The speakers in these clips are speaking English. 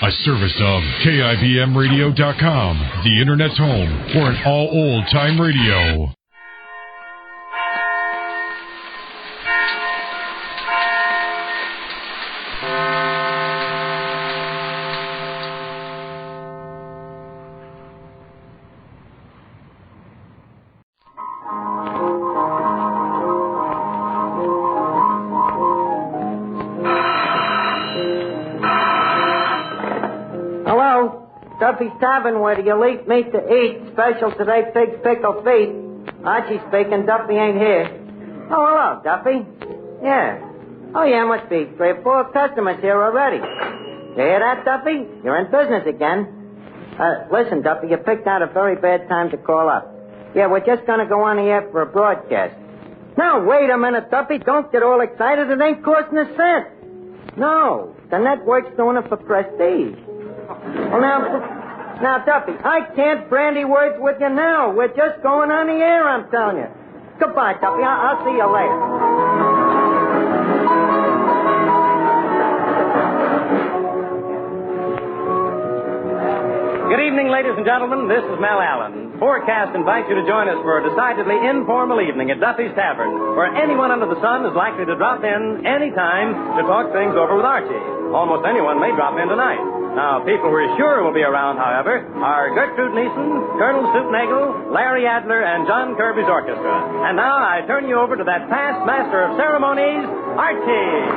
A service of KIBMradio.com, the Internet's home for an all old-time radio. Duffy's Tavern, where the elite meet to eat. Special today, pig's pickled feet. Archie speaking. Duffy ain't here. Oh, hello, Duffy. Yeah. Oh, yeah, must be 3 or 4 customers here already. You hear that, Duffy? You're in business again. Listen, Duffy, you picked out a very bad time to call up. Yeah, we're just going to go on the air for a broadcast. Now, wait a minute, Duffy. Don't get all excited. It ain't costing a cent. No, the network's doing it for prestige. Well, now, Duffy, I can't brandy words with you now. We're just going on the air, I'm telling you. Goodbye, Duffy. I'll see you later. Good evening, ladies and gentlemen. This is Mel Allen. Forecast invites you to join us for a decidedly informal evening at Duffy's Tavern, where anyone under the sun is likely to drop in any time to talk things over with Archie. Almost anyone may drop in tonight. Now, people we're sure will be around, however, are Gertrude Neeson, Colonel Stoopnagle, Larry Adler, and John Kirby's orchestra. And now I turn you over to that past master of ceremonies, Archie.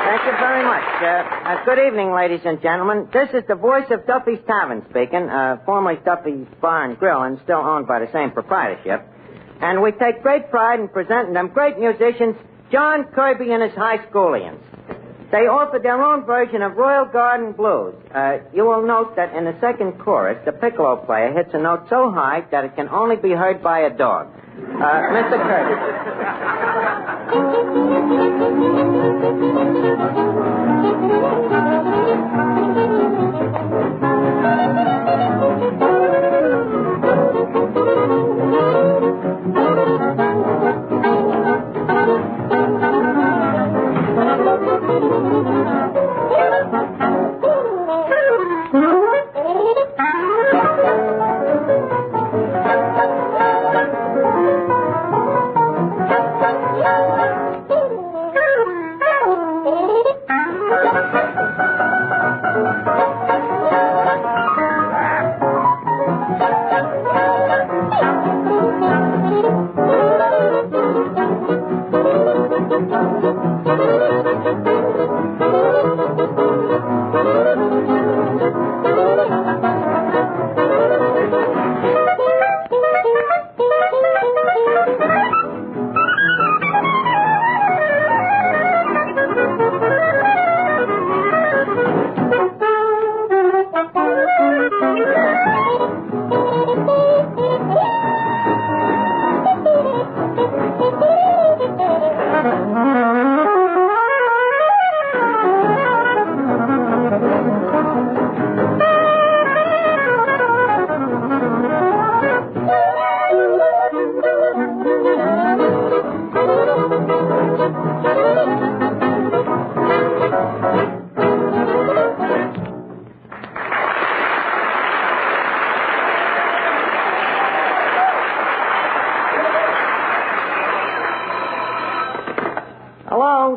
Thank you very much. Good evening, ladies and gentlemen. This is the voice of Duffy's Tavern speaking, formerly Duffy's Bar and Grill, and still owned by the same proprietorship. And we take great pride in presenting them great musicians, John Kirby and his high schoolians. They offer their own version of Royal Garden Blues. You will note that in the second chorus, the piccolo player hits a note so high that it can only be heard by a dog. Mr. Kirby.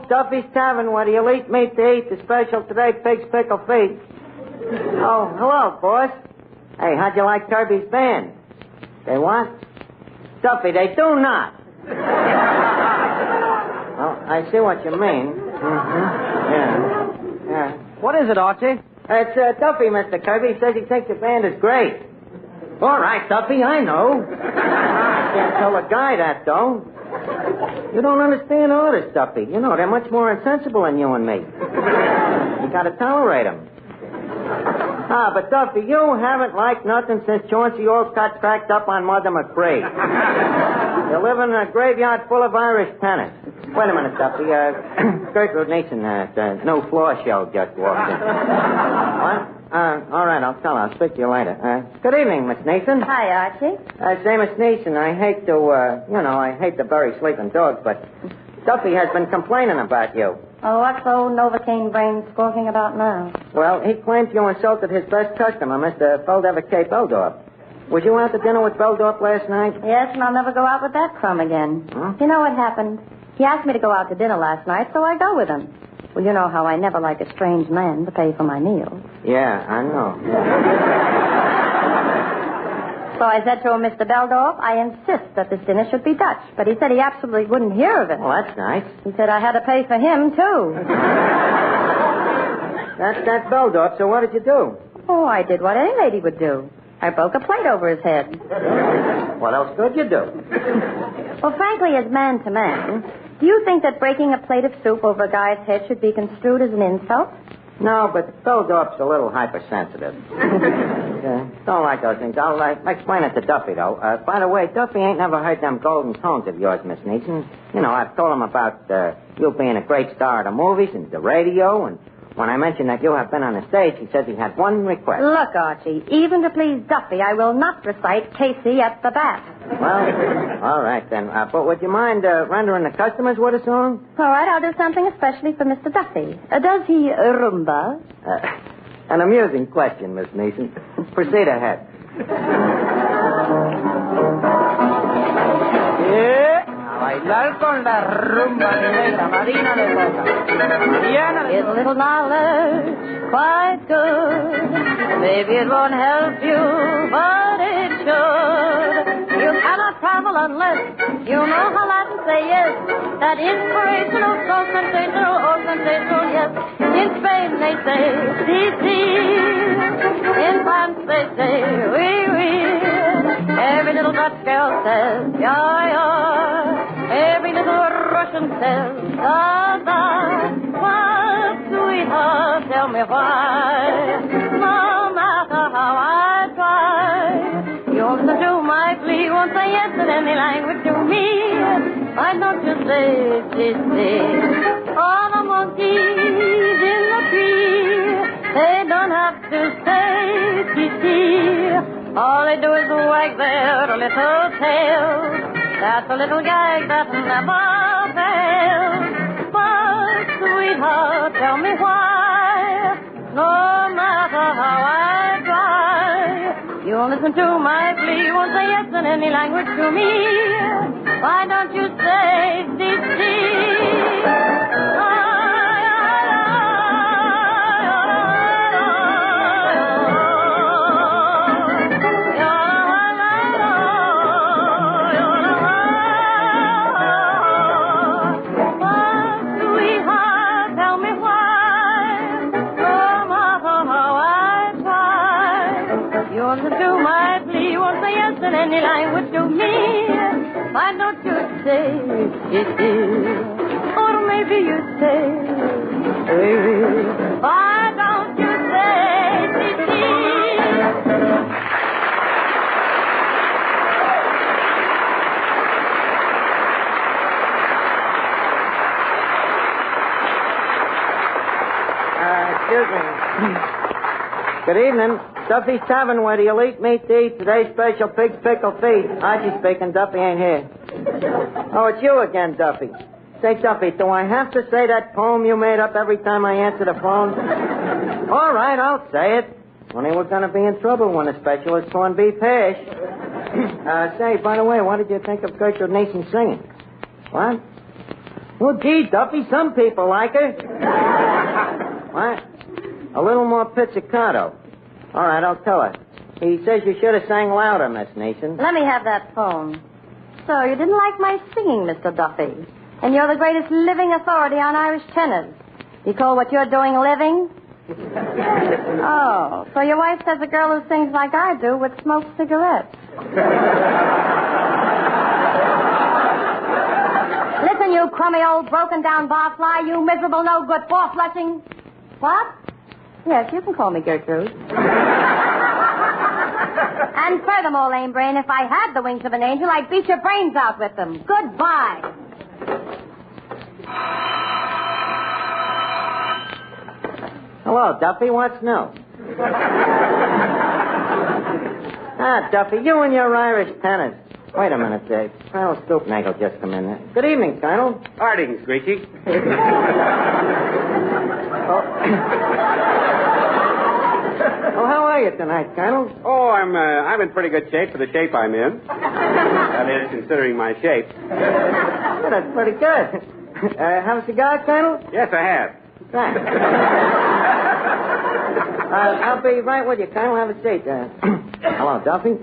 Duffy's Tavern, where the elite meet to eat. The special today, pig's pickled feet. Oh, hello, boss. Hey, how'd you like Kirby's band? They what? Duffy, they do not. Well, I see what you mean. Mm-hmm. Yeah. What is it, Archie? It's Duffy, Mr. Kirby. He says he thinks the band is great. All right, Duffy, I know. Can't tell a guy that, though. You don't understand artists, Duffy. You know, they're much more insensible than you and me. You gotta tolerate them. But Duffy, you haven't liked nothing since Chauncey Olcott cracked up on Mother McCree. You're living in a graveyard full of Irish tennis. Wait a minute, Duffy. Gertrude Neeson, no floor show just walked in. What? All right, I'll tell her. I'll speak to you later. Good evening, Miss Neeson. Hi, Archie. Say, Miss Neeson, I hate to, I hate to bury sleeping dogs, but Duffy has been complaining about you. Oh, what's old Novocaine brain squawking about now? Well, he claims you insulted his best customer, Mr. Feldever K. Beldorf. Was you out to dinner with Beldorf last night? Yes, and I'll never go out with that crumb again. Huh? You know what happened? He asked me to go out to dinner last night, so I go with him. Well, you know how I never like a strange man to pay for my meals. Yeah, I know. So I said to him, Mr. Beldorf, I insist that this dinner should be Dutch. But he said he absolutely wouldn't hear of it. Well, that's nice. He said I had to pay for him, too. That's Beldorf, so what did you do? Oh, I did what any lady would do. I broke a plate over his head. What else could you do? Well, frankly, as man to man, do you think that breaking a plate of soup over a guy's head should be construed as an insult? No, but Beldorf's a little hypersensitive. Don't like those things. I'll explain it to Duffy, though. By the way, Duffy ain't never heard them golden tones of yours, Miss Neeson. You know, I've told him about you being a great star of the movies and the radio, and when I mentioned that you have been on the stage, he says he had one request. Look, Archie, even to please Duffy, I will not recite Casey at the bat. Well, all right, then. But would you mind rendering the customers with a song? All right, I'll do something especially for Mr. Duffy. Does he rumba? An amusing question, Miss Neeson. Proceed ahead. Bailar con la rumba negra, Marina de Boca. Is a little knowledge quite good? Maybe it won't help you, but it should. You cannot travel unless you know how Latin say yes. That inspirational, so sensational, oh sensational, yes. In Spain they say, si, si. In France they say, oui, oui. Every little Dutch girl says, ja, ja. Every little Russian says, da, da. But, sweetheart, tell me why. No matter how I try, you listen to my plea, won't say yes in any language to me. Why don't you say, si, si. All the monkeys in the tree, they don't have to say, si, si. All they do is wag their little tails. That's a little gag that never fails. But, sweetheart, tell me why. No matter how I try, you'll listen to my plea. Won't say yes in any language to me. Why don't you say, see, any language to me. Why don't you say it is? Or maybe you say why don't you say it is? Excuse me. Good evening. Duffy's Tavern, where the elite meet to eat today's special pig's pickle feast. Archie speaking. Duffy ain't here. Oh, it's you again, Duffy. Say, Duffy, do I have to say that poem you made up every time I answer the phone? All right, I'll say it. Only we're going to be in trouble when the special is corned beef hash. Say, by the way, what did you think of Gertrude Neeson singing? What? Well, gee, Duffy, some people like her. What? A little more pizzicato. All right, I'll tell her. He says you should have sang louder, Miss Neeson. Let me have that phone. So, you didn't like my singing, Mr. Duffy. And you're the greatest living authority on Irish tenors. You call what you're doing living? Oh, so your wife says a girl who sings like I do would smoke cigarettes. Listen, you crummy old broken-down barfly, you miserable no-good four-flushing. What? Yes, you can call me Gertrude. And furthermore, lame brain, if I had the wings of an angel, I'd beat your brains out with them. Goodbye. Hello, Duffy. What's new? Duffy, you and your Irish tenors. Wait a minute, Colonel Stoopnagle just come in. Good evening, Colonel. Harding, Screechy. Oh, how are you tonight, Colonel? Oh, I'm in pretty good shape for the shape I'm in. That is, considering my shape. Well, that's pretty good. Have a cigar, Colonel? Yes, I have. Thanks. I'll be right with you, Colonel. Have a seat. Hello, Duffy.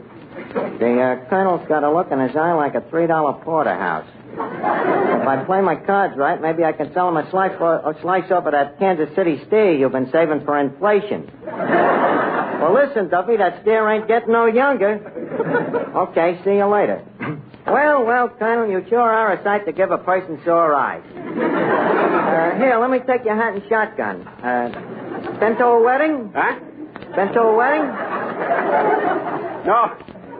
The Colonel's got a look in his eye like a $3 porterhouse. If I play my cards right, maybe I can sell him a slice off of that Kansas City steer you've been saving for inflation. Well, listen, Duffy, that steer ain't getting no younger. Okay, see you later. Well, Colonel, you sure are a sight to give a person sore eyes. Here, let me take your hat and shotgun. Been to a wedding? Huh? Been to a wedding?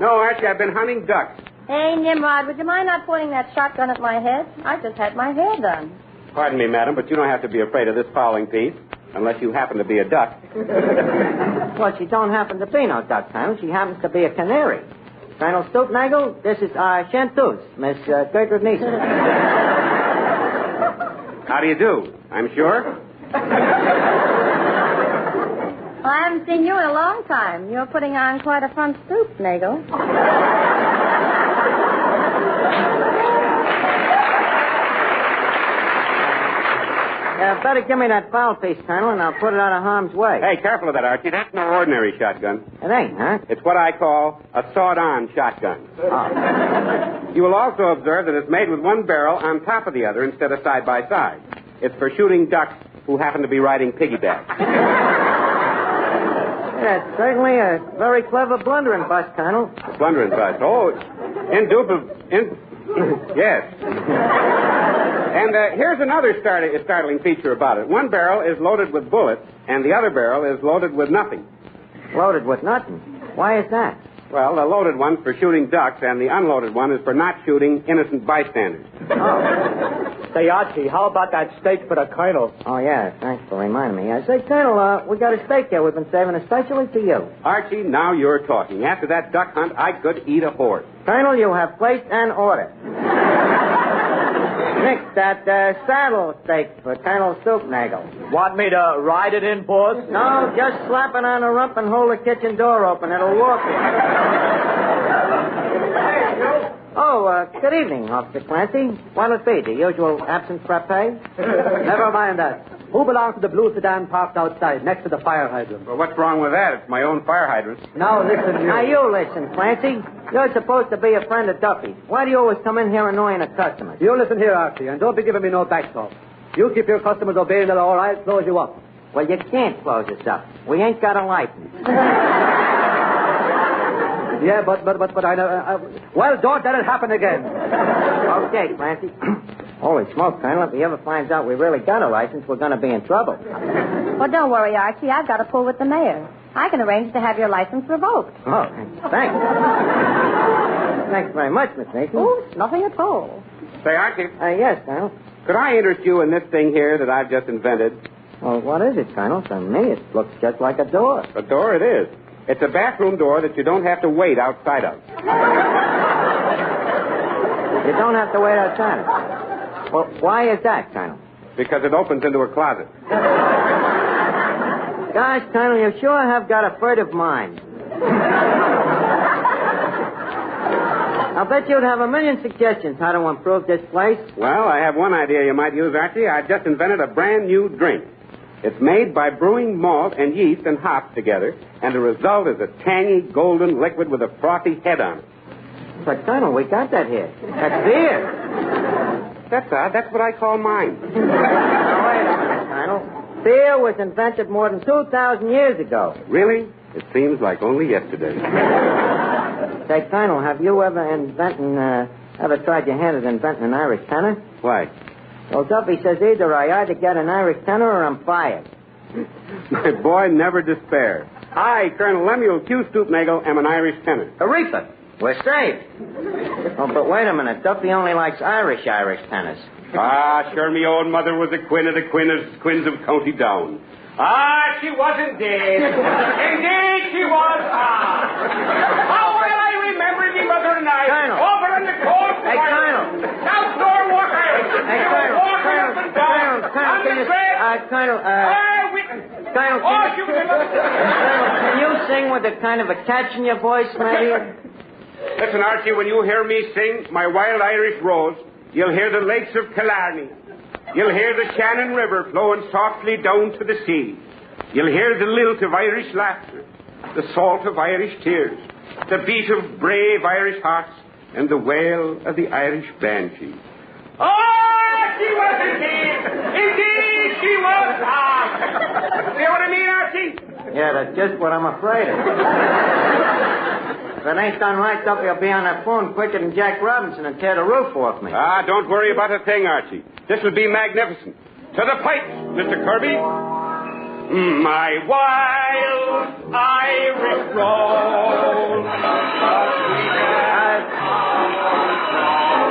No, Archie, I've been hunting ducks. Hey, Nimrod, would you mind not pointing that shotgun at my head? I just had my hair done. Pardon me, madam, but you don't have to be afraid of this fowling piece, unless you happen to be a duck. Well, she don't happen to be no duck, Colonel. She happens to be a canary. Colonel Stoopnagle, this is our chanteuse, Miss Gertrude Neeson. How do you do? I'm sure. Well, I haven't seen you in a long time. You're putting on quite a front stoop, Nagel. Better give me that foul piece, Colonel, and I'll put it out of harm's way. Hey, careful of that, Archie. That's no ordinary shotgun. It ain't, huh? It's what I call a sawed-on shotgun. Oh. You will also observe that it's made with one barrel on top of the other instead of side by side. It's for shooting ducks who happen to be riding piggyback. That's certainly a very clever blundering bust, Colonel. Blundering bust. Oh, indubitable. Yes. And here's another startling feature about it. One barrel is loaded with bullets, and the other barrel is loaded with nothing. Loaded with nothing? Why is that? Well, the loaded one's for shooting ducks, and the unloaded one is for not shooting innocent bystanders. Oh. Say, Archie, how about that steak for the Colonel? Oh, yeah. Thanks for reminding me. Say, Colonel, we got a steak here we've been saving especially for you. Archie, now you're talking. After that duck hunt, I could eat a horse. Colonel, you have placed an order. Next, that saddle steak for Colonel Stoopnagle. Want me to ride it in, boss? No, just slap it on the rump and hold the kitchen door open. It'll walk it. Oh, good evening, Officer Clancy. What'll it be, the usual absence frappe? Never mind that. Who belongs to the blue sedan parked outside, next to the fire hydrant? Well, what's wrong with that? It's my own fire hydrant. Now listen, you. Now, you listen, Clancy. You're supposed to be a friend of Duffy's. Why do you always come in here annoying the customers? You listen here, Archie, and don't be giving me no back talk. You keep your customers obeying the law, or I'll close you up. Well, you can't close us up. We ain't got a license. Yeah, but I know. Well, don't let it happen again. Okay, Clancy. Holy smoke, Colonel. If he ever finds out we really got a license, we're going to be in trouble. Well, don't worry, Archie. I've got a pull with the mayor. I can arrange to have your license revoked. Oh, thanks. Thanks very much, Miss Mason. Oh, nothing at all. Say, Archie. Yes, Colonel. Could I interest you in this thing here that I've just invented? Well, what is it, Colonel? To me, it looks just like a door. A door it is. It's a bathroom door that you don't have to wait outside of. You don't have to wait outside of it. Well, why is that, Colonel? Because it opens into a closet. Gosh, Colonel, you sure have got a furtive mind. I'll bet you'd have a million suggestions how to improve this place. Well, I have one idea you might use, Archie. I've just invented a brand new drink. It's made by brewing malt and yeast and hops together, and the result is a tangy, golden liquid with a frothy head on it. But, Colonel, we got that here. That's beer. That's odd. That's what I call mine. Now, wait a minute, Colonel. Beer was invented more than 2,000 years ago. Really? It seems like only yesterday. Say, Colonel, have you ever tried your hand at inventing an Irish tenor? Why? Well, Duffy says either I either get an Irish tenor or I'm fired. My boy, never despair. I, Colonel Lemuel Q. Stoopnagle, am an Irish tenor. Aretha, we're safe. Oh, but wait a minute. Duffy only likes Irish tenors. Ah, sure, me own mother was a queen of the quins of County Down. Ah, she was indeed. Indeed, she was. Ah. How well I remember me mother and I. Colonel. Over Hey, Colonel. Now, store walk Irish. Hey, Colonel. Colonel, can you sing with a kind of a catch in your voice, maybe? Listen, Archie, when you hear me sing My Wild Irish Rose, you'll hear the lakes of Killarney. You'll hear the Shannon River flowing softly down to the sea. You'll hear the lilt of Irish laughter, the salt of Irish tears, the beat of brave Irish hearts, and the wail of the Irish banshee. Oh, she was indeed. Indeed, she was. See what I mean, Archie? Yeah, that's just what I'm afraid of. If it ain't done right, Duffy will be on that phone quicker than Jack Robinson and tear the roof off me. Don't worry about a thing, Archie. This will be magnificent. To the pipes, Mr. Kirby. My wild Irish rose.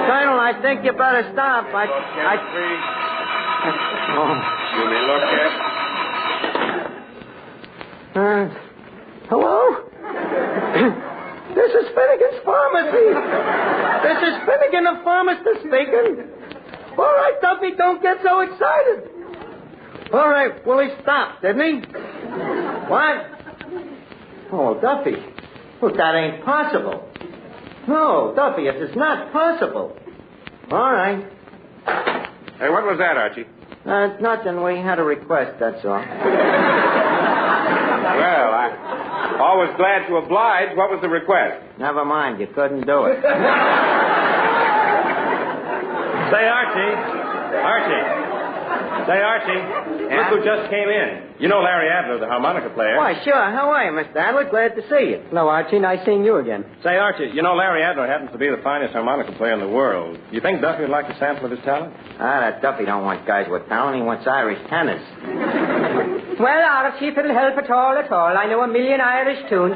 Colonel, I think you better stop. You may look at. Hello? This is Finnegan's Pharmacy. This is Finnegan the pharmacist speaking. All right, Duffy, don't get so excited. All right, well, he stopped, didn't he? What? Oh, Duffy. Well, that ain't possible. No, Duffy, it is not possible. All right. Hey, what was that, Archie? Nothing. We had a request, that's all. Well, I'm always glad to oblige. What was the request? Never mind. You couldn't do it. Say, Archie. Say, Archie. Yeah? Look who just came in. You know Larry Adler, the harmonica player. Why, sure. How are you, Mr. Adler? Glad to see you. Hello, Archie. Nice seeing you again. Say, Archie, you know Larry Adler happens to be the finest harmonica player in the world. You think Duffy would like a sample of his talent? That Duffy don't want guys with talent. He wants Irish tenors. Well, Archie, if it'll help at all, I know a million Irish tunes.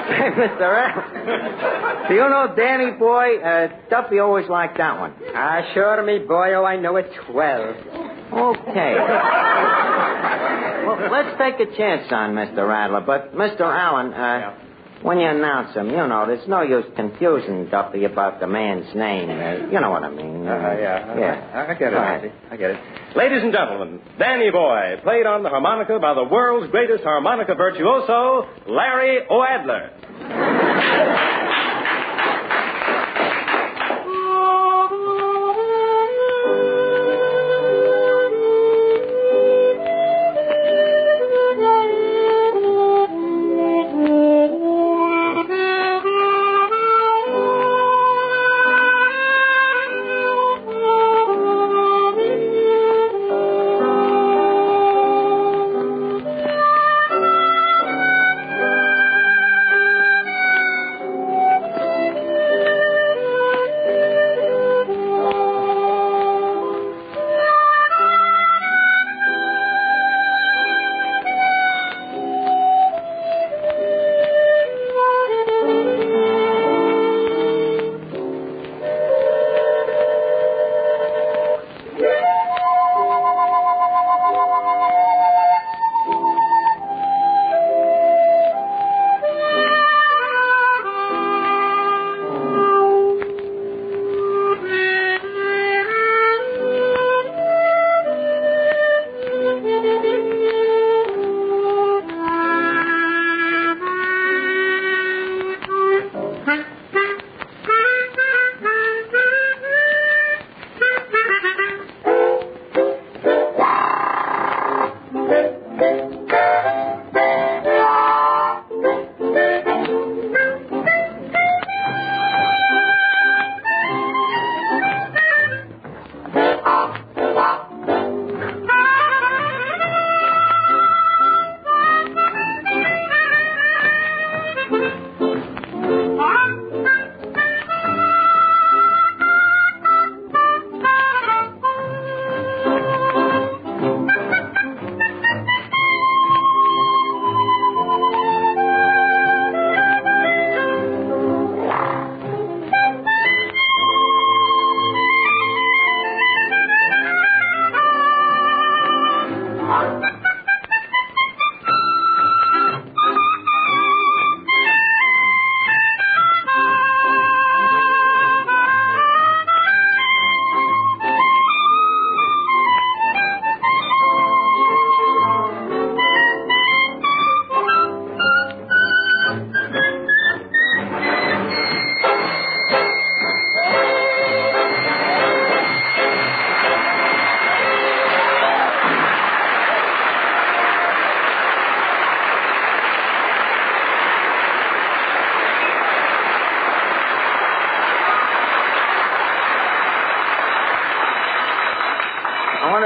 Hey, Mr. Adler. Do you know Danny Boy? Duffy always liked that one. Sure, me boyo, I know it well. Okay. Well, let's take a chance on Mr. Adler. But, Mr. Allen, when you announce him, you know, there's no use confusing Duffy about the man's name. You know what I mean. Yeah. I get it, Archie. I get it. Ladies and gentlemen, Danny Boy, played on the harmonica by the world's greatest harmonica virtuoso, Larry O'Adler.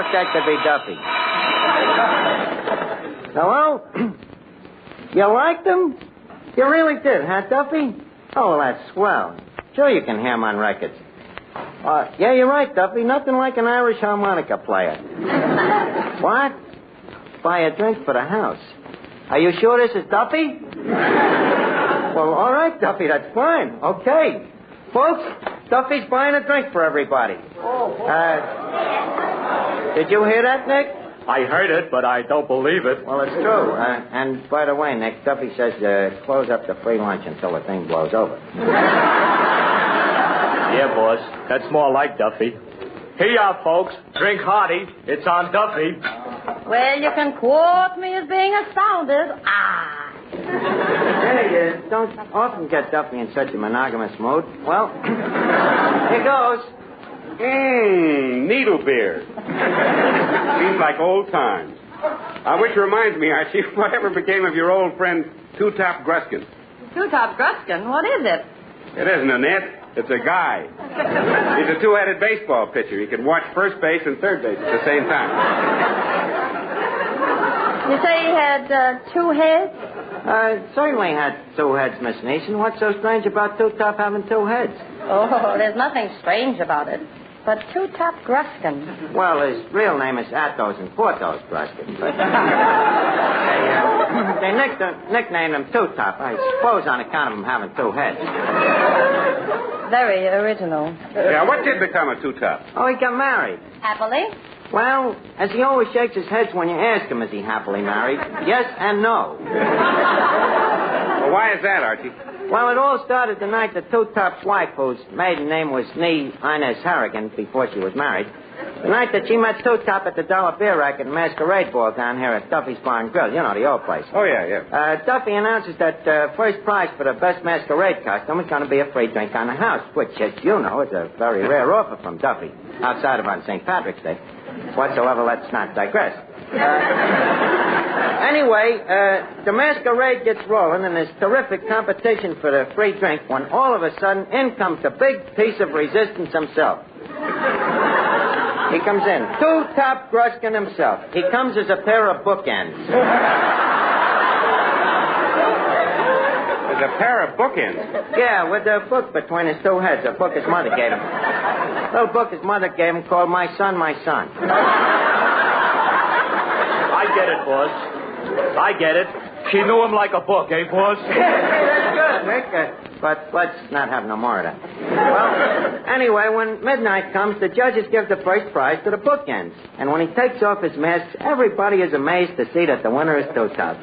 if that could be Duffy. Hello? You liked him? You really did, huh, Duffy? Oh, well, that's swell. Sure you can hear him on records. Yeah, you're right, Duffy. Nothing like an Irish harmonica player. What? Buy a drink for the house. Are you sure this is Duffy? Well, all right, Duffy, that's fine. Okay. Folks, Duffy's buying a drink for everybody. Did you hear that, Nick? I heard it, but I don't believe it. Well, it's true. And by the way, Nick, Duffy says close up the free lunch until the thing blows over. Yeah, boss. That's more like Duffy. Here you are, folks. Drink hearty. It's on Duffy. Well, you can quote me as being astounded. Hey, don't often get Duffy in such a monogamous mood. Well, here goes. Needle beer. Seems like old times. Which reminds me, Archie, whatever became of your old friend Two-Top Gruskin? Two-Top Gruskin? What is it? It isn't a net. It's a guy. He's a two-headed baseball pitcher. He can watch first base and third base at the same time. You say he had 2 heads? Certainly had 2 heads, Miss Neeson. What's so strange about Two-Top having 2 heads? Oh, there's nothing strange about it. But Two-Top Gruskin. Well, his real name is Athos and Porthos Gruskin. But they nicknamed him Two-Top, I suppose, on account of him having 2 heads. Very original. Yeah, what did become of Two-Top? Oh, he got married. Happily? Well, as he always shakes his head when you ask him, is he happily married? Yes and no. Well, why is that, Archie? Well, it all started the night that Two-Top's wife, whose maiden name was Inez Harrigan before she was married, the night that she met Two-Top at the Dollar Beer Racket and Masquerade Ball down here at Duffy's Bar and Grill. You know, the old place. Oh, yeah. Duffy announces that first prize for the best masquerade costume is going to be a free drink on the house, which, as you know, is a very rare offer from Duffy, outside of on St. Patrick's Day. Whatsoever, let's not digress. Anyway, the masquerade gets rolling, and there's terrific competition for the free drink when all of a sudden in comes the big piece of resistance himself. He comes in. Two-Top Gruskin himself. He comes as a pair of bookends. As a pair of bookends? Yeah, with a book between his 2 heads, a book his mother gave him. Little book his mother gave him called My Son, My Son. I get it, boss. I get it. She knew him like a book, eh, boss? That's good, Nick. But let's not have no more of that. Well, anyway, when midnight comes, the judges give the first prize to the bookends. And when he takes off his mask, everybody is amazed to see that the winner is Two-Top.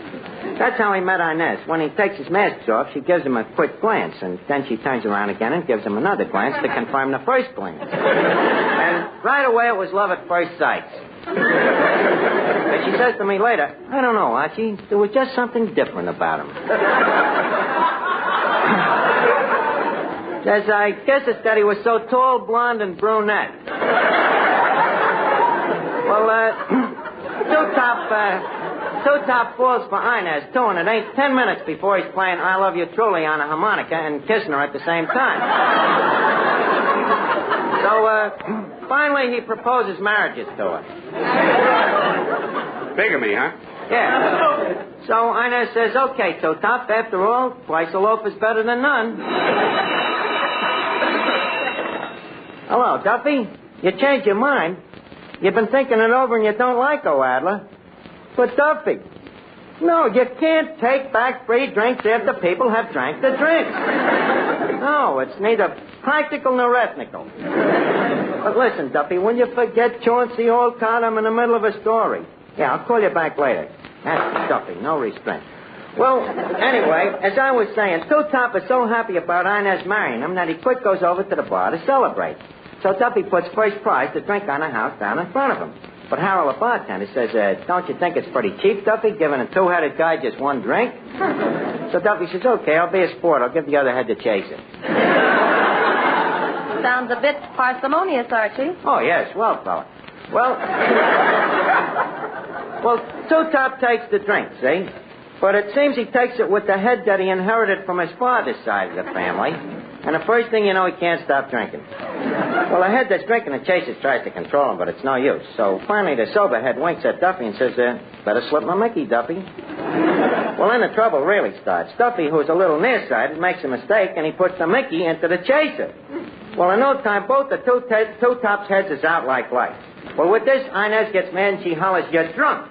That's how he met Inez. When he takes his mask off, she gives him a quick glance, and then she turns around again and gives him another glance to confirm the first glance. And right away, it was love at first sight. And she says to me later, I don't know, Archie, there was just something different about him. Says, I guess it's that he was so tall, blonde, and brunette. Well, Two-Top falls for Inez, too, and it ain't 10 minutes before he's playing I Love You Truly on a harmonica and kissing her at the same time. So, finally, he proposes marriages to her. Bigamy, huh? Yeah. So Inez says, okay, Two-Top, after all, twice a loaf is better than none. Hello, Duffy. You changed your mind. You've been thinking it over and you don't like O'Adler. But, Duffy, no, you can't take back free drinks after people have drank the drinks. No, it's neither practical nor ethnical. But listen, Duffy, will you forget Chauncey old card? I'm in the middle of a story. Yeah, I'll call you back later. That's Duffy, no restraint. Well, anyway, as I was saying, Two-Top is so happy about Inez marrying him that he quick goes over to the bar to celebrate. So Duffy puts first prize to drink on the house down in front of him. But Harold, the bartender, says, don't you think it's pretty cheap, Duffy, giving a 2-headed guy just 1 drink? So Duffy says, okay, I'll be a sport. I'll give the other head to chase it. Sounds a bit parsimonious, Archie. Oh, yes, well, fella. Well, Two-Top takes the drink, see? But it seems he takes it with the head that he inherited from his father's side of the family. And the first thing you know, he can't stop drinking. Well, the head that's drinking the chasers tries to control him, but it's no use. So finally, the sober head winks at Duffy and says, better slip my Mickey, Duffy. Well, then the trouble really starts. Duffy, who's a little nearsighted, makes a mistake, and he puts the Mickey into the chaser. Well, in no time, both the two tops' heads is out like light. Well, with this, Inez gets mad and she hollers, "You're drunk."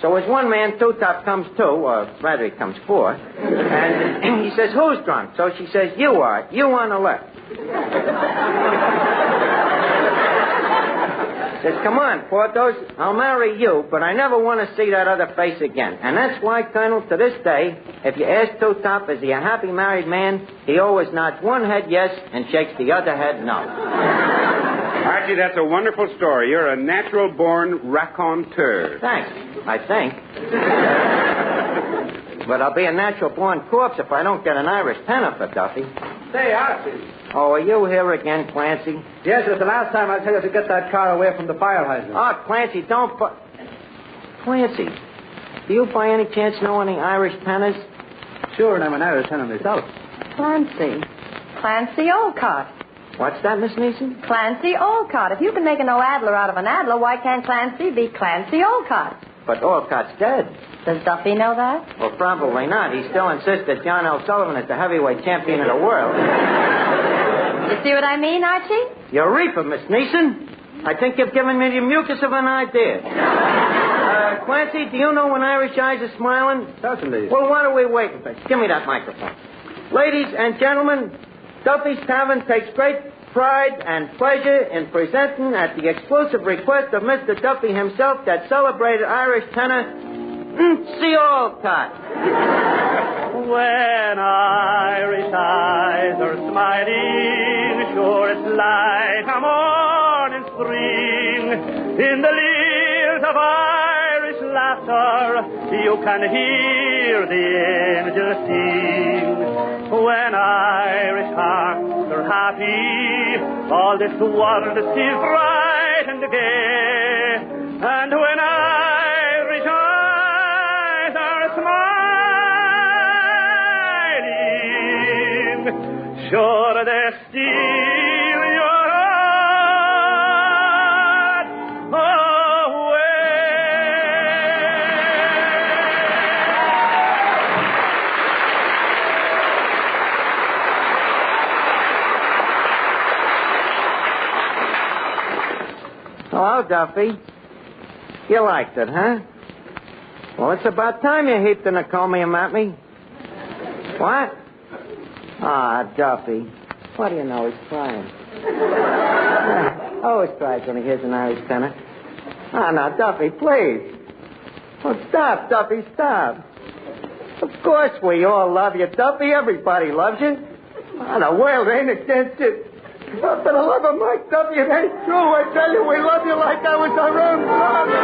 So as one man, Two Top comes two, or rather he comes four, and he says, "Who's drunk?" So she says, "You are. You on the left." Says, "Come on, Porthos, I'll marry you, but I never want to see that other face again." And that's why, Colonel, to this day, if you ask Two Top, is he a happy married man, he always nods one head yes and shakes the other head no. Archie, that's a wonderful story. You're a natural-born raconteur. Thanks, I think. But I'll be a natural-born corpse if I don't get an Irish tenor for Duffy. Say, Archie. Oh, are you here again, Clancy? Yes, it was the last time I tell you to get that car away from the fire hydrant. Oh, Clancy, don't... Clancy, do you by any chance know any Irish tenors? Sure, and I'm an Irish tenor myself. Clancy Olcott. What's that, Miss Neeson? Clancy Olcott. If you can make an O-Adler out of an Adler, why can't Clancy be Clancy Olcott? But Olcott's dead. Does Duffy know that? Well, probably not. He still insists that John L. Sullivan is the heavyweight champion of the world. You see what I mean, Archie? You're a reaper, Miss Neeson. I think you've given me the mucus of an idea. Clancy, do you know when Irish eyes are smiling? Certainly. Well, what are we waiting for? Give me that microphone. Ladies and gentlemen, Duffy's Tavern takes great pride and pleasure in presenting, at the exclusive request of Mr. Duffy himself, that celebrated Irish tenor, C. Olcott. When Irish eyes are smiling, sure it's like a morning spring. In the lilt of Irish laughter, you can hear the angels sing. When Irish hearts are happy, all this world is bright and gay. And when Irish eyes are smiling, sure they steal your heart away. Hello, Duffy. You liked it, huh? Well, it's about time you heaped an encomium at me. What? Ah, Duffy. What do you know? He's crying. Always cries when he hears an Irish tenor. Ah, now, Duffy, please. Oh, stop, Duffy, stop. Of course we all love you, Duffy. Everybody loves you. Oh, the world ain't against you. Oh, for the love of Mike, Duffy, it ain't true. I tell you, we love you like I was our own father.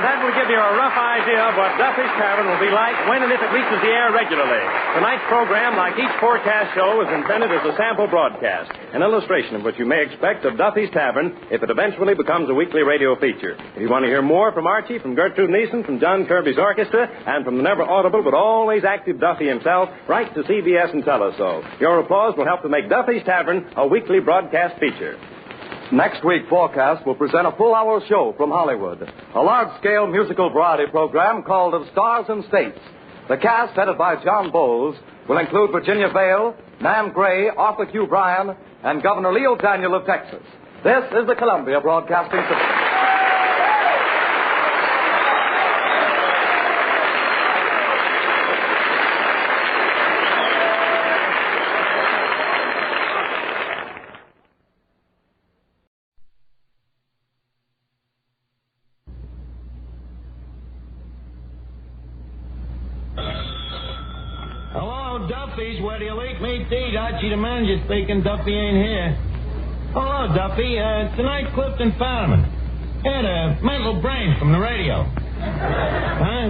That will give you a rough idea of what Duffy's Tavern will be like when and if it reaches the air regularly. Tonight's program, like each forecast show, is intended as a sample broadcast, an illustration of what you may expect of Duffy's Tavern if it eventually becomes a weekly radio feature. If you want to hear more from Archie, from Gertrude Neeson, from John Kirby's orchestra, and from the never audible but always active Duffy himself, write to CBS and tell us so. Your applause will help to make Duffy's Tavern a weekly broadcast feature. Next week, Forecast will present a full-hour show from Hollywood, a large-scale musical variety program called Of Stars and States. The cast, headed by John Bowles, will include Virginia Vale, Nan Gray, Arthur Q. Bryan, and Governor Leo Daniel of Texas. This is the Columbia Broadcasting System. Duffy's, where do you like me to eat? Archie the manager speaking. Duffy ain't here. Hello, Duffy. Tonight, Clifton Fadiman. Had a mental brain from the radio. Huh?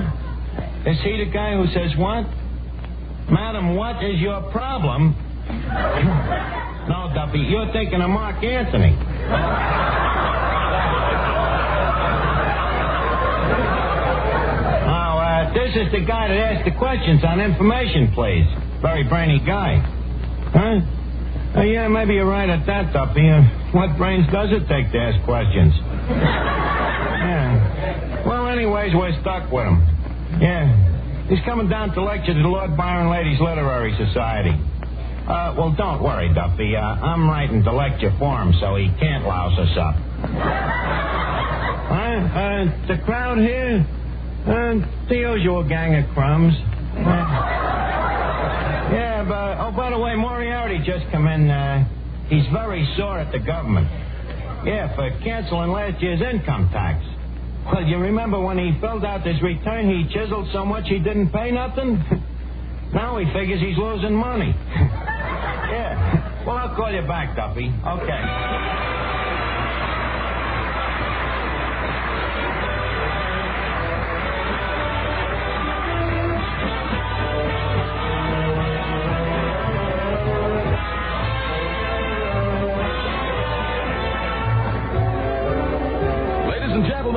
Is he the guy who says what? Madam, what is your problem? No, Duffy, you're thinking of Mark Anthony. This is the guy that asked the questions on information, please. Very brainy guy. Huh? Yeah, maybe you're right at that, Duffy. What brains does it take to ask questions? Yeah. Well, anyways, we're stuck with him. Yeah. He's coming down to lecture to the Lord Byron Ladies Literary Society. Well, don't worry, Duffy. I'm writing the lecture for him, so he can't louse us up. The crowd here? The usual gang of crumbs. Yeah, but, oh, by the way, Moriarty just come in. He's very sore at the government. Yeah, for canceling last year's income tax. Well, you remember when he filled out his return, he chiseled so much he didn't pay nothing? Now he figures he's losing money. Yeah. Well, I'll call you back, Duffy. Okay.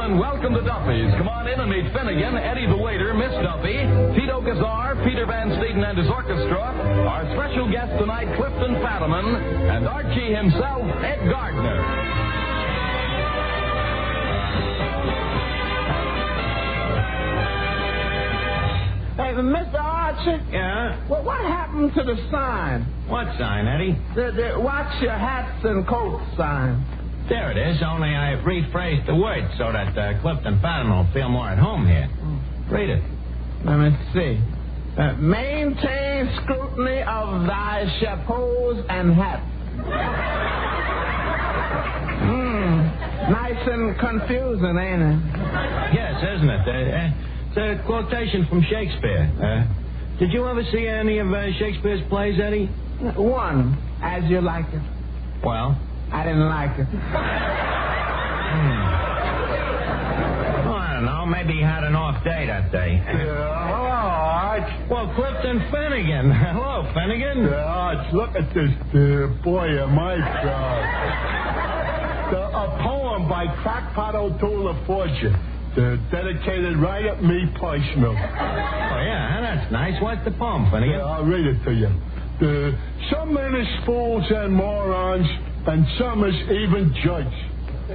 Welcome to Duffy's. Come on in and meet Finnegan, Eddie the waiter, Miss Duffy, Tito Gazar, Peter Van Steeden and his orchestra, our special guest tonight, Clifton Fadiman, and Archie himself, Ed Gardner. Hey, Mr. Archie? Yeah? Well, what happened to the sign? What sign, Eddie? The watch your hats and coats sign. There it is, only I've rephrased the words so that Clifton Fadiman will feel more at home here. Read it. Let me see. Maintain scrutiny of thy chapeaus and hats. Nice and confusing, ain't it? Yes, isn't it? It's a quotation from Shakespeare. Did you ever see any of Shakespeare's plays, Eddie? One, As You Like It. Well? I didn't like it. Oh, I don't know. Maybe he had an off day that day. Hello, Arch. Well, Clifton Finnegan. Hello, Finnegan. Arch, look at this boy of my God. A poem by Crackpot O'Toole of Fortune. Dedicated right at me personal. Oh, yeah, that's nice. What's the poem, Finnegan? I'll read it to you. Some men is fools and morons, and some is even judge.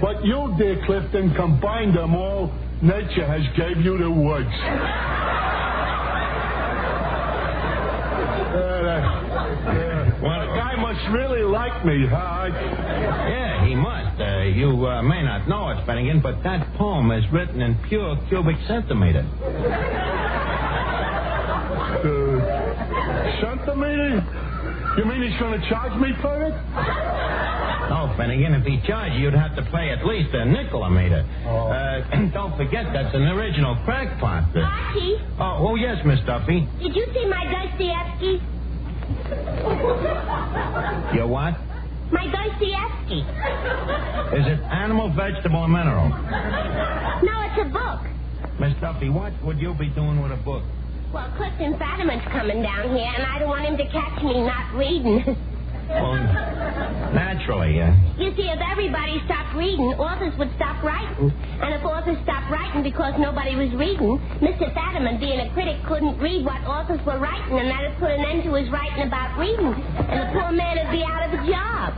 But you, dear Clifton, combine them all, nature has gave you the words. Well, the guy must really like me, huh? Yeah, he must. You may not know it, Finnegan, but that poem is written in pure cubic centimeter. Centimeter? You mean he's going to charge me for it? No, Finnegan, if he charged you, you'd have to pay at least a nickel a meter. Oh. Don't forget, that's an original crackpot. Archie? Oh, yes, Miss Duffy. Did you see my Dostoevsky? Your what? My Dostoevsky. Is it animal, vegetable, or mineral? No, it's a book. Miss Duffy, what would you be doing with a book? Well, Clifton Fadiman's coming down here, and I don't want him to catch me not reading. Well, naturally, You see, if everybody stopped reading, authors would stop writing. And if authors stopped writing because nobody was reading, Mr. Fadiman, being a critic, couldn't read what authors were writing, and that would put an end to his writing about reading. And the poor man would be out of a job.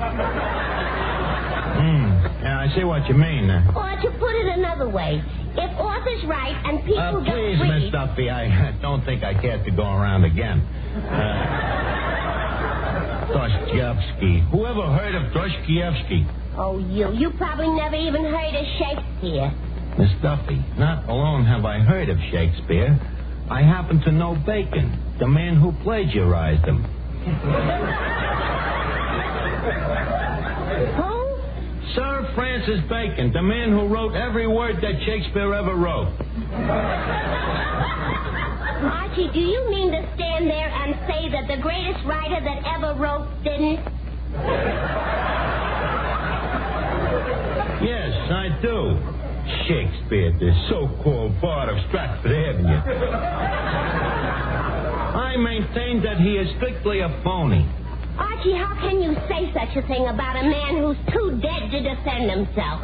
Yeah, I see what you mean. Or to put it another way, if authors write and people please, don't read... Miss Duffy, I don't think I care to go around again. Dostoevsky. Who ever heard of Dostoevsky? Oh, you probably never even heard of Shakespeare. Miss Duffy, not alone have I heard of Shakespeare, I happen to know Bacon, the man who plagiarized him. Who? Sir Francis Bacon, the man who wrote every word that Shakespeare ever wrote. Archie, do you mean to stand there and say that the greatest writer that ever wrote didn't? Yes, I do. Shakespeare, the so-called bard of Stratford Avenue. I maintain that he is strictly a phony. Archie, how can you say such a thing about a man who's too dead to defend himself?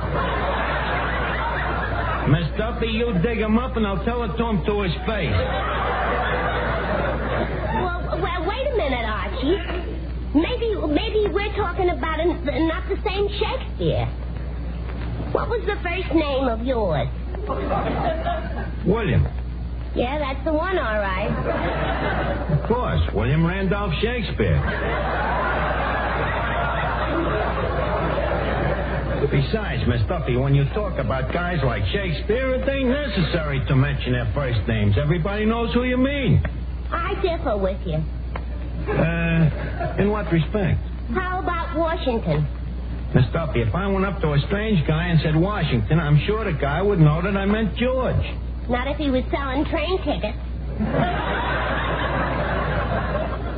Miss Duffy, you dig him up and I'll tell it to him to his face. Well, wait a minute, Archie. Maybe we're talking about not the same Shakespeare. What was the first name of yours? William. Yeah, that's the one, all right. Of course, William Randolph Shakespeare. Besides, Miss Duffy, when you talk about guys like Shakespeare, it ain't necessary to mention their first names. Everybody knows who you mean. I differ with you. In what respect? How about Washington? Miss Duffy, if I went up to a strange guy and said Washington, I'm sure the guy would know that I meant George. Not if he was selling train tickets.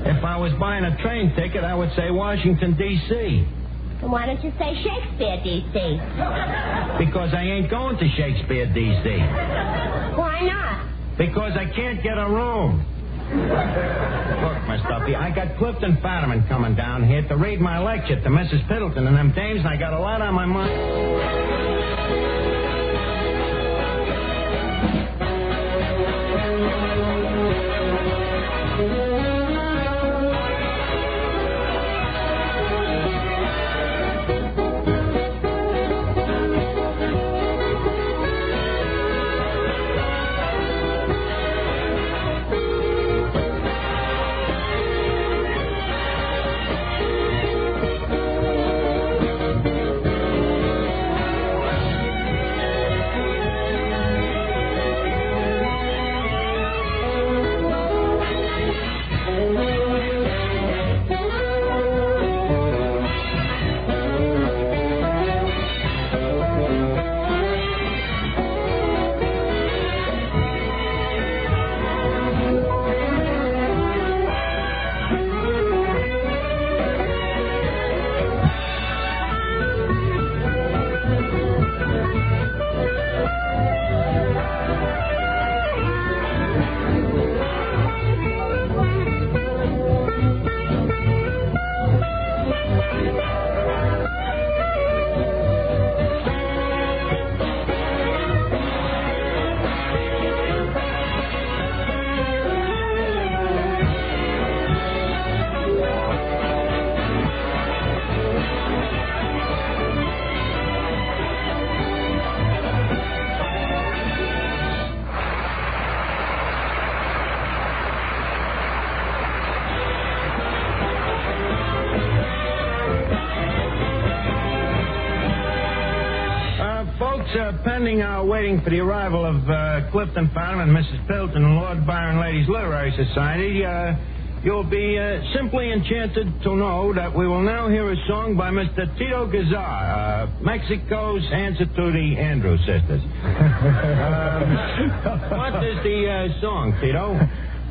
If I was buying a train ticket, I would say Washington, D.C. Then why don't you say Shakespeare, D.C.? Because I ain't going to Shakespeare, D.C. Why not? Because I can't get a room. Look, Miss Duffy, I got Clifton Fadiman coming down here to read my lecture to Mrs. Piddleton and them dames, and I got a lot on my mind. Pending our waiting for the arrival of Clifton Fadiman, Mrs. Piddleton, and Lord Byron Ladies Literary Society, you'll be simply enchanted to know that we will now hear a song by Mr. Tito Gazar, Mexico's answer to the Andrews sisters. What is the song, Tito?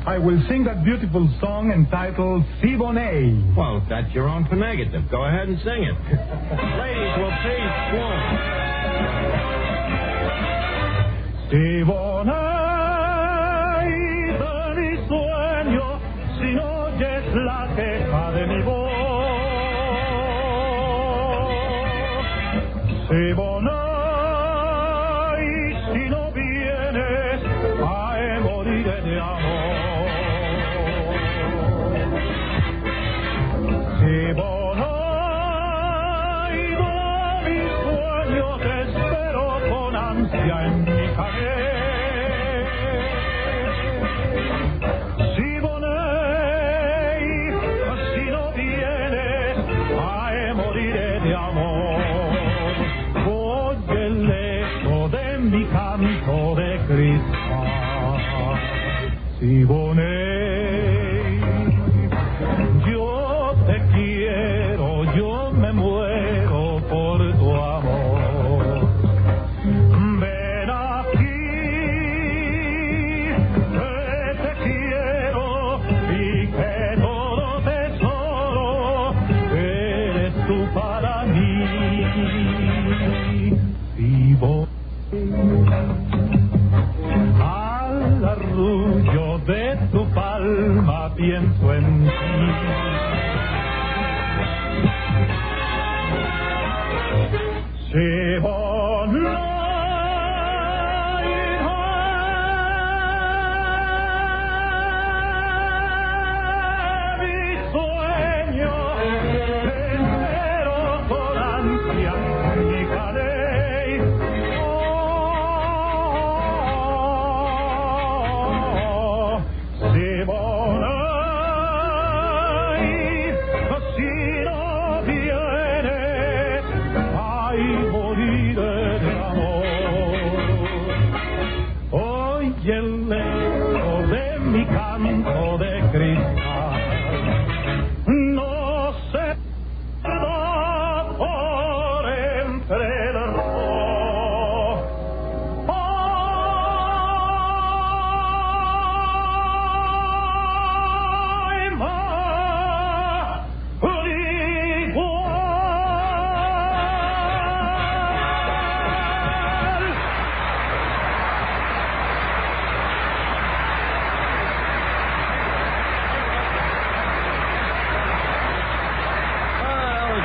I will sing that beautiful song entitled Si Bonet. Well, that's your own for negative. Go ahead and sing it. Ladies will please swarm. Si bonai de mi sueño, si no oyes la queja de mi voz. Si bonai, si no vienes, ay, moriré de amor. Si bonai de mi sueño, te espero con ansia en mi Si Bonet, yo te quiero, yo me muero por tu amor. Ven aquí, que te quiero y que todo tesoro eres tú para mí. Si Bonet, al arrullo de tu palma pienso en ti. Si bonai,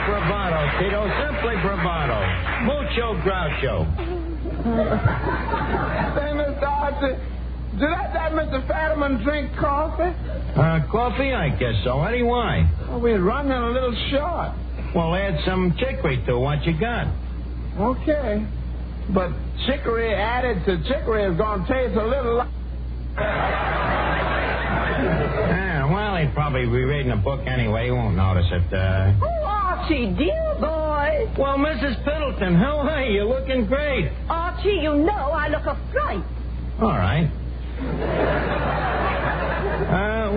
bravado, Tito. Simply bravado. Mucho groucho. Say, Mr. Archie, did that Mr. Fadiman drink coffee? Coffee? I guess so. Eddie, why? Well, we're running a little short. Well, add some chicory to what you got. Okay. But chicory added to chicory is going to taste a little like... Well, he'd probably be reading a book anyway. He won't notice it. Oh, Archie, dear boy. Well, Mrs. Piddleton, how are you? You're looking great. Archie, you know I look a fright. All right.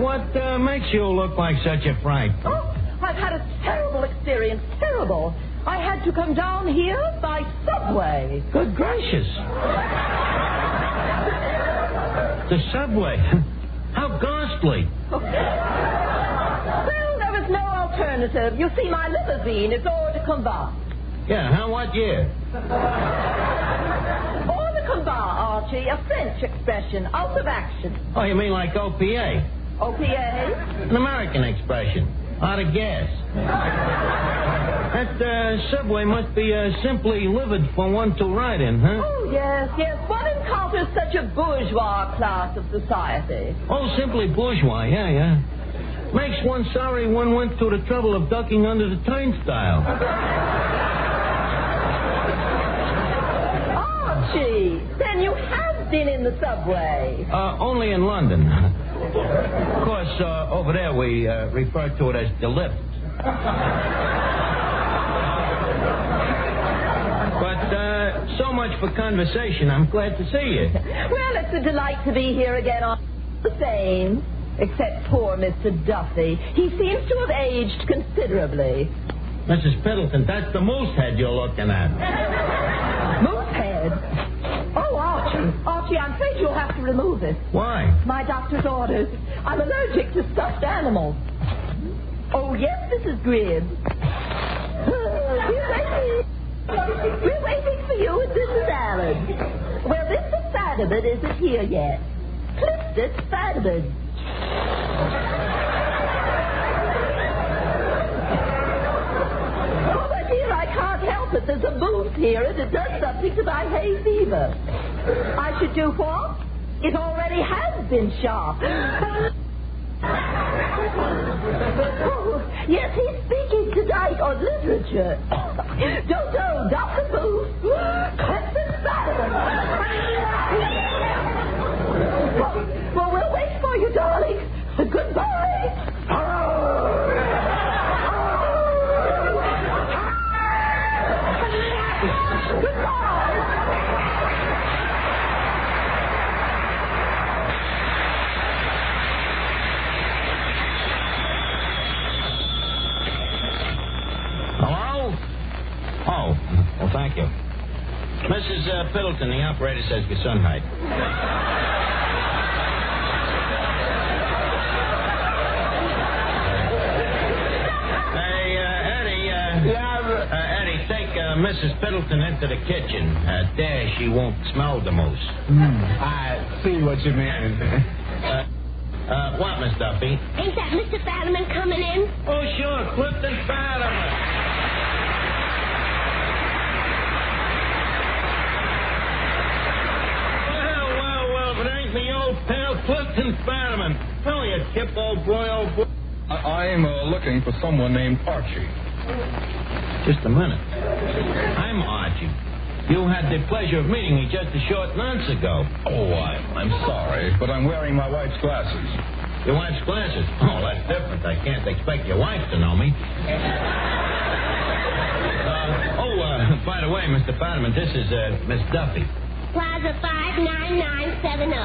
What makes you look like such a fright? Oh, I've had a terrible experience. Terrible. I had to come down here by subway. Good gracious. The subway? How ghastly. Well, there was no alternative. You see, my limousine is hors de combat. Yeah, what year? Hors de combat, Archie, a French expression, out of action. Oh, you mean like OPA? OPA? An American expression. Out of gas. That subway must be simply livid for one to ride in, huh? Oh, yes. One encounters such a bourgeois class of society. Oh, simply bourgeois, yeah. Makes one sorry one went to the trouble of ducking under the turnstile. Archie, then you have been in the subway. Only in London. Of course, over there we refer to it as the lift. But so much for conversation. I'm glad to see you. Well, it's a delight to be here again. All the same, except poor Mr. Duffy. He seems to have aged considerably. Mrs. Piddleton, that's the moose head you're looking at. Moose head? Oh, Archie, I'm afraid you'll have to remove it. Why? My doctor's orders. I'm allergic to stuffed animals. Oh, yes, Mrs. Gribb. We're waiting for you and Mrs. Allen. Well, Mr. Fadiman isn't here yet. Clifton Fadiman. Oh, my dear, I can't help it. There's a moose here, and it does something to my hay fever. I should do what? It already has been shot. Oh, yes, he's speaking tonight on literature. Don't Dr. Booth. Clifton Fadiman. Well, we'll wait for you, darling. Goodbye. Oh, well, thank you. Mrs. Piddleton, the operator says Gesundheit. Hey, Eddie. Eddie, take Mrs. Piddleton into the kitchen. There, she won't smell the moose. I see what you mean. What, Miss Duffy? Ain't that Mr. Fadiman coming in? Oh, sure, Clifton Fadiman. Me old pal Clifton Fadiman. Oh, you tip old boy, old boy. I'm looking for someone named Archie. Just a minute. I'm Archie. You had the pleasure of meeting me just a short nonce ago. Oh, I'm sorry, but I'm wearing my wife's glasses. Your wife's glasses? Oh, that's different. I can't expect your wife to know me. By the way, Mr. Fadiman, this is Miss Duffy. Plaza 59970.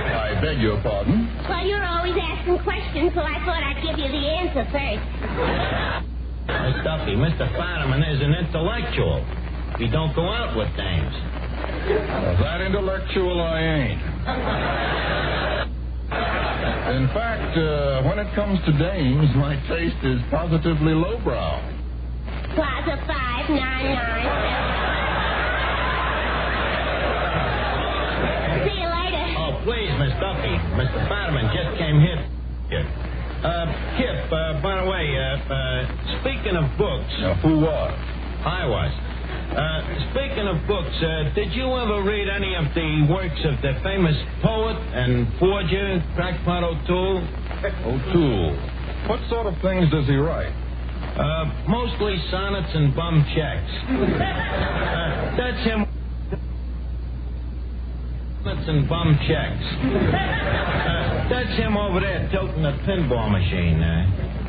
I beg your pardon? Well, you're always asking questions, so I thought I'd give you the answer first. Miss Duffy, Mr. Fadiman is an intellectual. He don't go out with dames. That intellectual I ain't. In fact, when it comes to dames, my taste is positively lowbrow. Plaza 59970. See you later. Oh, please, Miss Duffy. Mr. Fadiman just came here. Kip, by the way, speaking of books... Who was? I was. Speaking of books, did you ever read any of the works of the famous poet and forger, Crackpot O'Toole? O'Toole. What sort of things does he write? Mostly sonnets and bum checks. That's him. Sonnets and bum checks. That's him over there tilting the pinball machine.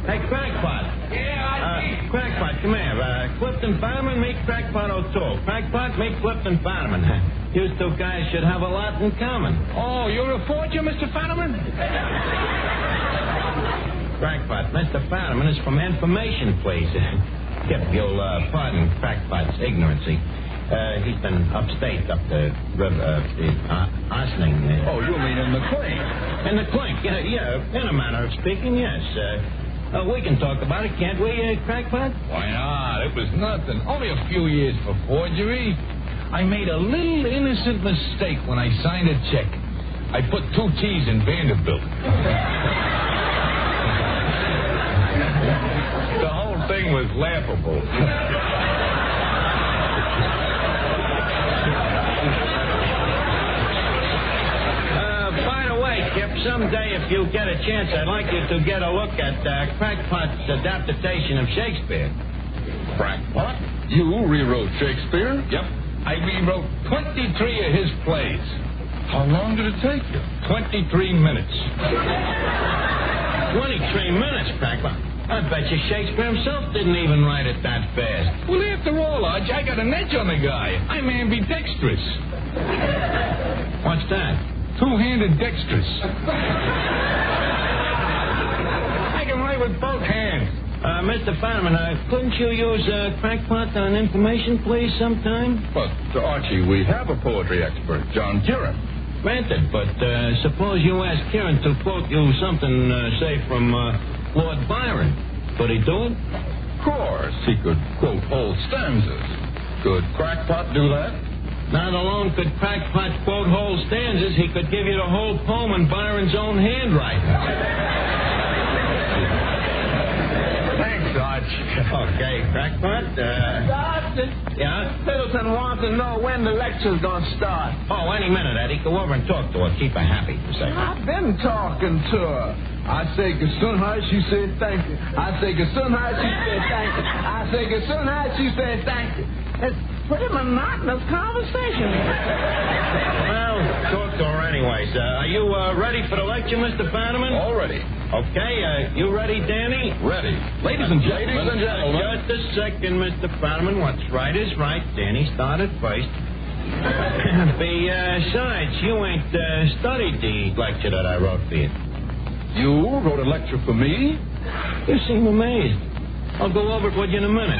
Hey, Crackpot. Yeah, Crackpot, come here. Clifton Fadiman, meet Crackpot O'Toole. Crackpot, meet Clifton Fadiman. You two guys should have a lot in common. Oh, you're a forger, Mr. Fadiman? Crackpot, Mr. Fadiman is from information, please. Kip, you'll pardon Crackpot's ignorancy. He's been upstate, up the river, Ossining. Oh, you mean in the Clink? In the Clink, yeah, in a manner of speaking, yes. We can talk about it, can't we, Crackpot? Why not? It was nothing. Only a few years for forgery. I made a little innocent mistake when I signed a check. I put 2 T's in Vanderbilt. The whole thing was laughable. By the way, Kip, someday if you get a chance, I'd like you to get a look at Crackpot's adaptation of Shakespeare. Crackpot? You rewrote Shakespeare? Yep. I rewrote 23 of his plays. How long did it take you? 23 minutes. 23 minutes, Crackpot. I bet you Shakespeare himself didn't even write it that fast. Well, after all, Arch, I got an edge on the guy. I'm ambidextrous. What's that? Two-handed dextrous. I can write with both hands. Mr. Fadiman, couldn't you use Crackpot on information, please, sometime? But, Archie, we have a poetry expert, John Kieran. Granted, but suppose you ask Kieran to quote you something, say, from Lord Byron. Could he do it? Of course. He could quote whole stanzas. Could Crackpot do that? Not alone could Crackpot quote whole stanzas, he could give you the whole poem in Byron's own handwriting. Thanks, Arch. Okay, Crackpot. Yeah? Middleton wants to know when the lecture's going to start. Oh, any minute, Eddie. Go over and talk to her. Keep her happy for a second. I've been talking to her. I say Gesundheit, she said thank you. I say Gesundheit, she said thank you. I say Gesundheit, she said thank you. It's pretty monotonous conversation. Well, talk to her anyways. Are you ready for the lecture, Mr. Fadiman? All ready. Okay, you ready, Danny? Ready. Ladies and gentlemen. Just a second, Mr. Fadiman. What's right is right. Danny started first. Besides, you ain't studied the lecture that I wrote for you. You wrote a lecture for me? You seem amazed. I'll go over it with you in a minute.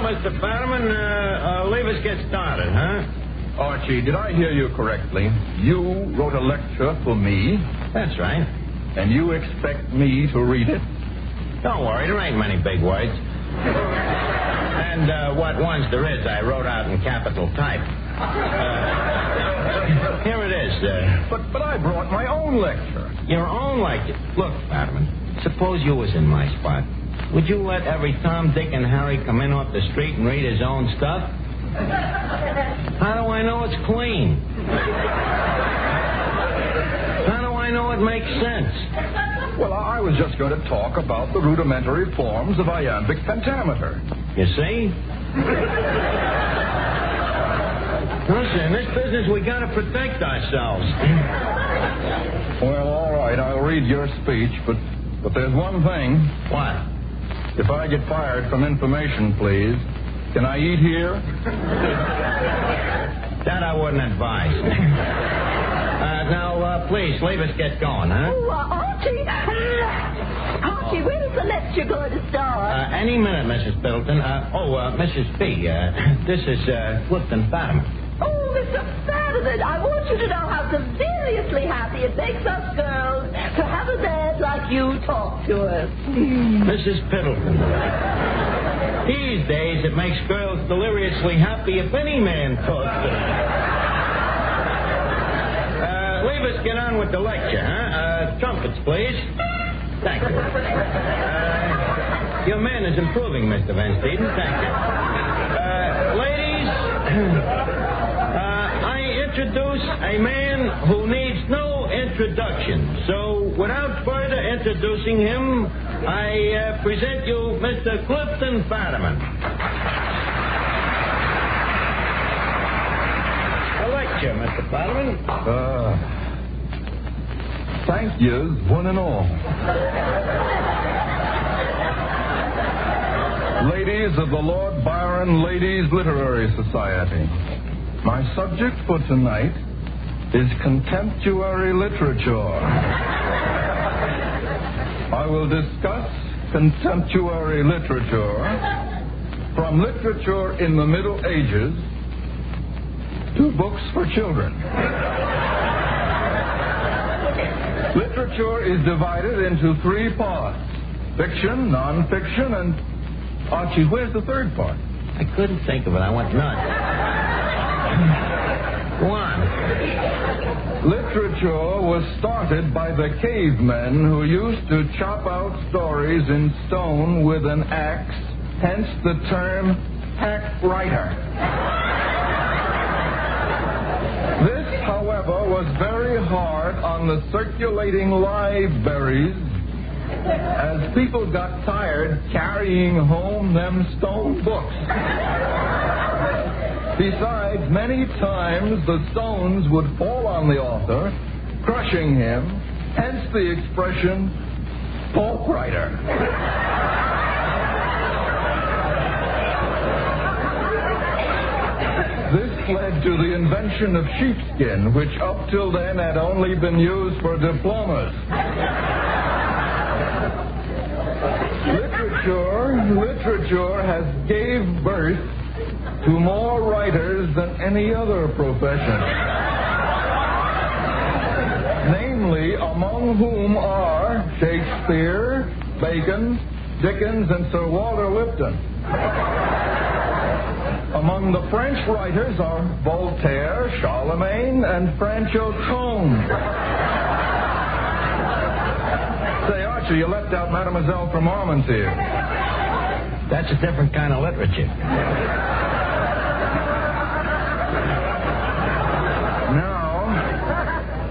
Mr. Fadiman, leave us get started, huh? Archie, did I hear you correctly? You wrote a lecture for me? That's right. And you expect me to read it? Don't worry, there ain't many big words. And what ones there is, I wrote out in capital type. Here it is. But I brought my own lecture. Your own lecture? Look, Fadiman, suppose you was in my spot. Would you let every Tom, Dick, and Harry come in off the street and read his own stuff? How do I know it's clean? How do I know it makes sense? Well, I was just going to talk about the rudimentary forms of iambic pentameter. You see? Listen, in this business, we got to protect ourselves. Well, all right, I'll read your speech, but there's one thing. What? If I get fired from information, please, can I eat here? That I wouldn't advise. Now, please, leave us get going, huh? Oh, Archie. Archie, when is the lecture going to start? Any minute, Mrs. Middleton. Mrs. B, this is Clifton Fadiman. Oh, Mr. Fadiman, I want you to know how seriously happy it makes us girls to have a man like you talk to us. Mrs. Piddleton. These days, it makes girls deliriously happy if any man talks to them. Leave us get on with the lecture, huh? Trumpets, please. Thank you. Your man is improving, Mr. Van Steeden. Thank you. Ladies, I introduce a man who needs no introduction. So, without further introducing him, I present you Mr. Clifton Fadiman. A lecture, Mr. Fadiman. Thank yous, one and all. Ladies of the Lord Byron Ladies Literary Society, my subject for tonight is contemporary literature. I will discuss contemporary literature from literature in the Middle Ages to books for children. Literature is divided into three parts: fiction, non-fiction, and... Archie, where's the third part? I couldn't think of it. I went nuts. Go on. Literature was started by the cavemen who used to chop out stories in stone with an axe, hence the term hack writer. This, however, was very hard on the circulating libraries, as people got tired carrying home them stone books. Besides, many times the stones would fall on the author, crushing him, hence the expression, pulp writer. This led to the invention of sheepskin, which up till then had only been used for diplomas. Literature has gave birth to more writers than any other profession. Namely, among whom are Shakespeare, Bacon, Dickens, and Sir Walter Lipton. Among the French writers are Voltaire, Charlemagne, and Francho Combe. Say, Archie, you left out Mademoiselle from Armentières. That's a different kind of literature.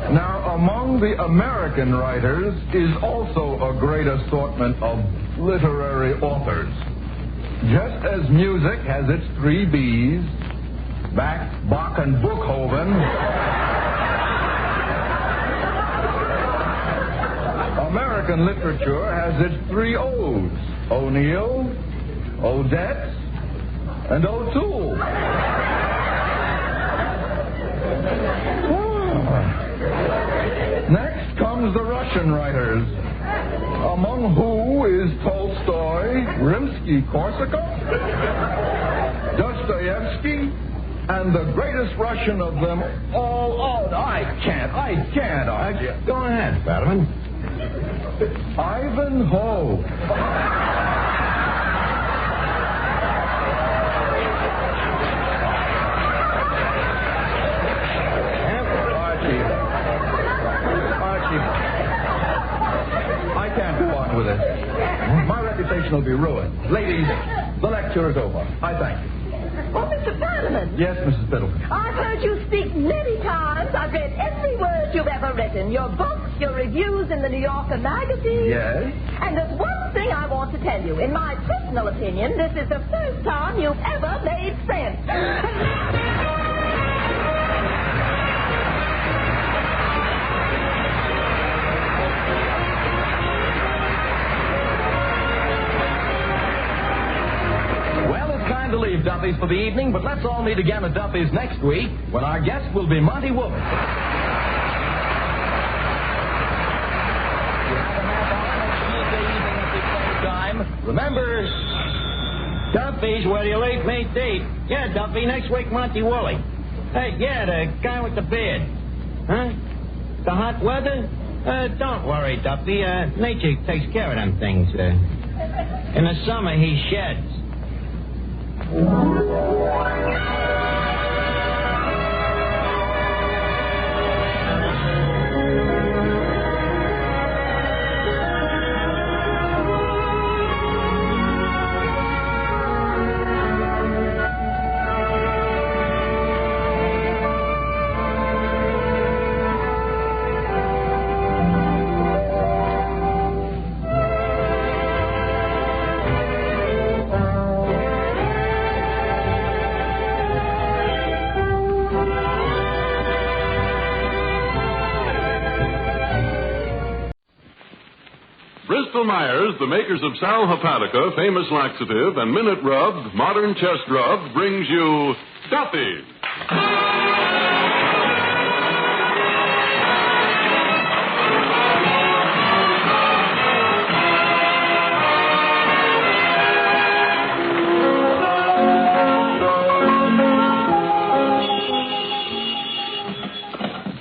Now, among the American writers is also a great assortment of literary authors. Just as music has its three B's, Bach, and Bookhoven, American literature has its three O's, O'Neill, Odette, and O'Toole. Next comes the Russian writers, among who is Tolstoy, Rimsky-Korsakov, Dostoevsky, and the greatest Russian of them all. Oh, I can't. Go ahead, Fadiman. Ivanhoe. with it. My reputation will be ruined. Ladies, the lecture is over. I thank you. Oh, Mr. Fadiman. Yes, Mrs. Fiddleton. I've heard you speak many times. I've read every word you've ever written. Your books, your reviews in the New Yorker magazine. Yes? And there's one thing I want to tell you. In my personal opinion, this is the first time you've ever made sense. To leave Duffy's for the evening, but let's all meet again at Duffy's next week when our guest will be Monty Woolley. You have a half hour next Tuesday evening at the same time. Remember, Duffy's where you leave me deep. Yeah, Duffy, next week, Monty Woolley. Hey, yeah, the guy with the beard. Huh? The hot weather? Don't worry, Duffy. Nature takes care of them things. In the summer, he sheds. Myers, the makers of Sal Hepatica, famous laxative, and Minute Rub, modern chest rub, brings you Duffy.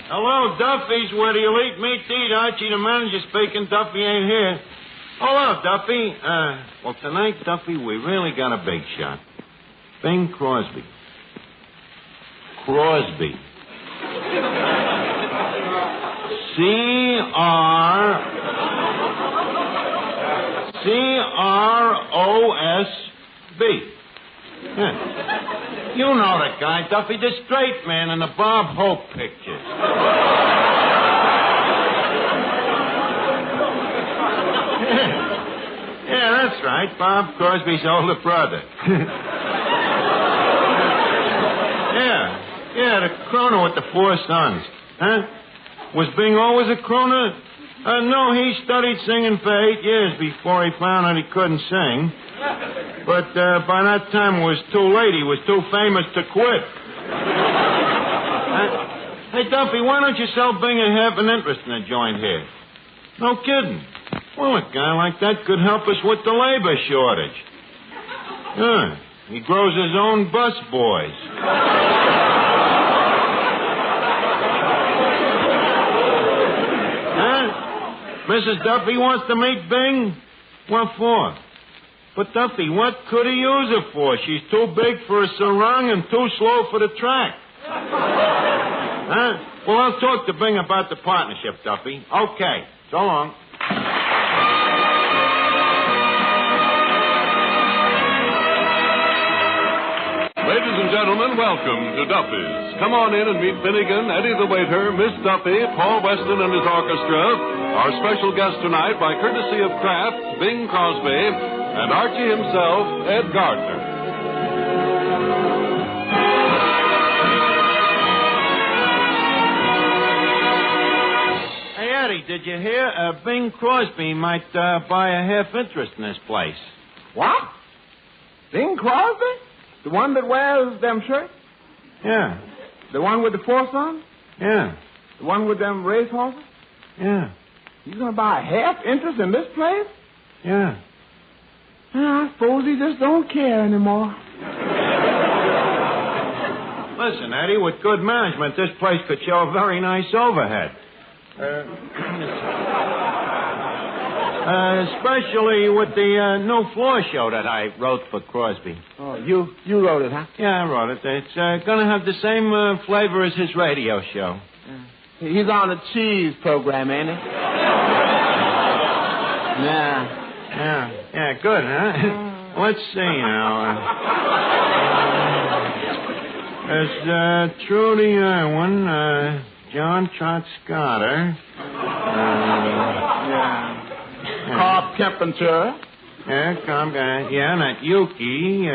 Hello, Duffy's where the elite meet to eat. Archie, the manager, speaking. Duffy ain't here. Hello, Duffy. Well, tonight, Duffy, we really got a big shot. Bing Crosby. Crosby. C-R-O-S-B. Yeah. You know the guy, Duffy, the straight man in the Bob Hope pictures. Yeah, that's right. Bob Crosby's older brother. Yeah, the crooner with the 4 sons. Huh? Was Bing always a crooner? No, he studied singing for 8 years before he found out he couldn't sing. But by that time it was too late. He was too famous to quit. Hey, Duffy, why don't you sell Bing and have an interest in the joint here? No kidding. Well, a guy like that could help us with the labor shortage. Yeah, he grows his own bus boys. Huh? Mrs. Duffy wants to meet Bing? What for? But, Duffy, what could he use her for? She's too big for a sarong and too slow for the track. Huh? Well, I'll talk to Bing about the partnership, Duffy. Okay. So long. Ladies and gentlemen, welcome to Duffy's. Come on in and meet Finnegan, Eddie the waiter, Miss Duffy, Paul Weston and his orchestra. Our special guest tonight, by courtesy of Kraft, Bing Crosby, and Archie himself, Ed Gardner. Hey, Eddie, did you hear? Bing Crosby might buy a half interest in this place. What? Bing Crosby? The one that wears them shirts? Yeah. The one with the 4 sons? Yeah. The one with them race horses? Yeah. He's going to buy a half interest in this place? Yeah. I suppose he just don't care anymore. Listen, Eddie, with good management, this place could show a very nice overhead. Especially with the new floor show that I wrote for Crosby. Oh, you wrote it, huh? Yeah, I wrote it. It's going to have the same flavor as his radio show. He's on a cheese program, ain't he? Nah. Yeah, good, huh? Let's see now. There's Trudy Irwin, John Trot Scotter. Cobb Kempenture. Yeah, Cobb, and that Yuki.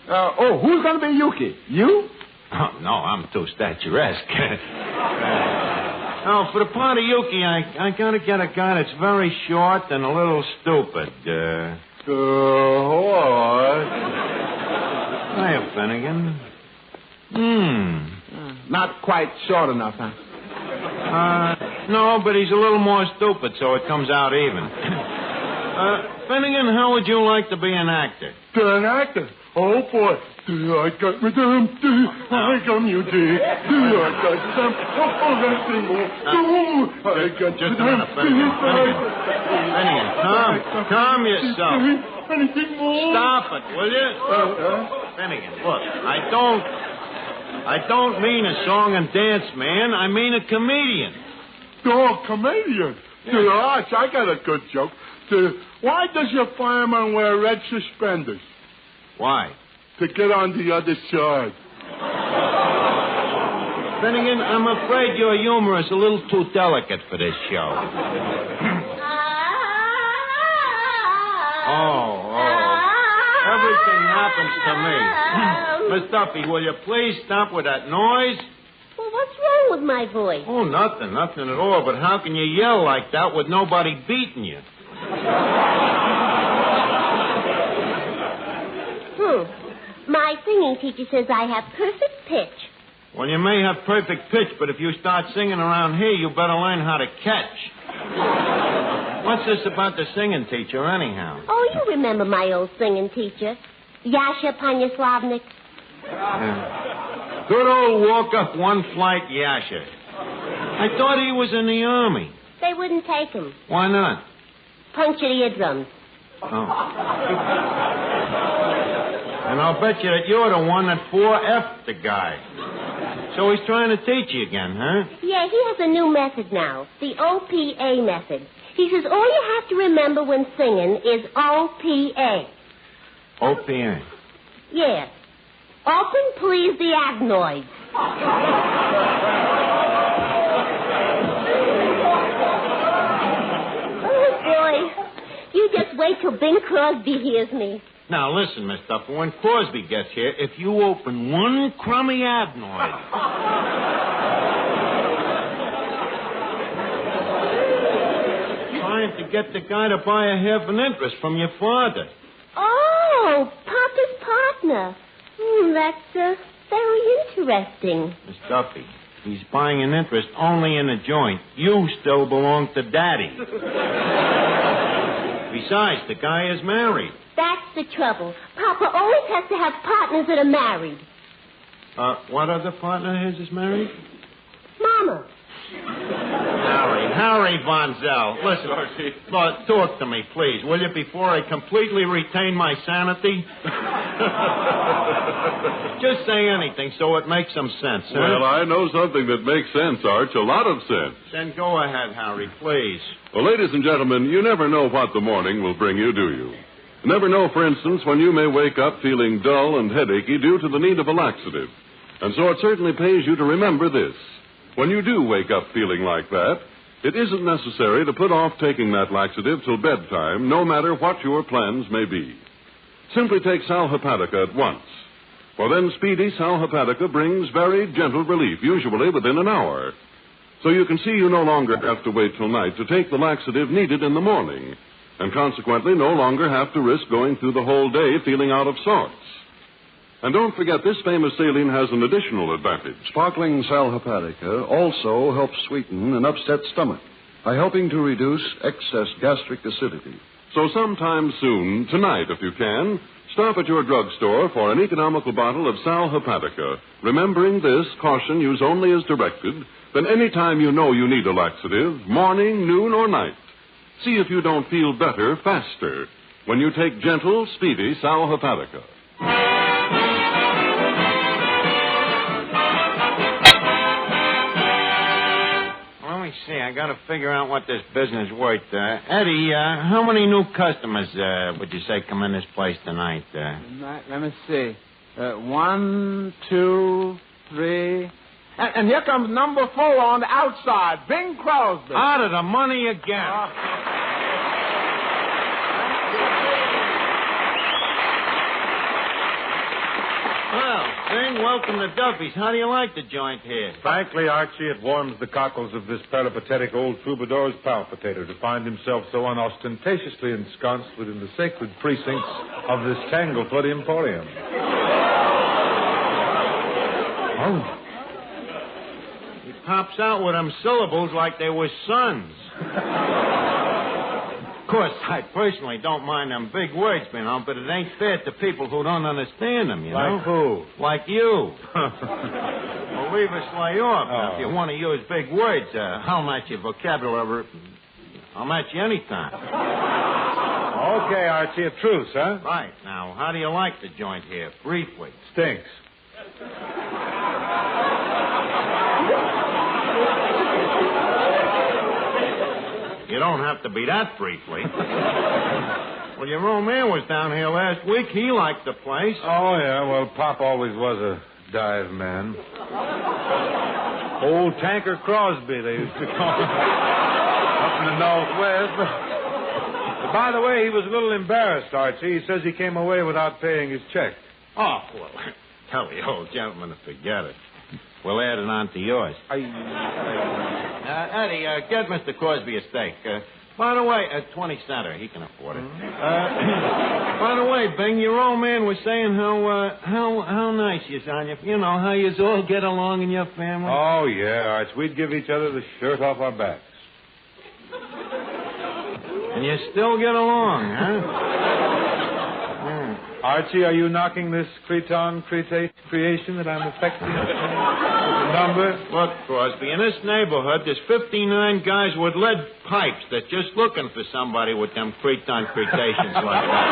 Who's going to be Yuki? You? Oh, no, I'm too statuesque. Oh, for the part of Yuki, I gotta get a guy that's very short and a little stupid. What? Hiya, Finnegan. Not quite short enough, huh? No, but he's a little more stupid, so it comes out even. Finnegan, how would you like to be an actor? An actor? Oh, boy. I got me them. I got you, dear. I got some. Oh, let's see more. I got just a minute, Finnegan. Finnegan, calm yourself. Anything more? Stop it, will you? Finnegan, look, I don't mean a song and dance man. I mean a comedian. Oh, comedian? Yeah. Arch, I got a good joke. Why does your fireman wear red suspenders? Why? To get on the other side. Finnegan, I'm afraid your humor is a little too delicate for this show. Everything happens to me. Miss Duffy, will you please stop with that noise? Well, what's wrong with my voice? Oh, nothing at all. But how can you yell like that with nobody beating you? My singing teacher says I have perfect pitch. Well, you may have perfect pitch, but if you start singing around here, you better learn how to catch. What's this about the singing teacher, anyhow? Oh, you remember my old singing teacher, Yasha Panyaslavnik. Good old walk-up one-flight Yasha. I thought he was in the Army. They wouldn't take him. Why not? Punctured eardrums. Oh. And I'll bet you that you're the one that 4F'd the guy. So he's trying to teach you again, huh? Yeah, he has a new method now, the OPA method. He says all you have to remember when singing is OPA. OPA? Yes. Open, please, the adenoids. Oh, boy. You just wait till Bing Crosby hears me. Now, listen, Miss Duffy, when Crosby gets here, if you open one crummy adenoid... Trying to get the guy to buy a half an interest from your father. Oh, Papa's partner. That's very interesting. Miss Duffy, he's buying an interest only in a joint. You still belong to Daddy. Besides, the guy is married. That's the trouble. Papa always has to have partners that are married. What other partner of his is married? Mama. Harry Von Zell. Listen, talk to me, please, will you, before I completely retain my sanity? Just say anything so it makes some sense, huh? Well, I know something that makes sense, Arch, a lot of sense. Then go ahead, Harry, please. Well, ladies and gentlemen, you never know what the morning will bring you, do you? You never know, for instance, when you may wake up feeling dull and headachy due to the need of a laxative. And so it certainly pays you to remember this. When you do wake up feeling like that, it isn't necessary to put off taking that laxative till bedtime, no matter what your plans may be. Simply take Sal Hepatica at once. For then speedy Sal Hepatica brings very gentle relief, usually within an hour. So you can see you no longer have to wait till night to take the laxative needed in the morning, and consequently no longer have to risk going through the whole day feeling out of sorts. And don't forget, this famous saline has an additional advantage. Sparkling Sal Hepatica also helps sweeten an upset stomach by helping to reduce excess gastric acidity. So sometime soon, tonight if you can, stop at your drugstore for an economical bottle of Sal Hepatica. Remembering this, caution, use only as directed, then any time you know you need a laxative, morning, noon, or night. See if you don't feel better faster when you take gentle, speedy Sal Hepatica. see. I got to figure out what this business is worth. Eddie, how many new customers would you say come in this place tonight? Let me see. 1, 2, 3. And here comes number 4 on the outside, Bing Crosby. Out of the money again. Well, Bing, welcome to Duffy's. How do you like the joint here? Frankly, Archie, it warms the cockles of this peripatetic old troubadour's palpitator to find himself so unostentatiously ensconced within the sacred precincts of this Tanglefoot Emporium. Oh. He pops out with them syllables like they were sons. Of course, I personally don't mind them big words, but it ain't fair to people who don't understand them, you know? Like who? Like you. Well, leave us lay off. Now, if you want to use big words, I'll match your vocabulary. I'll match you anytime. Okay, Archie, a truce, huh? Right. Now, how do you like the joint here? Briefly. Stinks. You don't have to be that briefly. Well, your old man was down here last week. He liked the place. Oh, yeah. Well, Pop always was a dive man. Old Tanker Crosby, they used to call him. Up in the Northwest. But by the way, he was a little embarrassed, Archie. He says he came away without paying his check. Oh, well, tell the old gentleman to forget it. We'll add it on to yours. Eddie, get Mr. Crosby a steak. By the way, 20-center. He can afford it. By the way, Bing, your old man was saying how nice you on you. You know, how you all get along in your family. Oh, yeah, Arch. We'd give each other the shirt off our backs. And you still get along, huh? Archie, are you knocking this creation that I'm affecting? Number? Look, Crosby, in this neighborhood, there's 59 guys with lead pipes that just looking for somebody with them cretations like that.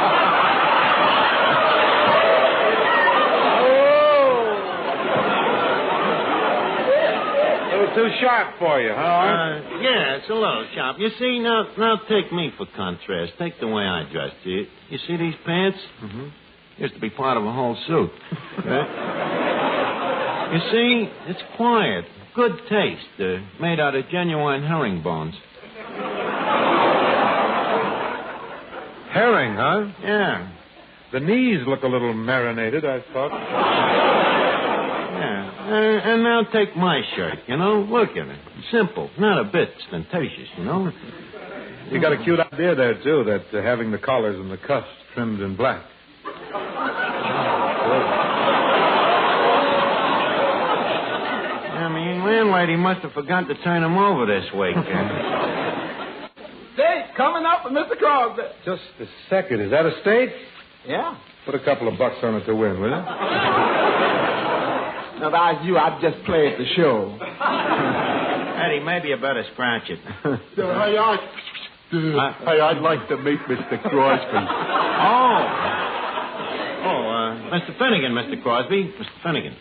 A little too sharp for you, huh? Yeah, it's a little sharp. You see, now take me for contrast. Take the way I dress. You see these pants? Mm-hmm. Used to be part of a whole suit. You see, it's quiet, good taste, made out of genuine herringbones. Herring, huh? Yeah. The knees look a little marinated, I thought. Yeah. And now take my shirt, you know. Look at it. Simple, not a bit ostentatious, you know. You got a cute idea there, too, that having the collars and the cuffs trimmed in black. Landlady must have forgot to turn him over this week. Steak coming up with Mr. Crosby. Just a second. Is that a steak? Yeah. Put a couple of bucks on it to win, will you? Now, if I was you, I'd just play at the show. Eddie, maybe you better scratch it. Hey, I'd like to meet Mr. Crosby. Mr. Finnegan, Mr. Crosby. Mr. Finnegan.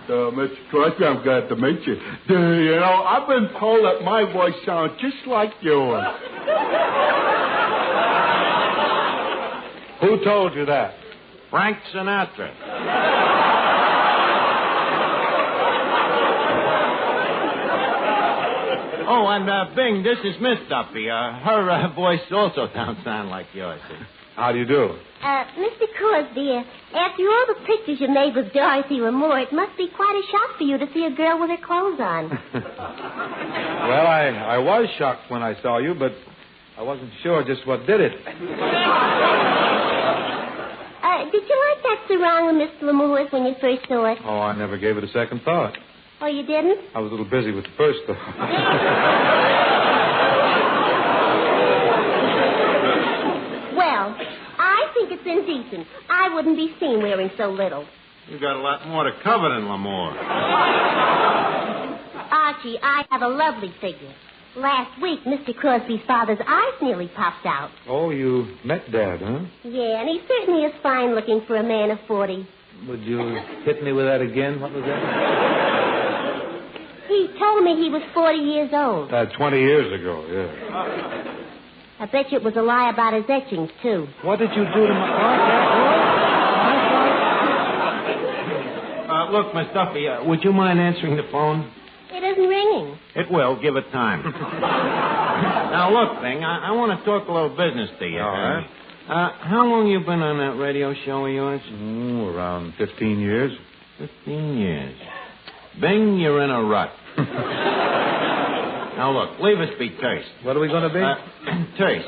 Mr. Crosby, I'm glad to meet you. You know, I've been told that my voice sounds just like yours. Who told you that? Frank Sinatra. Oh, and Bing, this is Miss Duffy. Her voice also don't sound like yours. How do you do? Mr. Crosby, after all the pictures you made with Dorothy Lamour, it must be quite a shock for you to see a girl with her clothes on. Well, I was shocked when I saw you, but I wasn't sure just what did it. Did you like that sarong of Miss Lamour's when you first saw it? Oh, I never gave it a second thought. Oh, you didn't? I was a little busy with the first thought. Well, I think it's indecent. I wouldn't be seen wearing so little. You got a lot more to cover than Lamour. Archie, I have a lovely figure. Last week, Mr. Crosby's father's eyes nearly popped out. Oh, you met Dad, huh? Yeah, and he certainly is fine looking for a man of 40. Would you hit me with that again? What was that? He told me he was 40 years old. 20 years ago, yeah. I bet you it was a lie about his etchings, too. What did you do to my... Look, Miss Duffy, would you mind answering the phone? It isn't ringing. It will. Give it time. Now, look, Bing, I want to talk a little business to you. All right. How long you been on that radio show of yours? Around 15 years. 15 years. Bing, you're in a rut. Now, look, leave us be terse. What are we going to be? Terse.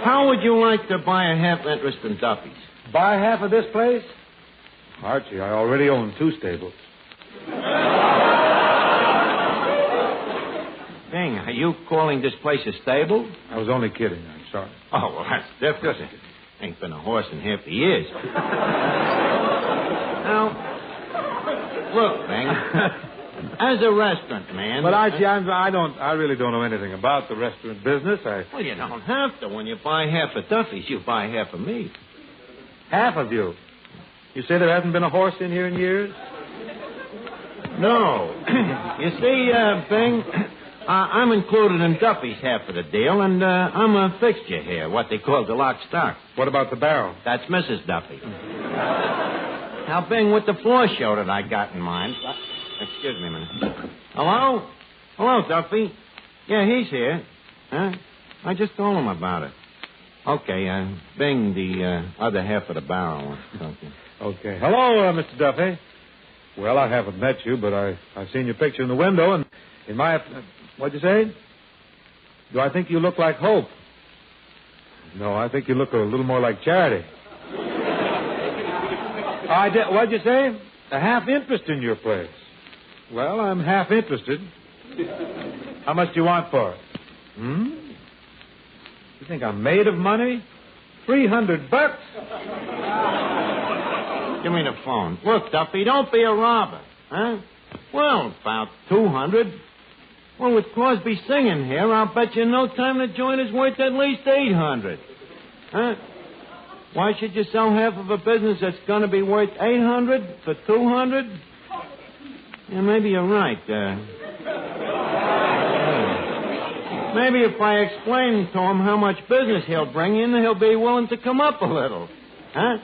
How would you like to buy a half interest in Duffy's? Buy half of this place? Archie, I already own 2 stables. Bing, are you calling this place a stable? I was only kidding. I'm sorry. Oh, well, that's different. Ain't been a horse in half the years. Now, look, Bing, as a restaurant man... But, Archie, I really don't know anything about the restaurant business. Well, you don't have to. When you buy half of Duffy's, you buy half of me. Half of you? You say there hasn't been a horse in here in years? No. You see, Bing, I'm included in Duffy's half of the deal, and I'm a fixture here, what they call the lock stock. What about the barrel? That's Mrs. Duffy. Now, Bing, with the floor show that I got in mind... Excuse me a minute. Hello? Hello, Duffy. Yeah, he's here. Huh? I just told him about it. Okay, Bing, the other half of the barrel wants to talk to you. Okay. Hello, Mr. Duffy. Well, I haven't met you, but I've seen your picture in the window, and in my... what'd you say? Do I think you look like Hope? No, I think you look a little more like Charity. What'd you say? A half interest in your place. Well, I'm half interested. How much do you want for it? You think I'm made of money? $300? Give me the phone. Look, Duffy, don't be a robber. Huh? Well, about 200. Well, with Crosby singing here, I'll bet you no time the joint is worth at least 800. Huh? Why should you sell half of a business that's going to be worth 800 for 200? Yeah, maybe you're right. Maybe if I explain to him how much business he'll bring in, he'll be willing to come up a little. Huh?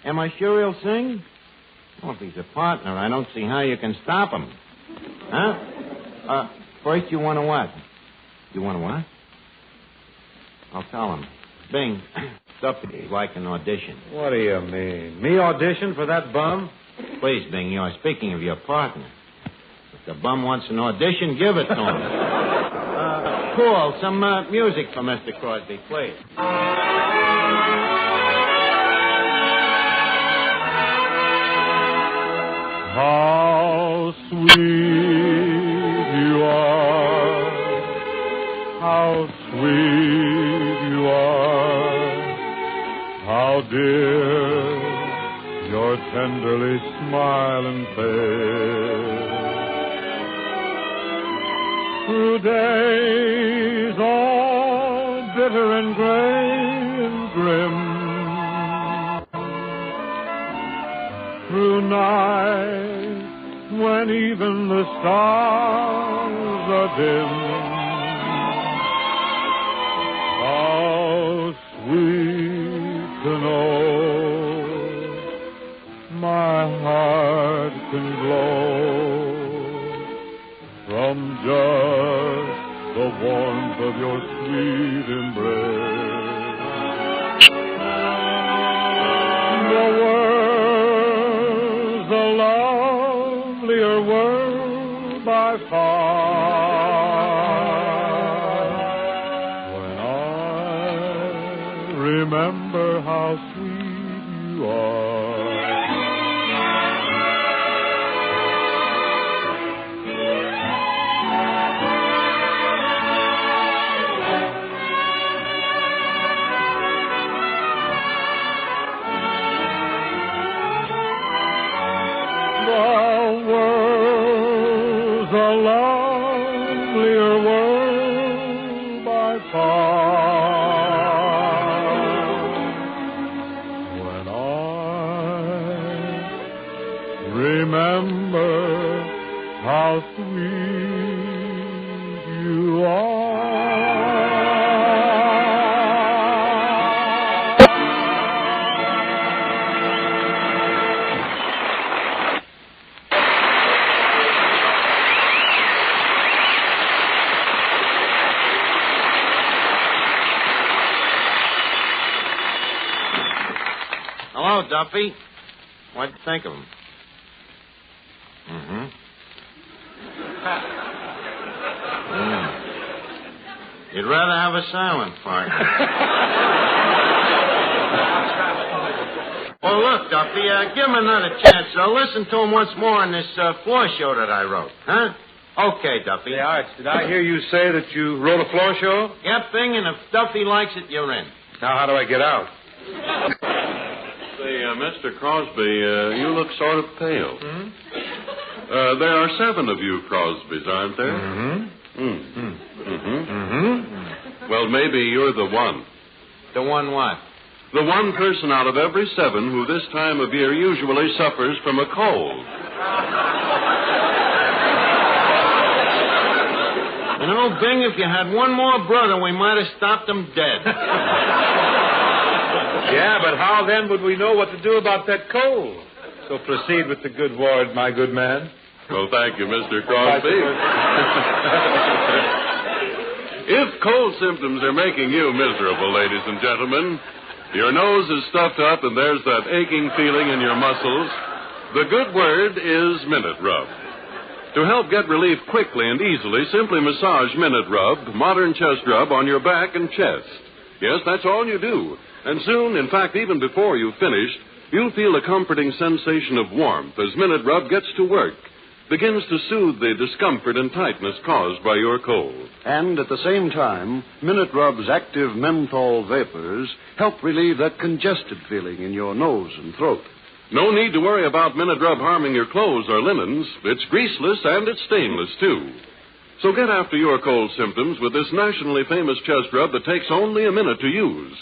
Am I sure he'll sing? Well, if he's a partner, I don't see how you can stop him. Huh? First, you want to what? You want to what? I'll tell him. Bing, Duffy's like an audition. What do you mean? Me audition for that bum? Please, Bing, you're speaking of your partner. If the bum wants an audition, give it to him. Cool. Some music for Mr. Crosby, please. How sweet you are, how sweet you are, how dear your tenderly smiling face. Through days all bitter and gray and grim, through nights when even the stars are dim, how sweet to know my heart can glow from just the warmth of your sweet embrace. The world's a lovelier world by far when I remember how sweet you are. Remember how how sweet you are. Hello, Duffy. What'd you think of him? Mm-hmm. You'd rather have a silent partner. Well, look, Duffy, give him another chance. Listen to him once more in this floor show that I wrote, huh? Okay, Duffy. Hey, Arch, did I hear you say that you wrote a floor show? Yep, Bing, and if Duffy likes it, you're in. Now, how do I get out? Say, Mr. Crosby, you look sort of pale. Hmm? There are 7 of you Crosbys, aren't there? Mm-hmm. Well, maybe you're the one. The one what? The one person out of every 7 who this time of year usually suffers from a cold. You know, Bing, if you had one more brother, we might have stopped him dead. Yeah, but how then would we know what to do about that cold? So proceed with the good word, my good man. Well, thank you, Mr. Crosby. If cold symptoms are making you miserable, ladies and gentlemen, your nose is stuffed up and there's that aching feeling in your muscles, the good word is Minute Rub. To help get relief quickly and easily, simply massage Minute Rub, modern chest rub, on your back and chest. Yes, that's all you do. And soon, in fact, even before you've finished, you'll feel a comforting sensation of warmth as Minute Rub gets to work, begins to soothe the discomfort and tightness caused by your cold. And at the same time, Minute Rub's active menthol vapors help relieve that congested feeling in your nose and throat. No need to worry about Minute Rub harming your clothes or linens. It's greaseless and it's stainless, too. So get after your cold symptoms with this nationally famous chest rub that takes only a minute to use,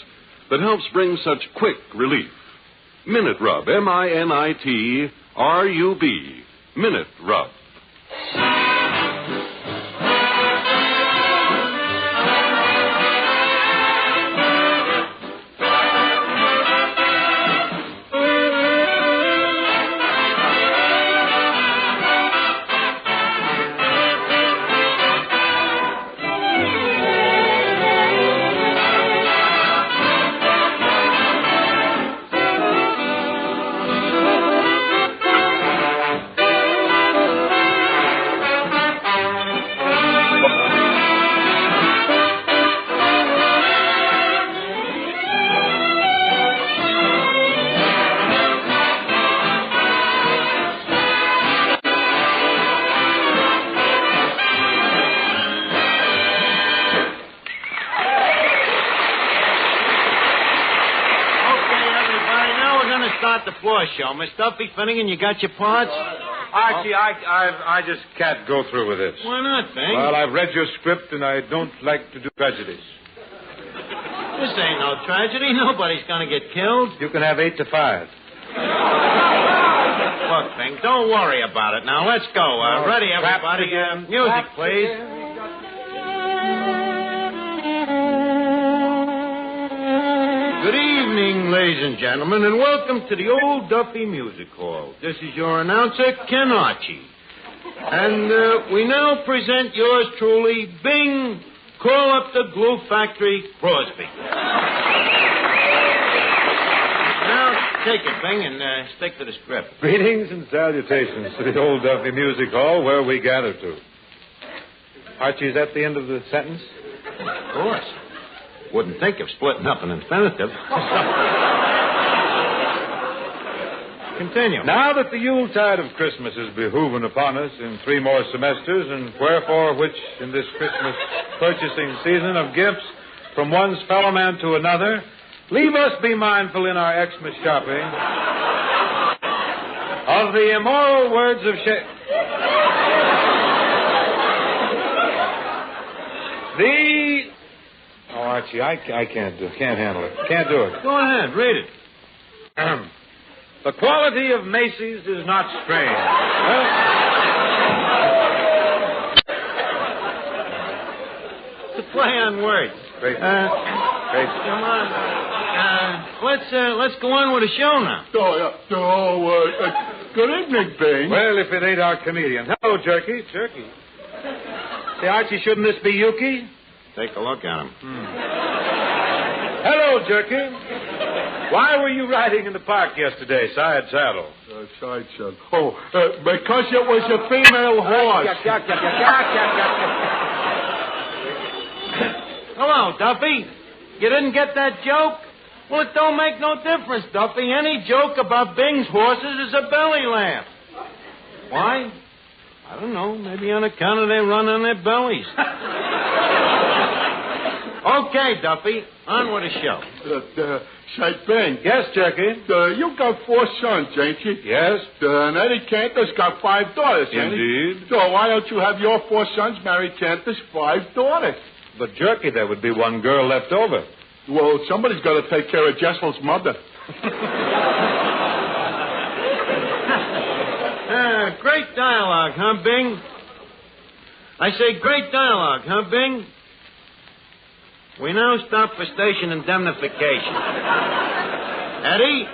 that helps bring such quick relief. Minute Rub, M-I-N-I-T-R-U-B. Minute Rub. The floor show. Miss Duffy, Finnegan, you got your parts? Archie, I just can't go through with this. Why not, Bing? Well, I've read your script, and I don't like to do tragedies. This ain't no tragedy. Nobody's going to get killed. You can have 8 to 5. Look, Bing, don't worry about it. Now, let's go. Ready, everybody. Music, please. Good evening, ladies and gentlemen, and welcome to the Old Duffy Music Hall. This is your announcer, Ken Archie. And we now present yours truly, Bing, Call Up the Glue Factory, Crosby. Now, take it, Bing, and stick to the script. Greetings and salutations to the Old Duffy Music Hall, where we gather to. Archie, is that the end of the sentence? Of course. Wouldn't think of splitting up an infinitive. Continue. Now that the Yuletide of Christmas is behooving upon us in 3 more semesters, and wherefore which in this Christmas purchasing season of gifts from one's fellow man to another, leave us be mindful in our Xmas shopping of the immoral words of Oh, Archie, I can't handle it. Can't do it. Go ahead, read it. The quality of Macy's is not strange. play on words. Great. Come on. Let's go on with the show now. Good evening, Bing. Well, if it ain't our comedian. Hello, Jerky. Jerky. Say, Archie, shouldn't this be Yuki? Take a look at him. Hello, Jerky. Why were you riding in the park yesterday, side saddle? Side saddle. Oh, because it was a female horse. Hello, Duffy. You didn't get that joke? Well, it don't make no difference, Duffy. Any joke about Bing's horses is a belly laugh. Why? I don't know. Maybe on account of they run on their bellies. Okay, Duffy. On with the show. Say, Bing. Yes, Jerky? You got 4 sons, ain't you? Yes. And Eddie Cantor's got 5 daughters, ain't he? Indeed. So why don't you have your 4 sons marry Cantor's 5 daughters? But, Jerky, there would be one girl left over. Well, somebody's got to take care of Jessel's mother. Great dialogue, huh, Bing? I say great dialogue, huh, Bing? We now stop for station indemnification. Eddie?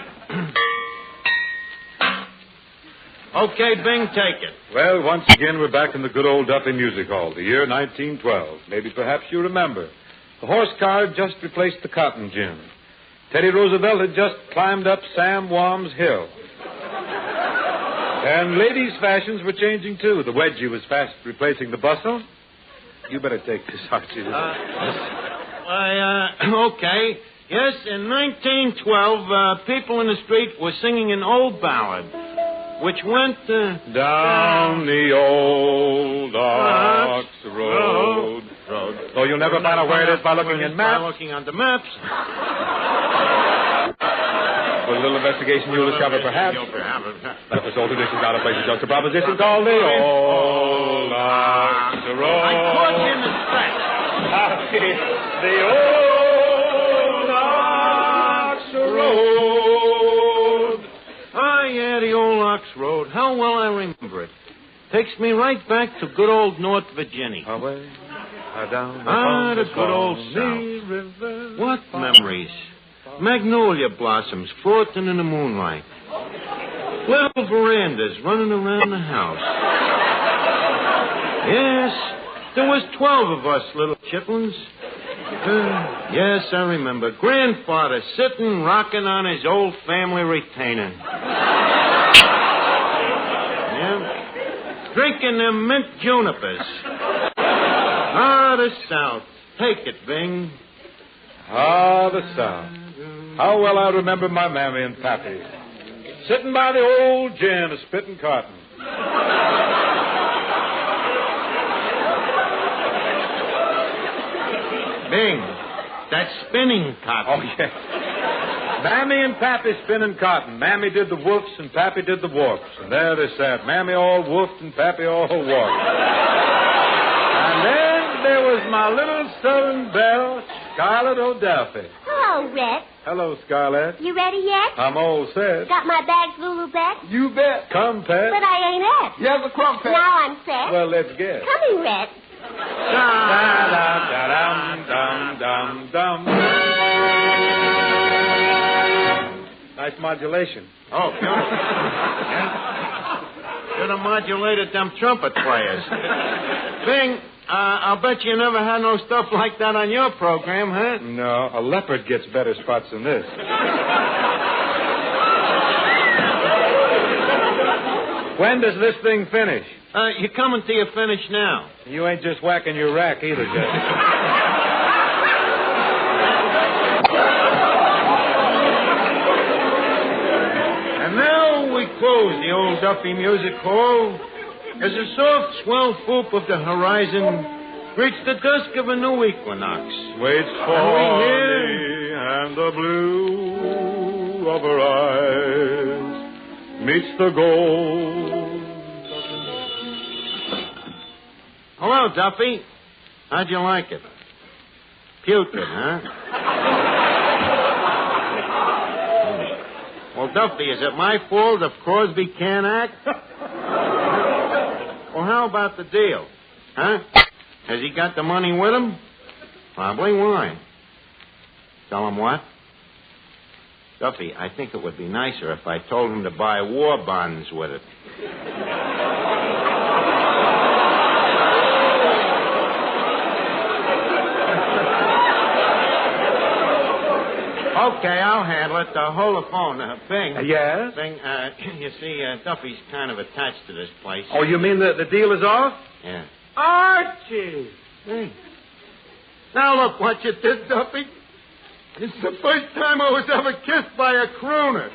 Okay, Bing, take it. Well, once again, we're back in the good old Duffy Music Hall, the year 1912. Maybe perhaps you remember. The horse car had just replaced the cotton gin. Teddy Roosevelt had just climbed up Sam Wam's hill. And ladies' fashions were changing, too. The wedgie was fast replacing the bustle. You better take this, Archie. Okay. Yes, in 1912, people in the street were singing an old ballad, which went, down the old ox road. So you'll never find out where it is by looking in maps. By looking on the maps. With a little investigation, you'll discover, perhaps, that this old tradition got a place just a proposition called the old ox road. I caught you in the track. The old ox road. Ah, yeah, the old ox road. How well I remember it. Takes me right back to good old North Virginia. Away, down the good old South. River. What memories. Magnolia blossoms floating in the moonlight. Little verandas running around the house. Yes, there was 12 of us little chitlins. Yes, I remember. Grandfather sitting rocking on his old family retainer. Yeah. Drinking them mint junipers. Ah, the South. Take it, Bing. Ah, the South. How well I remember my mammy and pappy. Sitting by the old gin, a-spitting cotton. Bing, that's spinning cotton. Oh, yes. Mammy and Pappy spinning cotton. Mammy did the woofs and Pappy did the warps. And there they sat. Mammy all woofed and Pappy all warped. And then there was my little southern belle, Scarlett O'Duffy. Hello, Red. Hello, Scarlett. You ready yet? I'm all set. Got my bags, Lulu Bet? You bet. Come, Pet. But I ain't it. You have a crump, Pet. Now I'm set. Well, let's get. Coming, Red. Da-da-da-dum-dum-dum. Nice modulation. Oh, beautiful. Should have modulated them trumpet players. Bing, I'll bet you never had no stuff like that on your program, huh? No, a leopard gets better spots than this. When does this thing finish? You're coming to your finish now. You ain't just whacking your rack either, Jeff. And now we close the old Duffy Music Hall as a soft swell whoop of the horizon greets the dusk of a new equinox. Waits for me and the blue of her eyes meets the gold. Hello, Duffy. How'd you like it? Putrid, huh? Well, Duffy, is it my fault if Crosby can't act? Well, how about the deal? Huh? Has he got the money with him? Probably. Why? Tell him what? Duffy, I think it would be nicer if I told him to buy war bonds with it. Okay, I'll handle it. Hold the phone. Bing. Yes? Bing, you see, Duffy's kind of attached to this place. Oh, you mean the deal is off? Yeah. Archie! Hey. Now look what you did, Duffy. It's the first time I was ever kissed by a crooner.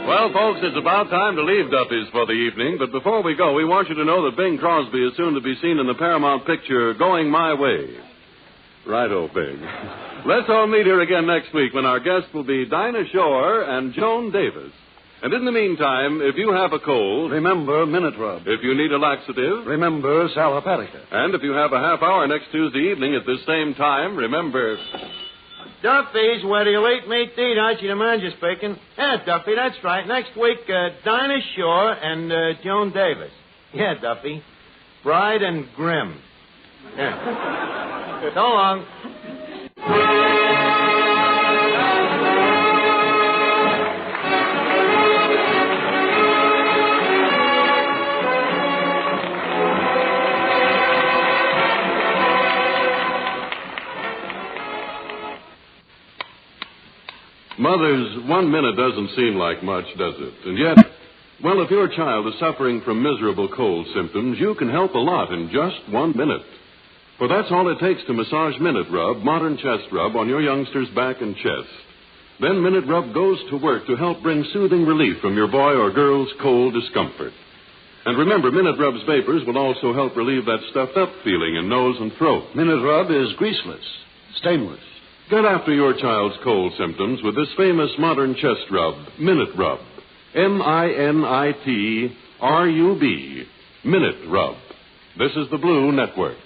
Well, folks, it's about time to leave Duffy's for the evening, but before we go, we want you to know that Bing Crosby is soon to be seen in the Paramount picture Going My Way. Righto, Bing. Let's all meet here again next week when our guests will be Dinah Shore and Joan Davis. And in the meantime, if you have a cold... Remember Minute Rub. If you need a laxative... Remember Sal Hepatica. And if you have a half hour next Tuesday evening at this same time, remember... Duffy's, where do you eat meet eat? Archie the manager speaking. Yeah, Duffy, that's right. Next week, Dinah Shore and Joan Davis. Yeah, Duffy. Bride and Grim. Yeah. So long. Mothers, 1 minute doesn't seem like much, does it? And yet, well, if your child is suffering from miserable cold symptoms, you can help a lot in just 1 minute. For that's all it takes to massage Minute Rub, modern chest rub, on your youngster's back and chest. Then Minute Rub goes to work to help bring soothing relief from your boy or girl's cold discomfort. And remember, Minute Rub's vapors will also help relieve that stuffed-up feeling in nose and throat. Minute Rub is greaseless, stainless. Get after your child's cold symptoms with this famous modern chest rub, Minute Rub. M-I-N-I-T-R-U-B. Minute Rub. This is the Blue Network.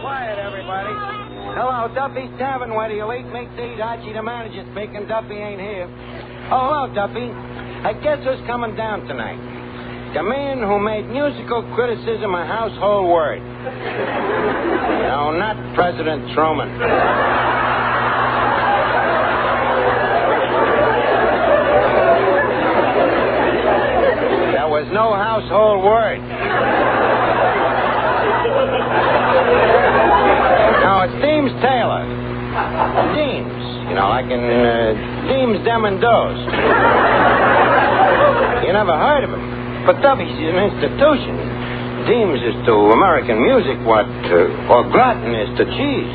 Quiet, everybody. Hello, Duffy's Tavern. Where do you eat meat to eat? Archie the manager speaking. Duffy ain't here. Oh, hello, Duffy. I guess who's coming down tonight? The man who made musical criticism a household word. No, not President Truman. There was no household word. No, it's Deems Taylor. Deems. You know, like in Deems, Dem and Does. You never heard of him. But Duffy's an institution. Deems is to American music what au gratin is to cheese.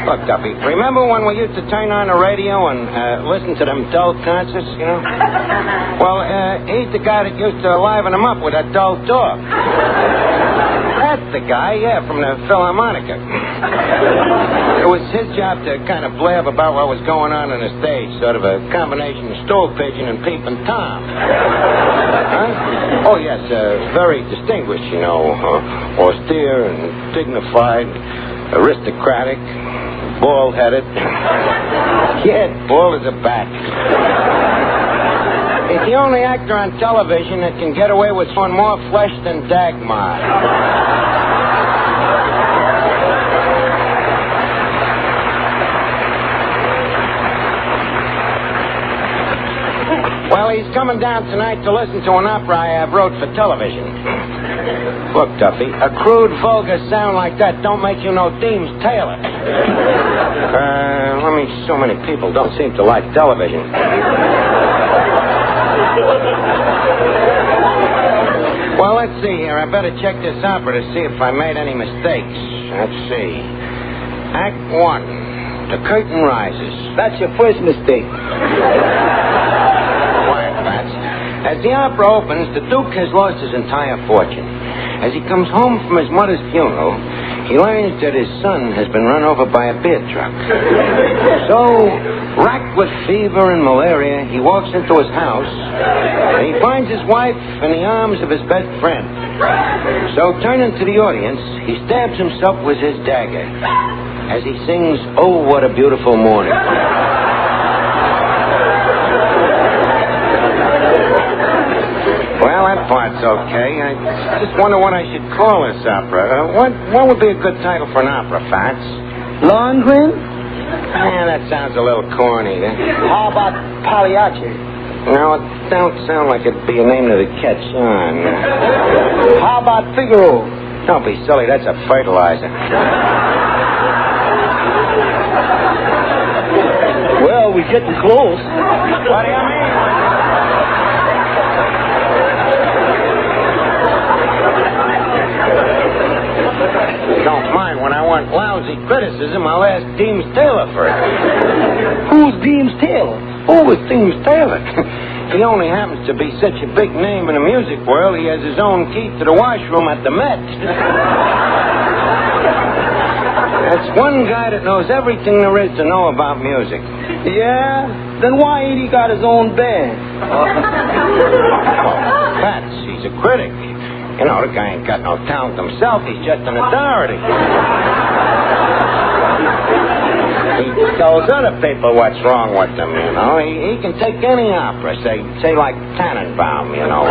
Look, Duffy, remember when we used to turn on the radio and listen to them dull concerts, you know? Well, he's the guy that used to liven them up with that dull talk. That's the guy, yeah, from the Philharmonica. It was his job to kind of blab about what was going on the stage, sort of a combination of stool pigeon and peeping Tom. Huh? Oh, yes, very distinguished, you know, austere and dignified, aristocratic, bald-headed. Yeah, bald as a bat. He's the only actor on television that can get away with showing more flesh than Dagmar. Well, he's coming down tonight to listen to an opera I have wrote for television. Look, Duffy, a crude, vulgar sound like that don't make you no Deems Taylor. So many people don't seem to like television. Well, let's see here. I better check this opera to see if I made any mistakes. Let's see. Act 1. The curtain rises. That's your first mistake. Quiet, Bats. As the opera opens, the Duke has lost his entire fortune. As he comes home from his mother's funeral, he learns that his son has been run over by a beer truck. So, racked with fever and malaria, he walks into his house, and he finds his wife in the arms of his best friend. So, turning to the audience, he stabs himself with his dagger as he sings, "Oh, what a beautiful morning." Well, that part's okay. I just wonder what I should call this opera. What would be a good title for an opera, Fats? Longren? Yeah, that sounds a little corny. How about Pagliacci? No, it don't sound like it'd be a name that would catch on. How about Figaro? Don't be silly. That's a fertilizer. Well, we're getting close. What do you mean? Don't mind when I want lousy criticism, I'll ask Deems Taylor for it. Who's Deems Taylor? Oh, it's Deems Taylor. He only happens to be such a big name in the music world, he has his own key to the washroom at the Met. That's one guy that knows everything there is to know about music. Yeah? Then why ain't he got his own band? Fats, he's a critic. You know, the guy ain't got no talent himself. He's just an authority. He tells other people what's wrong with them, you know. He can take any opera, say like Tannenbaum, you know.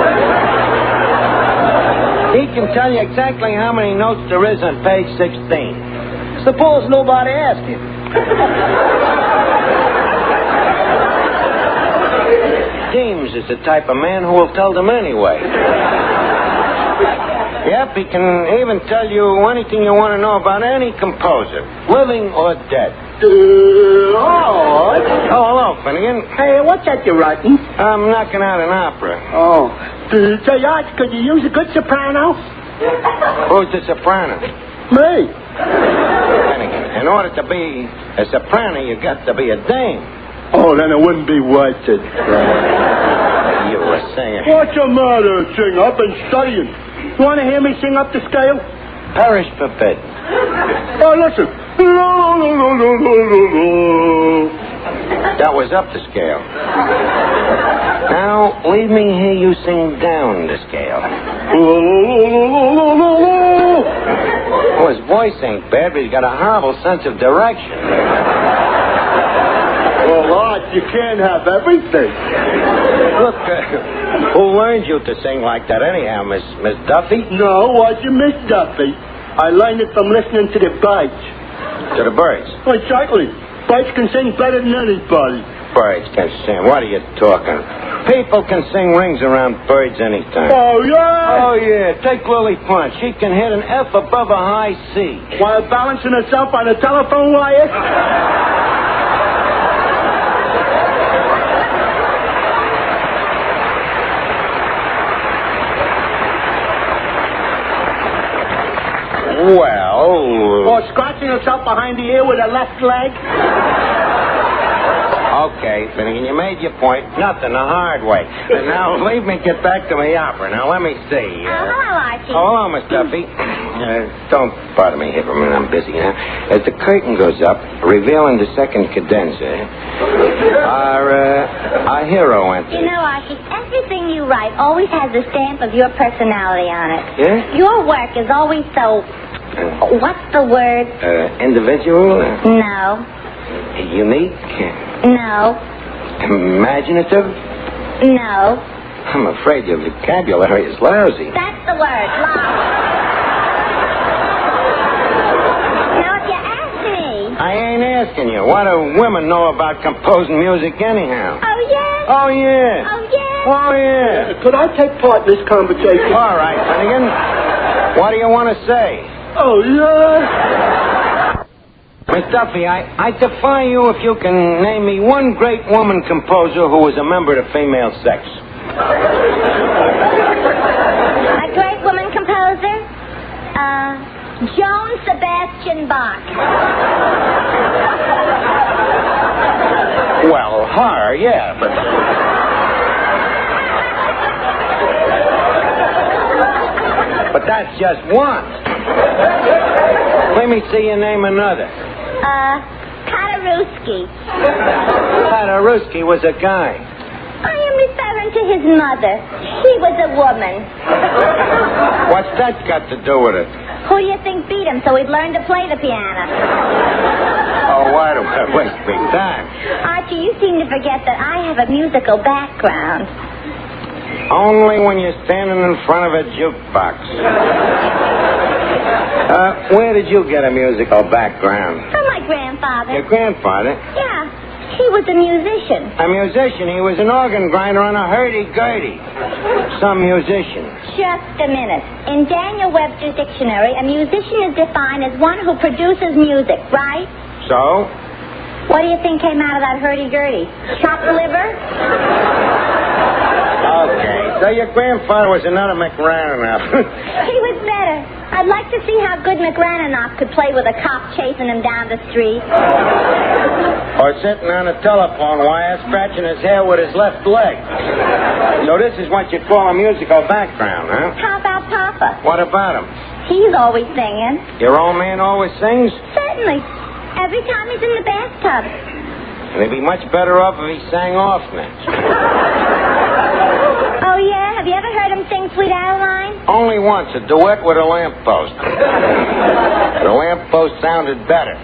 He can tell you exactly how many notes there is on page 16. Suppose nobody asked him. Deems is the type of man who will tell them anyway. Yep, he can even tell you anything you want to know about any composer, living or dead. Oh, hello, Finnegan. Hey, what's that you're writing? I'm knocking out an opera. Oh. Say, Arch, could you use a good soprano? Who's the soprano? Me. Finnegan, in order to be a soprano, you got to be a dame. Oh, then it wouldn't be worth it. You were saying. What's the matter, Sing? I've been studying. You want to hear me sing up the scale? Perish forbid. Oh, listen. That was up the scale. Now, leave me hear you sing down the scale. Well, his voice ain't bad, but he's got a horrible sense of direction. Well, Art, you can't have everything. Look, who learned you to sing like that anyhow, Miss Duffy? No, wasn't Miss Duffy. I learned it from listening to the birds. To the birds? Exactly. Birds can sing better than anybody. Birds can sing. What are you talking? People can sing rings around birds anytime. Oh, yeah? Oh, yeah. Take Lily Punch. She can hit an F above a high C. While balancing herself on a telephone wire? Well... Or scratching herself behind the ear with her left leg? Okay, Finnegan, you made your point. Nothing the hard way. Now, leave me get back to my opera. Now, let me see. Hello, Archie. Oh, hello, Miss Duffy. Don't bother me here for a minute. I'm busy now. As the curtain goes up, revealing the second cadenza, our hero enters. You know, Archie, everything you write always has the stamp of your personality on it. Yeah? Your work is always so... what's the word? Individual? No. Unique? No. Imaginative? No. I'm afraid your vocabulary is lousy. That's the word, lousy. Now, if you ask me... I ain't asking you. What do women know about composing music anyhow? Oh, yeah? Oh, yeah. Oh, yeah? Oh, yeah. Could I take part in this conversation? All right, Finnegan. What do you want to say? Oh, yeah? Miss Duffy, I defy you if you can name me one great woman composer who was a member of the female sex. I Joan Sebastian Bach. Well, her, yeah, but... But that's just one. Let me see you name another. Paderewski. Paderewski was a guy. I am referring to his mother. She was a woman. What's that got to do with it? Who do you think beat him so he'd learn to play the piano? Oh, why do I waste big time? Archie, you seem to forget that I have a musical background. Only when you're standing in front of a jukebox. Where did you get a musical background? From my grandfather. Your grandfather? Yeah, he was a musician. A musician? He was an organ grinder on a hurdy-gurdy. Some musician. Just a minute. In Daniel Webster's dictionary, a musician is defined as one who produces music, right? So? What do you think came out of that hurdy-gurdy? Chopped liver? Okay, so your grandfather was another McRananoff. He was better. I'd like to see how good McRananoff could play with a cop chasing him down the street. Or sitting on a telephone wire scratching his hair with his left leg. So this is what you call a musical background, huh? How about Papa? What about him? He's always singing. Your old man always sings? Certainly. Every time he's in the bathtub. And he'd be much better off if he sang oftener. Oh, yeah? Have you ever heard him sing Sweet Adeline? Only once, a duet with a lamppost. The lamppost sounded better.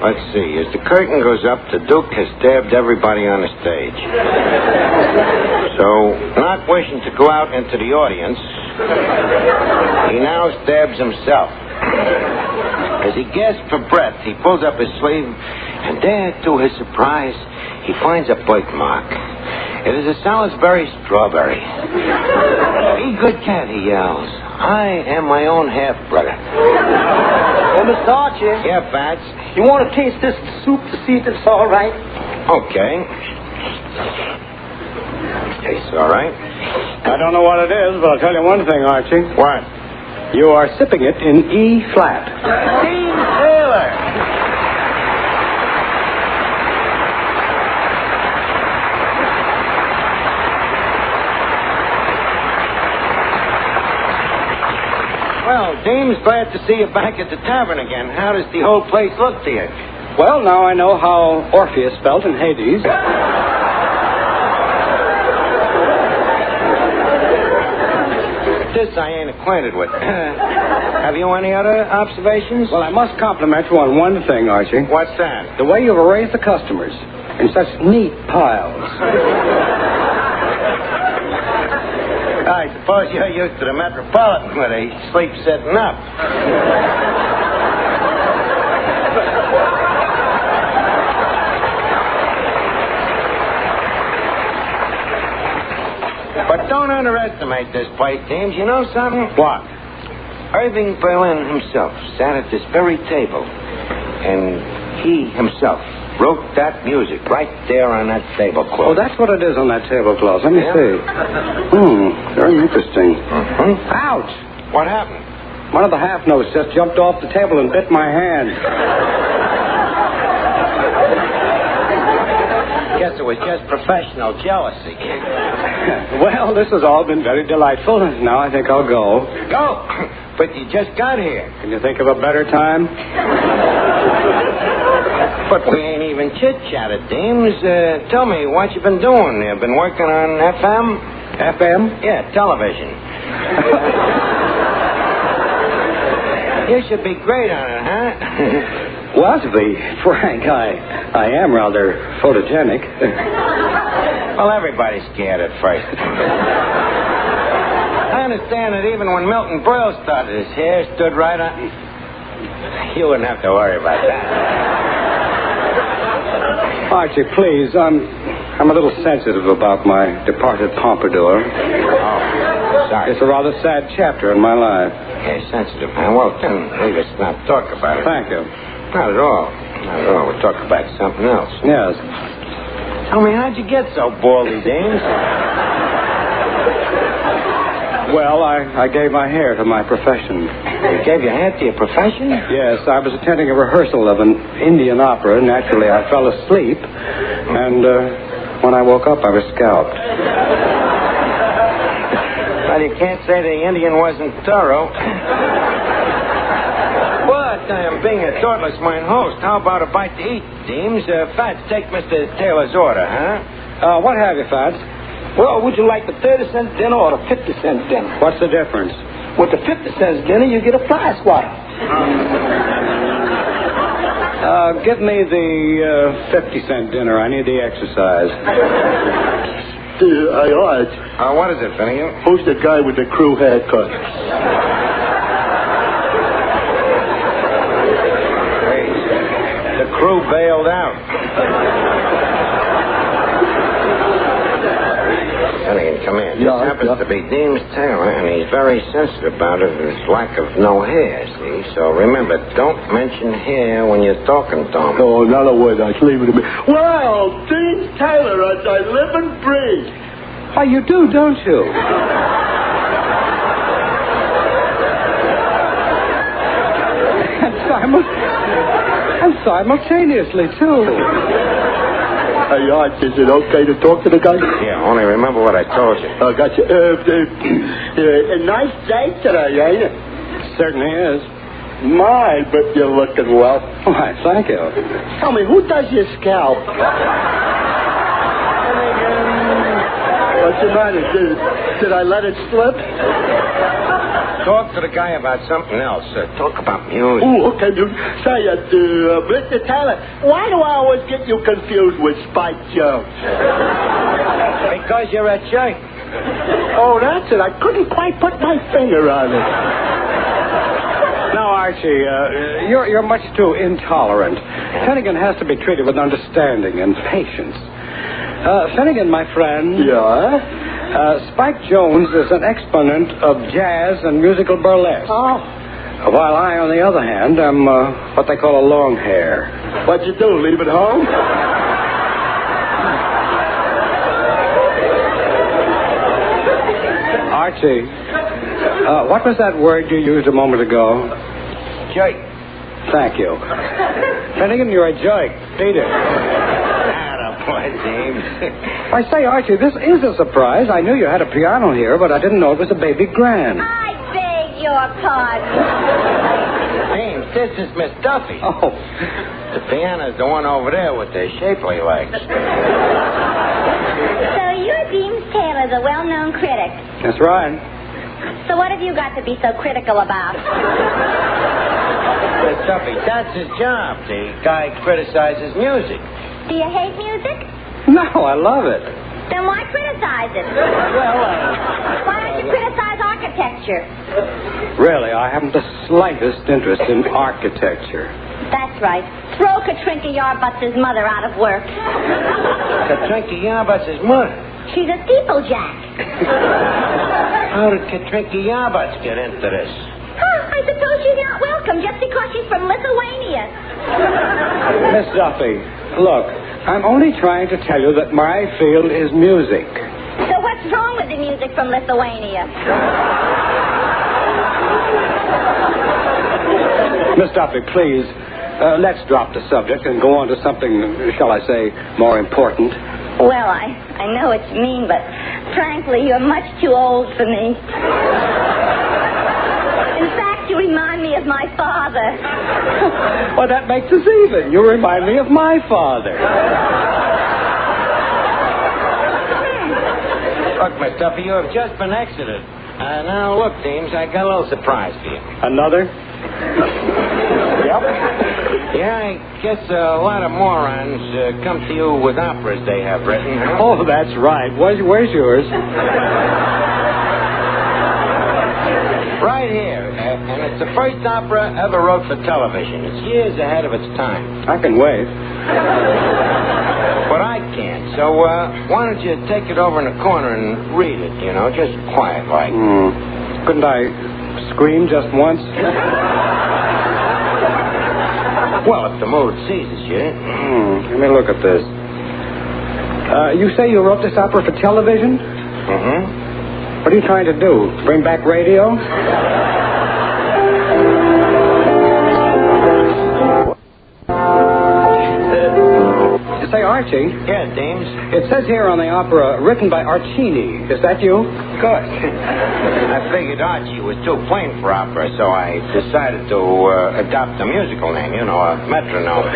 Let's see. As the curtain goes up, the Duke has stabbed everybody on the stage. So, not wishing to go out into the audience, he now stabs himself. As he gasps for breath, he pulls up his sleeve, and there, to his surprise, he finds a birthmark. It is a Salisbury strawberry. Be good cat, he yells. I am my own half-brother. Oh, Mr. Archie. Yeah, Fats? You want to taste this soup to see if it's all right? Okay. Tastes all right. I don't know what it is, but I'll tell you one thing, Archie. What? You are sipping it in E-flat. Deems Taylor. Well, Deems, glad to see you back at the Tavern again. How does the whole place look to you? Well, now I know how Orpheus felt in Hades. This I ain't acquainted with. Have you any other observations? Well, I must compliment you on one thing, Archie. What's that? The way you've arranged the customers in such neat piles. I suppose you're used to the Metropolitan where they sleep sitting up. But don't underestimate this place, James. You know something? What? Irving Berlin himself sat at this very table, and he himself wrote that music right there on that tablecloth. Oh, that's what it is on that tablecloth. Let me see. Very interesting. Ouch! What happened? One of the half notes just jumped off the table and bit my hand. Guess it was just professional jealousy. Well, this has all been very delightful. Now I think I'll go. Go! But you just got here. Can you think of a better time? But we ain't even chit-chatted, Deems. Tell me, what you been doing? You been working on FM? FM? Yeah, television. You should be great on it, huh? Well, to be frank, I am rather photogenic. Well, everybody's scared at first. I understand that even when Milton Berle started, his hair stood right on... You wouldn't have to worry about that. Archie, please, I'm a little sensitive about my departed pompadour. Oh, sorry. It's a rather sad chapter in my life. Yeah, sensitive, man. Well, then leave us not talk about it. Thank you. Not at all. Not at all. We'll talk about something else. Yes. Tell me, how'd you get so baldy, Deems? Well, I gave my hair to my profession. You gave your hair to your profession? Yes, I was attending a rehearsal of an Indian opera. Naturally, I fell asleep, and when I woke up, I was scalped. Well, you can't say the Indian wasn't thorough. But being a thoughtless mine host, how about a bite to eat, Deems? Fats, take Mr. Taylor's order, huh? What have you, Fats? Well, would you like the 30-cent dinner or the 50-cent dinner? What's the difference? With the 50-cent dinner, you get a fly swatter. Give me the 50-cent dinner. I need the exercise. What is it, Finnegan? Who's the guy with the crew haircut? The crew bailed out. Finnegan, come here. This happens to be Deems Taylor, and he's very sensitive about his lack of no hair, see? So remember, don't mention hair when you're talking to him. Oh, not a word. I leave it to me. Well, Deems Taylor, as I live and breathe. Oh, you do, don't you? And simultaneously, too. Hey, Arch, is it okay to talk to the guy? Yeah, only remember what I told you. I got you. A nice day today, ain't it? Certainly is. My, but you're looking well. Why, thank you. Tell me, who does your scalp? What's the matter? Did I let it slip? Talk to the guy about something else. Talk about music. Oh, okay. Say, Mr. Taylor, why do I always get you confused with Spike Jones? Because you're a jerk. Oh, that's it. I couldn't quite put my finger on it. No, Archie, you're much too intolerant. Finnegan has to be treated with understanding and patience. Finnegan, my friend. Yeah? Spike Jones is an exponent of jazz and musical burlesque. Oh. While I, on the other hand, am what they call a long hair. What'd you do, leave it home? Archie, what was that word you used a moment ago? Jerk. Thank you. Finnegan, you're a jerk. Beat it. Boy, James. I say, Archie, this is a surprise. I knew you had a piano here, but I didn't know it was a baby grand. I beg your pardon. James, this is Miss Duffy. Oh. The piano's the one over there with the shapely legs. So you're Deems Taylor, the well-known critic. That's right. So what have you got to be so critical about? Miss Duffy, that's his job. The guy criticizes music. Do you hate music? No, I love it. Then why criticize it? Well, why don't you criticize architecture? Really, I haven't the slightest interest in architecture. That's right. Throw Katrinka Yarbutz's mother out of work. Katrinka Yarbutz's mother? She's a steeplejack. How did Katrinka Yarbutz get into this? I suppose she's not welcome just because she's from Lithuania. Miss Duffy, look, I'm only trying to tell you that my field is music. So what's wrong with the music from Lithuania? Miss Duffy, please, let's drop the subject and go on to something, shall I say, more important. Well, I know it's mean, but frankly, you're much too old for me. In fact, you remind me of my father. Well, that makes us even. You remind me of my father. Look, Miss Duffy, you have just been exited. Now, look, Deems, I got a little surprise for you. Another? Yep. Yeah, I guess a lot of morons come to you with operas they have written. Huh? Oh, that's right. Where's yours? Right here. And it's the first opera ever wrote for television. It's years ahead of its time. I can wait. But I can't. So, why don't you take it over in the corner and read it, just quiet like. Couldn't I scream just once? Well, if the mood seizes you. Let me look at this. You say you wrote this opera for television? Mm-hmm. What are you trying to do? Bring back radio? Say, Archie. Yeah, Deems. It says here on the opera, written by Archini. Is that you? Good. I figured Archie was too plain for opera, so I decided to adopt a musical name, you know, a metronome.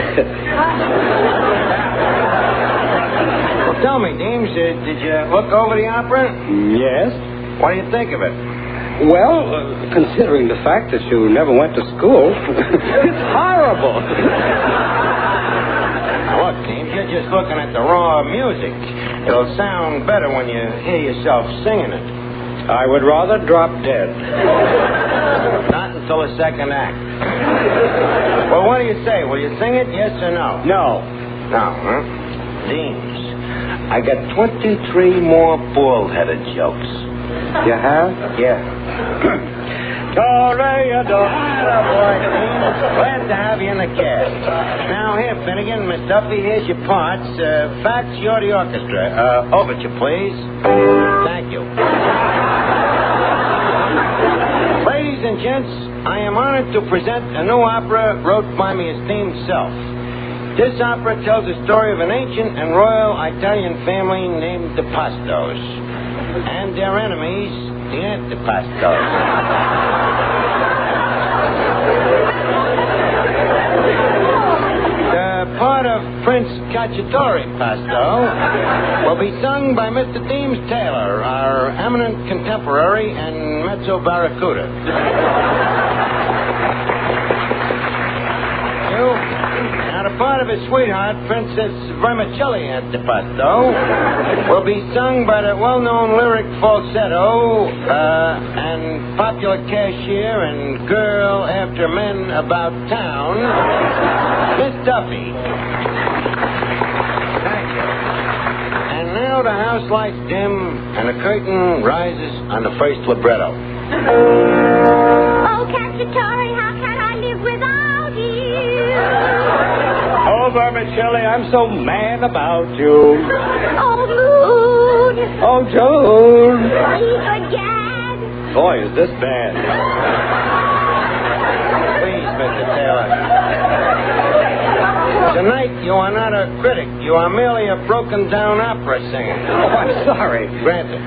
Well, tell me, Deems, did you look over the opera? Yes. What do you think of it? Well, considering the fact that you never went to school, it's horrible. Now, look, Deems, you're just looking at the raw music. It'll sound better when you hear yourself singing it. I would rather drop dead. Not until the second act. Well, what do you say? Will you sing it, yes or no? No. No, huh? Deems, I got 23 more bald-headed jokes. You have? Yeah. Toreador. Boy, Deems, glad to have you in the cast. Now, here, Finnegan, Miss Duffy, here's your parts. Fats, you're the orchestra. Overture, please. Thank you. Ladies and gents, I am honored to present a new opera wrote by my esteemed self. This opera tells the story of an ancient and royal Italian family named the Pastos and their enemies, the Antipastos. The part of Prince Cacciatore Pasto will be sung by Mr. Deems Taylor, our eminent contemporary and mezzo barracuda. Now, the part of his sweetheart, Princess Vermicelli Antipasto, will be sung by the well-known lyric falsetto and popular cashier and girl after men about town, Miss Duffy. Thank you. And now the house lights dim and the curtain rises on the first libretto. Oh, Cacciatore, how can I live without you? Oh, Vermicelli, I'm so mad about you. Oh, Moon. Oh, Joan. Egad. Boy, is this bad. Please, Mr. Taylor. Tonight, you are not a critic. You are merely a broken-down opera singer. Oh, I'm sorry. Granted.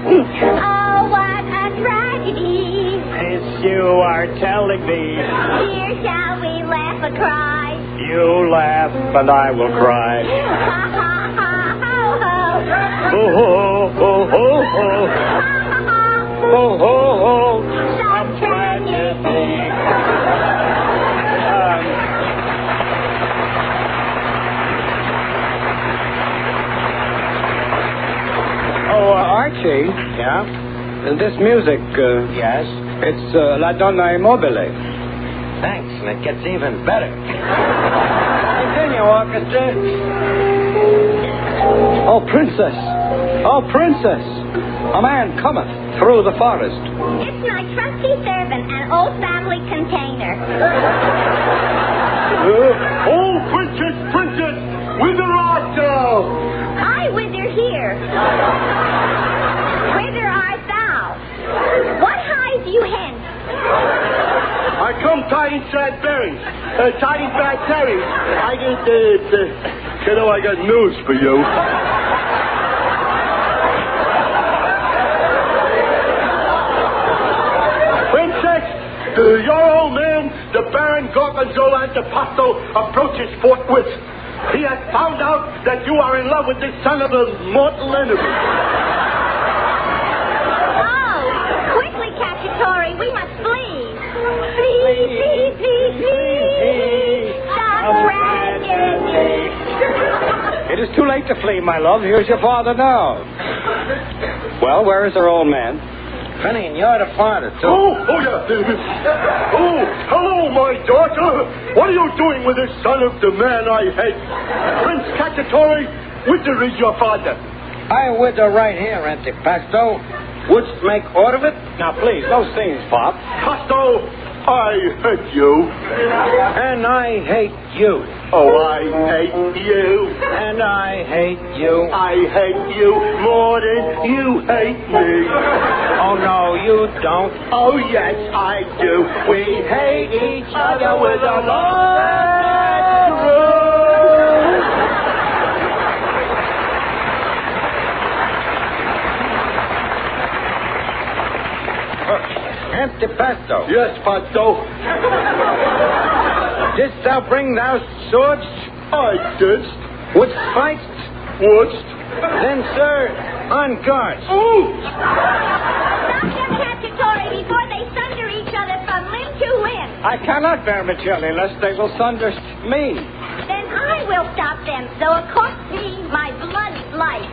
Oh, what a tragedy. Yes, you are telling me. Here, shall we laugh or cry? You laugh, and I will cry. Ha, ha, ha, ho, ho. Ho, ho, ho, ho, ho. Ho, ho, ho. Some tragedy. Archie. Yeah? This music, Yes? it's La Donna Immobile. Thanks, and it gets even better. Continue, orchestra. Oh, princess. Oh, princess. A man cometh through the forest. It's my trusty servant, an old family container. Oh, princess, princess, whither art thou? I wither here. Whither art thou? What hides you hence? I come tiding sad berries, tiding bad berries. I got news for you. Princess, your old man, the Baron Gorgonzola Antipasto, approaches forthwith. He has found out that you are in love with this son of a mortal enemy. Oh, quickly, Cacciatore, we must flee. Flee, flee, flee, flee. Stop tragedy. It is too late to flee, my love. Here's your father now. Well, where is our old man? Finnegan, you're the father, too. Oh, yeah. Oh, hello, my daughter. What are you doing with this son of the man I hate? Prince Cacciatore, whither is your father? I wither right here, Antipasto. Wouldst make order of it? Now, please, no scenes, Pop. Pasto, I hate you. And I hate you. Oh, I hate you. And I hate you. I hate you more than you hate me. Oh, no, you don't. Oh, yes, I do. We hate each other with a love true. Antipasto. Yes, Pasto. Didst thou bring thou swords? I didst. Wouldst fight? Wouldst. Then, sir, on guard. Ooh! Stop them, Cacciatore, before they sunder each other from limb to limb. I cannot, Vermicelli, lest they will sunder me. Then I will stop them, though it cost me my blood's life.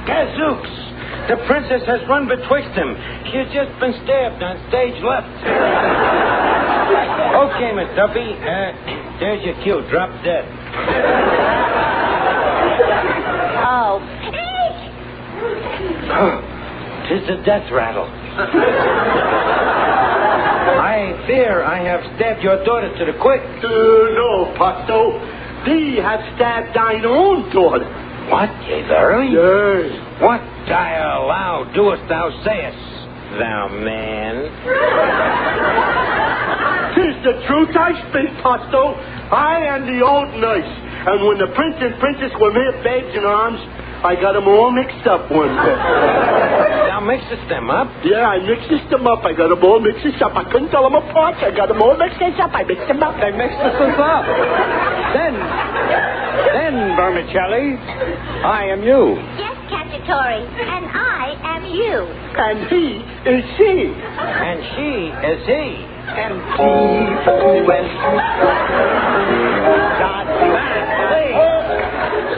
Gazooks! The princess has run betwixt them. She has just been stabbed on stage left. Okay, Miss Duffy. There's your cue. Drop dead. Oh, Tis the death rattle. I fear I have stabbed your daughter to the quick. No, Pasto. Thee have stabbed thine own daughter. What, yea, verily? Yes. What, I allow, doest thou sayest, thou man? Tis the truth I speak, Pasto. I am the old nurse. And when the prince and princess were mere babes in arms, I got them all mixed up one day. Thou mixest them up? Yeah, I mixed them up. I got them all mixed up. I couldn't tell them apart. I got them all mixed up. I mixed them up. They mixed us up. Then, Vermicelli, I am you. yes, Cacciatore, and I am you. And he is she. And she is he. And he went.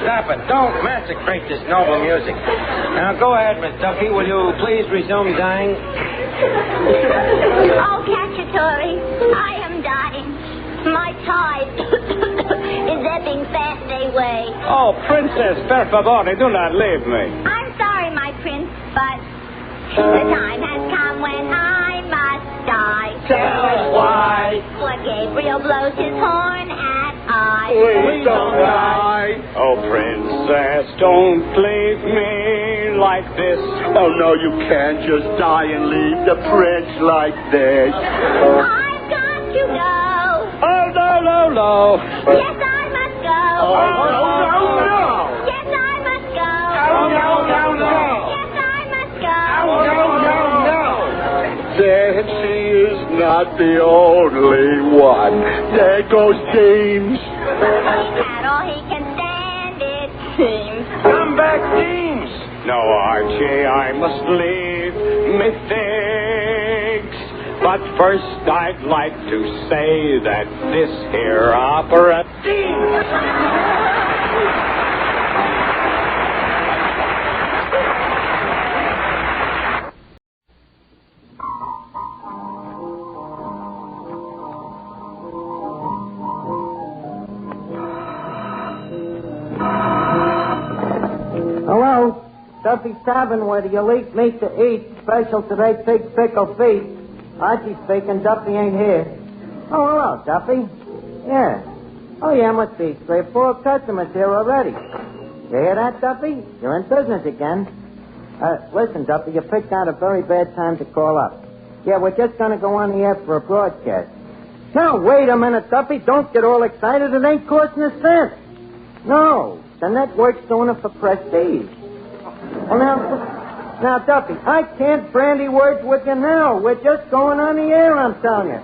Stop it. Don't massacre this noble music. Now, go ahead, Miss Duffy. Will you please resume dying? Oh, Cacciatore, I am dying. My tide is ebbing fast away. Oh, Princess, per favore, do not leave me. I'm sorry, my prince, but the time has come when I must die. Tell us why. When Gabriel blows his horn at I. Please don't die. Oh, Princess, don't leave me like this. Oh, no, you can't just die and leave the prince like this. I've got to go. Oh, no. Yes, I must go. Oh, no. Yes, I must go. Oh, no. Yes, I must go. No. Then she is not the only one. There goes Deems. He's had all he can stand, it seems. Come back, Deems. No, Archie, I must leave methinks. But first I'd like to say that this here opera... Hello? Duffy's Tavern, where the elite meet to eat. Special today, pig pickle feet. Archie speaking. Duffy ain't here. Oh, hello, Duffy. Yeah. Oh, yeah, must be 3 or 4 customers here already. You hear that, Duffy? You're in business again. Listen, Duffy, you picked out a very bad time to call up. Yeah, we're just going to go on the air for a broadcast. Now, wait a minute, Duffy. Don't get all excited. It ain't costing a cent. No, the network's doing it for prestige. Well, now, Duffy, I can't brandy words with you now. We're just going on the air, I'm telling you.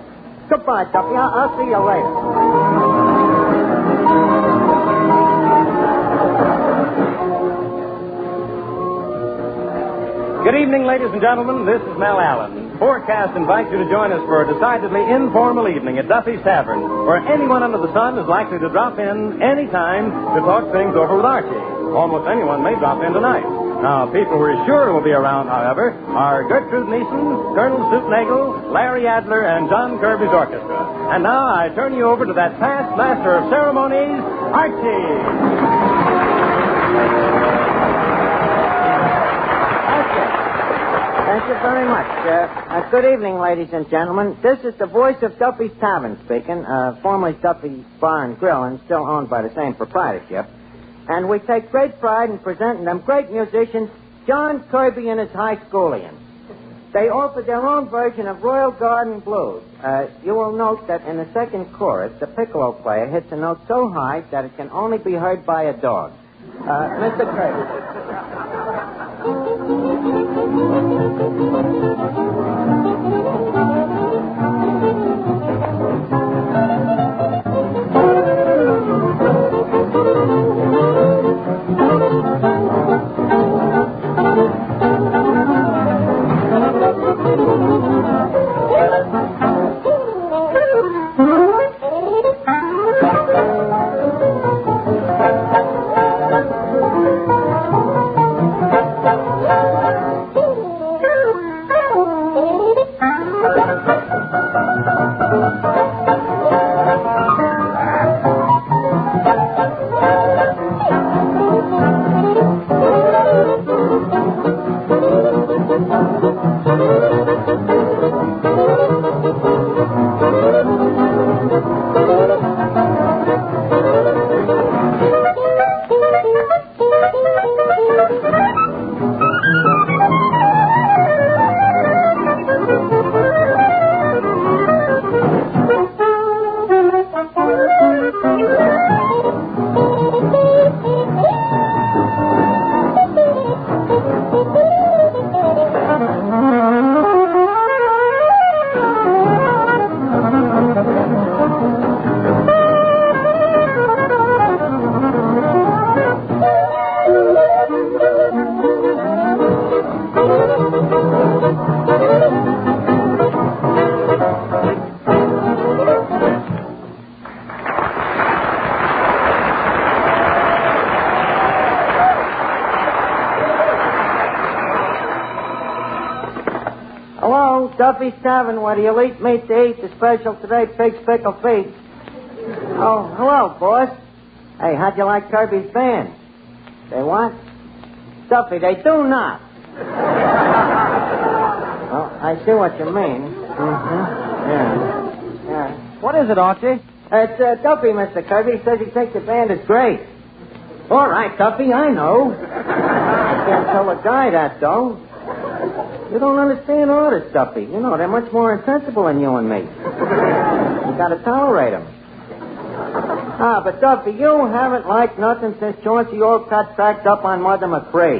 Goodbye, Duffy. I'll see you later. Good evening, ladies and gentlemen. This is Mel Allen. Forecast invites you to join us for a decidedly informal evening at Duffy's Tavern, where anyone under the sun is likely to drop in any time to talk things over with Archie. Almost anyone may drop in tonight. Now, people we're sure will be around, however, are Gertrude Neeson, Colonel Stoopnagle, Larry Adler, and John Kirby's orchestra. And now I turn you over to that past master of ceremonies, Archie. Thank you very much. Good evening, ladies and gentlemen. This is the voice of Duffy's Tavern speaking, formerly Duffy's Bar and Grill and still owned by the same proprietorship. And we take great pride in presenting them great musicians, John Kirby and his high schoolians. They offer their own version of Royal Garden Blues. You will note that in the second chorus, the piccolo player hits a note so high that it can only be heard by a dog. Mr. Kirby. Duffy's Tavern, where the elite meet to eat the special today, pig's pickle feet. Oh, hello, boss. Hey, how'd you like Kirby's band? They what? Duffy, they do not. Well, I see what you mean. Mm-hmm. Yeah. What is it, Archie? It's Duffy, Mr. Kirby. He says he thinks the band is great. All right, Duffy, I know. I can't tell a guy that, though. You don't understand artists, Duffy. You know, they're much more insensible than you and me. You gotta tolerate them. But Duffy, you haven't liked nothing since Chauncey Olcott cracked up on Mother McCrae.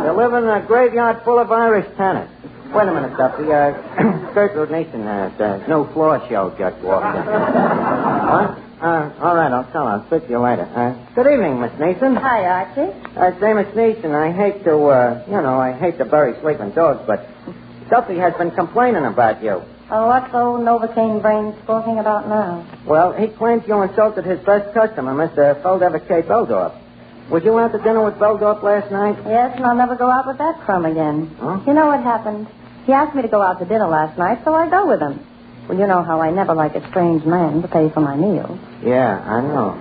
You're living in a graveyard full of Irish tenants. Wait a minute, Duffy. Gertrude Neeson, the new floor show just walked in. What? All right, I'll tell her. I'll speak to you later. Good evening, Miss Neeson. Hi, Archie. Say, Miss Neeson, I hate to, I hate to bury sleeping dogs, but Duffy has been complaining about you. Oh, what's old Novocaine brain talking about now? Well, he claims you insulted his best customer, Mr. Feldever K. Beldorf. Was you out to dinner with Beldorf last night? Yes, and I'll never go out with that crumb again. Huh? You know what happened? He asked me to go out to dinner last night, so I go with him. Well, you know how I never like a strange man to pay for my meals. Yeah, I know.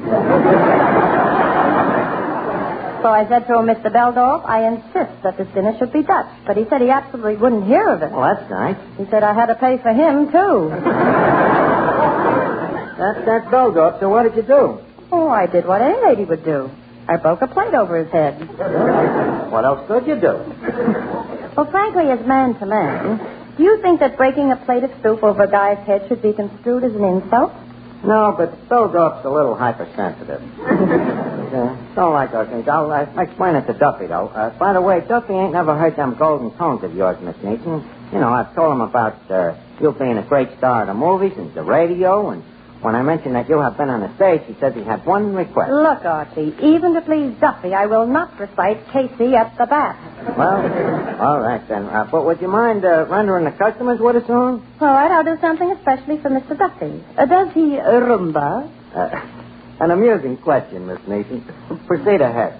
So I said to him, Mr. Beldorf, I insist that this dinner should be Dutch. But he said he absolutely wouldn't hear of it. Well, that's nice. He said I had to pay for him, too. That's Beldorf, so what did you do? Oh, I did what any lady would do. I broke a plate over his head. What else could you do? Well, frankly, as man to man, do you think that breaking a plate of soup over a guy's head should be construed as an insult? No, but Beldorf's a little hypersensitive. Don't like those things. I'll explain it to Duffy, though. By the way, Duffy ain't never heard them golden tones of yours, Miss Neeson. You know, I've told him about you being a great star of the movies and the radio, and when I mentioned that you have been on the stage, he says he had one request. Look, Archie, even to please Duffy, I will not recite Casey at the bat. Well, all right, then. But would you mind rendering the customers with a song? All right, I'll do something especially for Mr. Duffy. Does he rumba? An amusing question, Miss Neeson. Proceed ahead.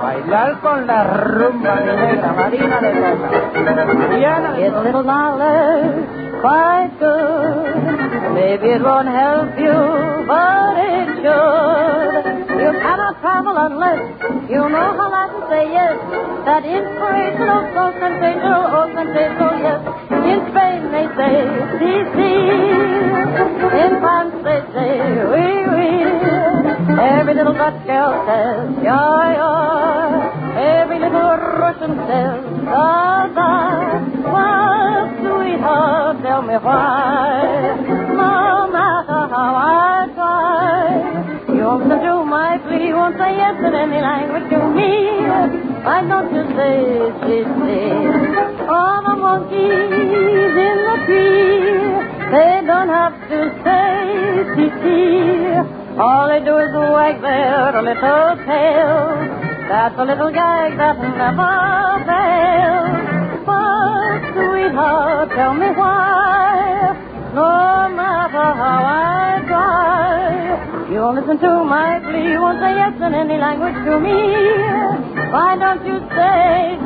Bailar con la rumba negra, Marina de Rosa. Is a little knowledge quite good? Maybe it won't help you, but it should. You cannot travel unless you know how not to say yes. That inspirational, so sensational, oh sensational, yes. In Spain they say, si, si. In France they say, oui, oui. Every little Dutch girl says, ja, ja. Every little Russian says, da, da. Well, sweetheart, tell me why. No matter how I try, you won't do my plea, won't say yes in any language to me. Why don't you say, all the monkeys in the tree, they don't have to say, all they do is wag their little tails. That's a little gag that never fails. But, sweetheart, tell me why, no matter how I try, you'll listen to my plea, won't say yes in any language to me. Why don't you say,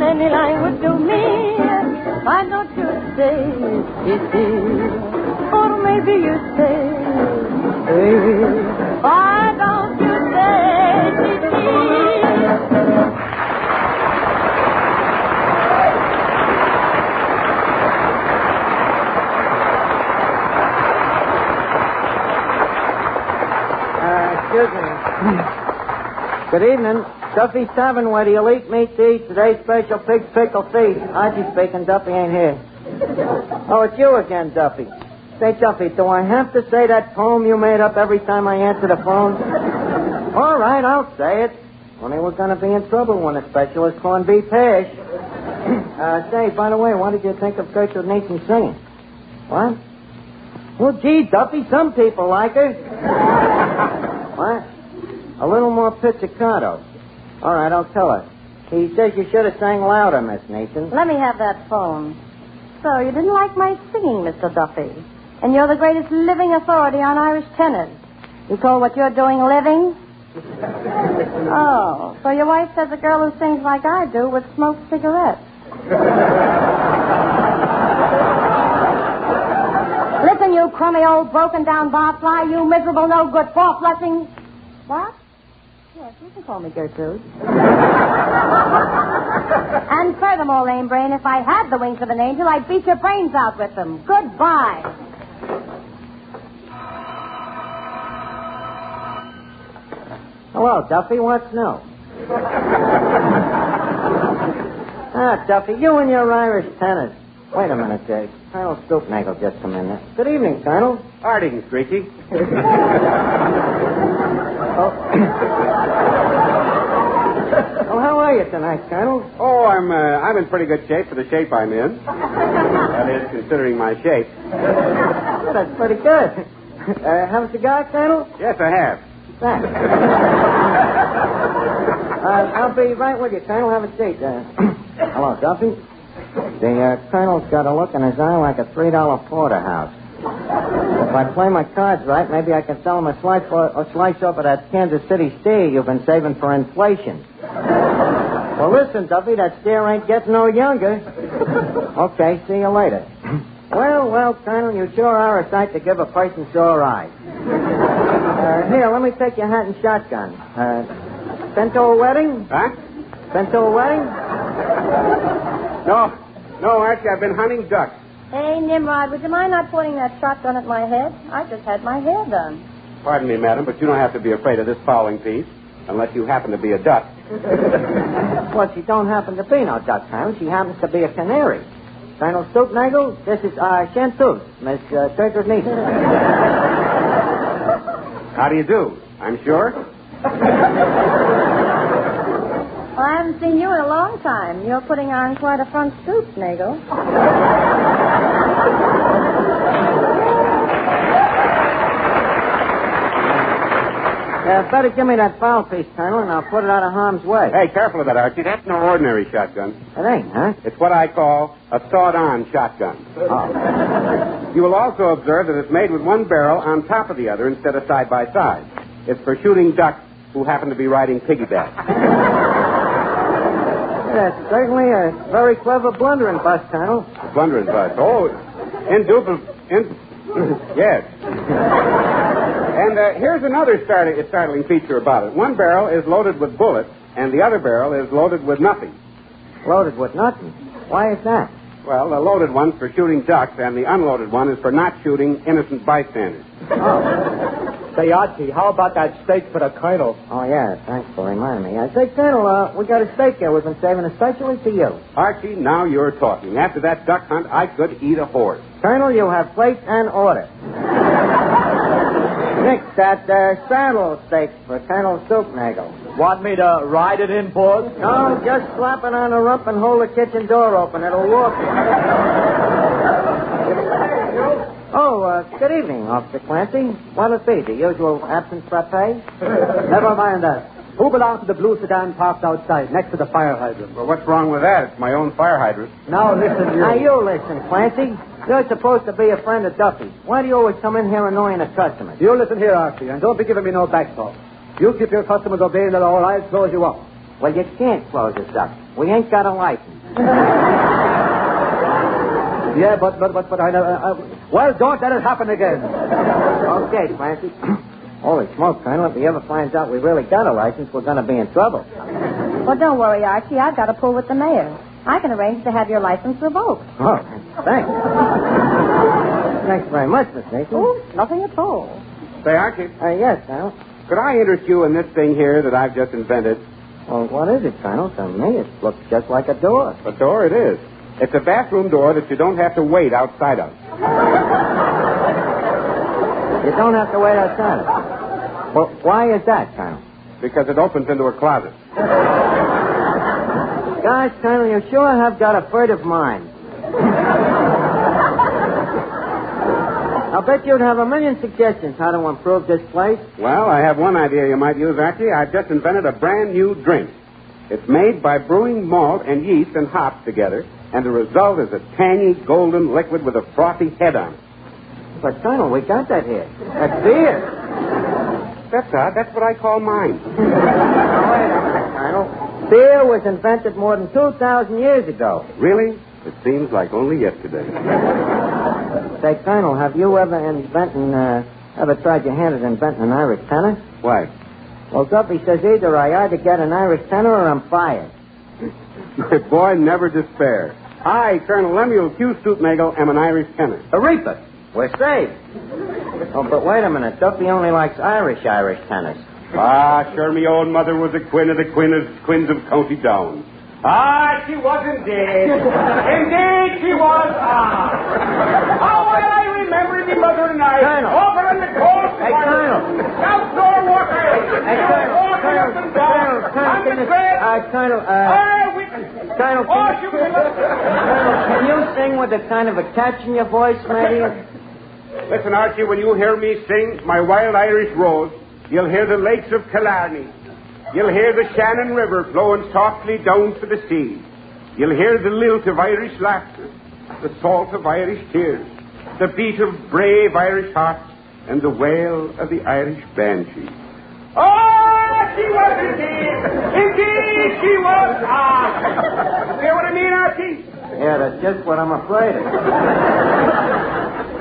any language to me. Why don't you say, or maybe you say, why don't you say, excuse me. Good evening. Duffy's Tavern, where the elite meet to eat today's special pig's pickle feast. Archie speaking. Duffy ain't here. Oh, it's you again, Duffy. Say, Duffy, do I have to say that poem you made up every time I answer the phone? All right, I'll say it. Only we're going to be in trouble when the special is corned beef hash. Say, by the way, what did you think of Gertrude Nathan singing? What? Well, gee, Duffy, some people like her. What? A little more pizzicato. All right, I'll tell her. He says you should have sang louder, Miss Nathan. Let me have that phone. So, you didn't like my singing, Mr. Duffy. And you're the greatest living authority on Irish tenors. You call what you're doing living? Oh, so your wife says a girl who sings like I do would smoke cigarettes. Listen, you crummy old broken-down barfly, you miserable no-good four-flushing... What? Yes, you can call me Gertrude. And furthermore, lame brain, if I had the wings of an angel, I'd beat your brains out with them. Goodbye. Hello, Duffy. What's new? Duffy, you and your Irish tenors. Wait a minute, Jay. Colonel Stoopnagle just come in there. Good evening, Colonel. Harding, Streaky. Well, how are you tonight, Colonel? Oh, I'm in pretty good shape for the shape I'm in. That is, considering my shape. Well, that's pretty good. Have a cigar, Colonel? Yes, I have. Thanks. I'll be right with you, Colonel. Have a seat. Hello, Duffy. The Colonel's got a look in his eye like a $3 porterhouse. If I play my cards right, maybe I can sell him a slice off of that Kansas City steer you've been saving for inflation. Well, listen, Duffy, that steer ain't getting no younger. Okay, see you later. Well, Colonel, you sure are a sight to give a person sore eyes. Here, let me take your hat and shotgun. Been to a wedding? Huh? Been to a wedding? No, Archie, I've been hunting ducks. Hey, Nimrod, would you mind not pointing that shotgun at my head? I just had my hair done. Pardon me, madam, but you don't have to be afraid of this fowling piece, unless you happen to be a duck. Well, she don't happen to be no duck, Colonel. She happens to be a canary. Colonel Stoopnagle, this is Chanteuse, Miss Gertrude Nathan. How do you do? I'm sure. Well, I haven't seen you in a long time. You're putting on quite a front stoop, Nagel. Better give me that foul piece, Colonel, and I'll put it out of harm's way. Hey, careful of that, Archie. That's no ordinary shotgun. It ain't, huh? It's what I call a sawed-on shotgun. Oh. You will also observe that it's made with one barrel on top of the other instead of side by side. It's for shooting ducks who happen to be riding piggyback. That's certainly a very clever blundering bust, Colonel. Blundering bust. Oh, yes. And here's another startling feature about it. One barrel is loaded with bullets, and the other barrel is loaded with nothing. Loaded with nothing? Why is that? Well, the loaded one's for shooting ducks, and the unloaded one is for not shooting innocent bystanders. Oh. Say, Archie, how about that steak for the Colonel? Oh, yeah, thanks for reminding me. Say, Colonel, we got a steak here we've been saving especially for you. Archie, now you're talking. After that duck hunt, I could eat a horse. Colonel, you have plate and order. Nick, that saddle steak for Colonel Stoopnagle. Want me to ride it in, boss? No, just slap it on the rump and hold the kitchen door open. It'll walk. Oh, good evening, Officer Clancy. What'll it be? The usual absence frappe? Never mind that. Who belongs to the blue sedan parked outside, next to the fire hydrant? Well, what's wrong with that? It's my own fire hydrant. Now, listen, you. Now, you listen, Clancy. You're supposed to be a friend of Duffy. Why do you always come in here annoying the customers? You listen here, Archie, and don't be giving me no back talk. You keep your customers obeying the law, or I'll close you up. Well, you can't close us up. We ain't got a license. Yeah, but I know. Well, don't let it happen again. Okay, Clancy. Holy smoke, Colonel. If he ever finds out we really got a license, we're going to be in trouble. Well, don't worry, Archie. I've got a pull with the mayor. I can arrange to have your license revoked. Oh, thanks. Thanks very much, Miss Nathan. Oh, nothing at all. Say, Archie. Yes, Colonel. Could I interest you in this thing here that I've just invented? Well, what is it, Colonel? To me, it looks just like a door. A door it is. It's a bathroom door that you don't have to wait outside of. You don't have to wait outside of it. Well, why is that, Colonel? Because it opens into a closet. Gosh, Colonel, you sure have got a furtive mind. I'll bet you'd have a million suggestions how to improve this place. Well, I have one idea you might use, Archie. I've just invented a brand new drink. It's made by brewing malt and yeast and hops together, and the result is a tangy, golden liquid with a frothy head on it. But, Colonel, we got that here. That's beer. That's odd. That's what I call mine. Now, wait a minute, Colonel. Beer was invented more than 2,000 years ago. Really? It seems like only yesterday. Say, Colonel, have you ever tried your hand at inventing an Irish tenor? Why? Well, Duffy says either I either get an Irish tenor or I'm fired. My boy, never despair. I, Colonel Lemuel Q. Stoopnagle, am an Irish tenor. A reaper. We're saved. Oh, but wait a minute. Duffy only likes Irish tenors. Ah, sure, me own mother was a queen of the queens of County Down. Ah, she was indeed. Indeed, she was. Ah. Oh, well, I remember me mother and I. Colonel. Over in the cold. Hey, Colonel. Outdoor walker. Hey, Colonel. Colonel, can you sing with a kind of a catch in your voice, maybe? Listen, Archie, when you hear me sing my wild Irish rose, you'll hear the lakes of Killarney. You'll hear the Shannon River flowing softly down to the sea. You'll hear the lilt of Irish laughter, the salt of Irish tears, the beat of brave Irish hearts, and the wail of the Irish banshee. Oh, she was indeed! Indeed, she was! Ah! Hear what I mean, Archie? Yeah, that's just what I'm afraid of.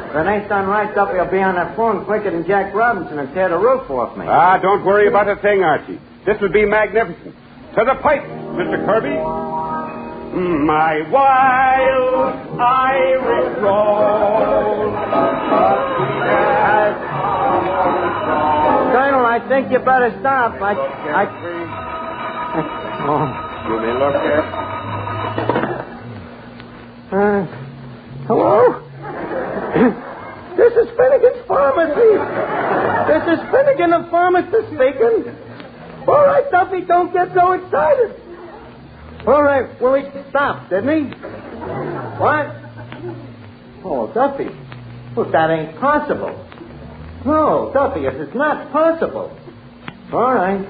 If it ain't done right, Duffy will be on that phone quicker than Jack Robinson and tear the roof off me. Ah, don't worry about a thing, Archie. This will be magnificent. To the pipe, Mr. Kirby. My wild Irish rose. Colonel, I think you better stop. Oh. You may look at. Hello? This is Finnegan's Pharmacy. This is Finnegan, the pharmacist speaking. All right, Duffy, don't get so excited. All right, well, he stopped, didn't he? What? Oh, Duffy. Well, that ain't possible. No, Duffy, it is not possible. All right.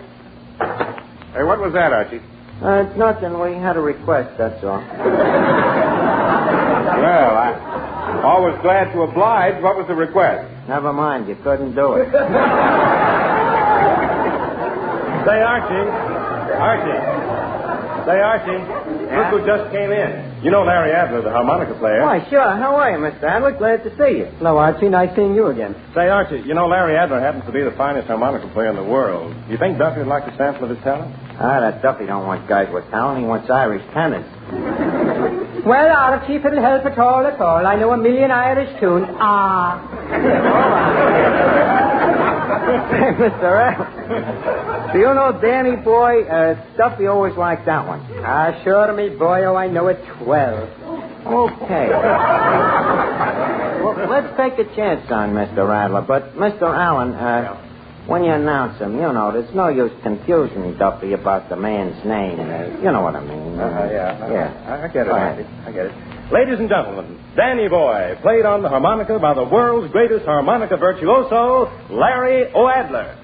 Hey, what was that, Archie? It's nothing. We had a request, that's all. Well, I'm always glad to oblige. What was the request? Never mind. You couldn't do it. Say, Archie. Say, Archie. Look who just came in. You know Larry Adler, the harmonica player. Why, sure. How are you, Mr. Adler? Glad to see you. Hello, Archie. Nice seeing you again. Say, Archie, you know Larry Adler happens to be the finest harmonica player in the world. You think Duffy would like a sample of his talent? That Duffy don't want guys with talent. He wants Irish tenors. Well, Archie, if it'll help at all, I know a million Irish tunes. Hey, Mr. Adler. Do you know Danny Boy? Duffy always liked that one. Sure, me boy. Oh, I know it 12. Okay. Well, let's take a chance on Mr. Adler. But, Mr. Allen, when you announce him, you know, there's no use confusing Duffy about the man's name. You know what I mean. Yeah. I get it, Archie. I get it. Ladies and gentlemen, Danny Boy, played on the harmonica by the world's greatest harmonica virtuoso, Larry O'Adler.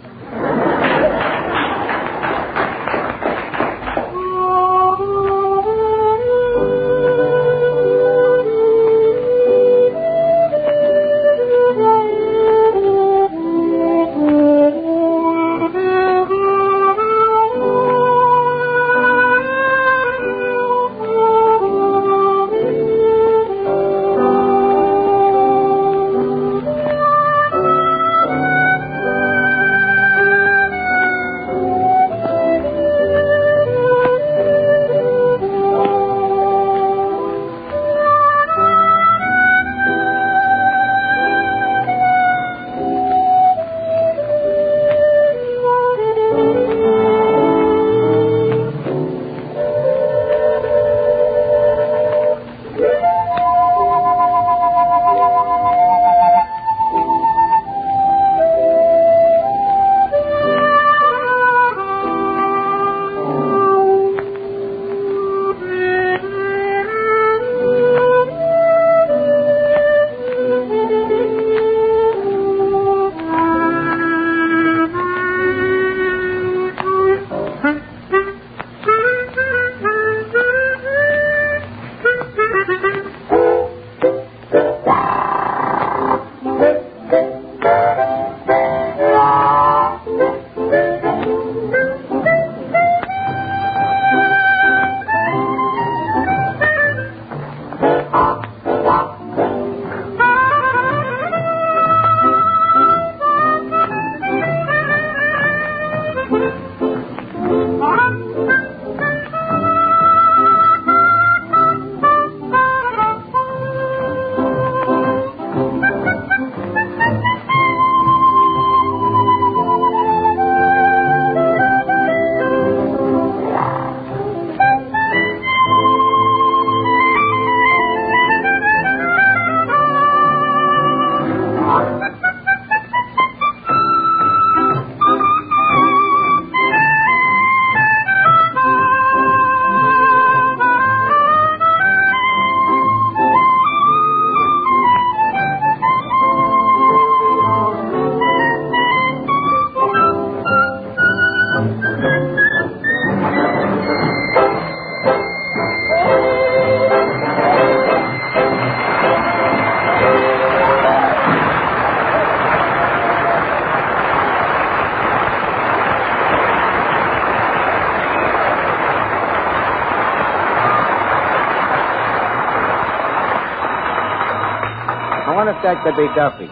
wonder if that could be Duffy.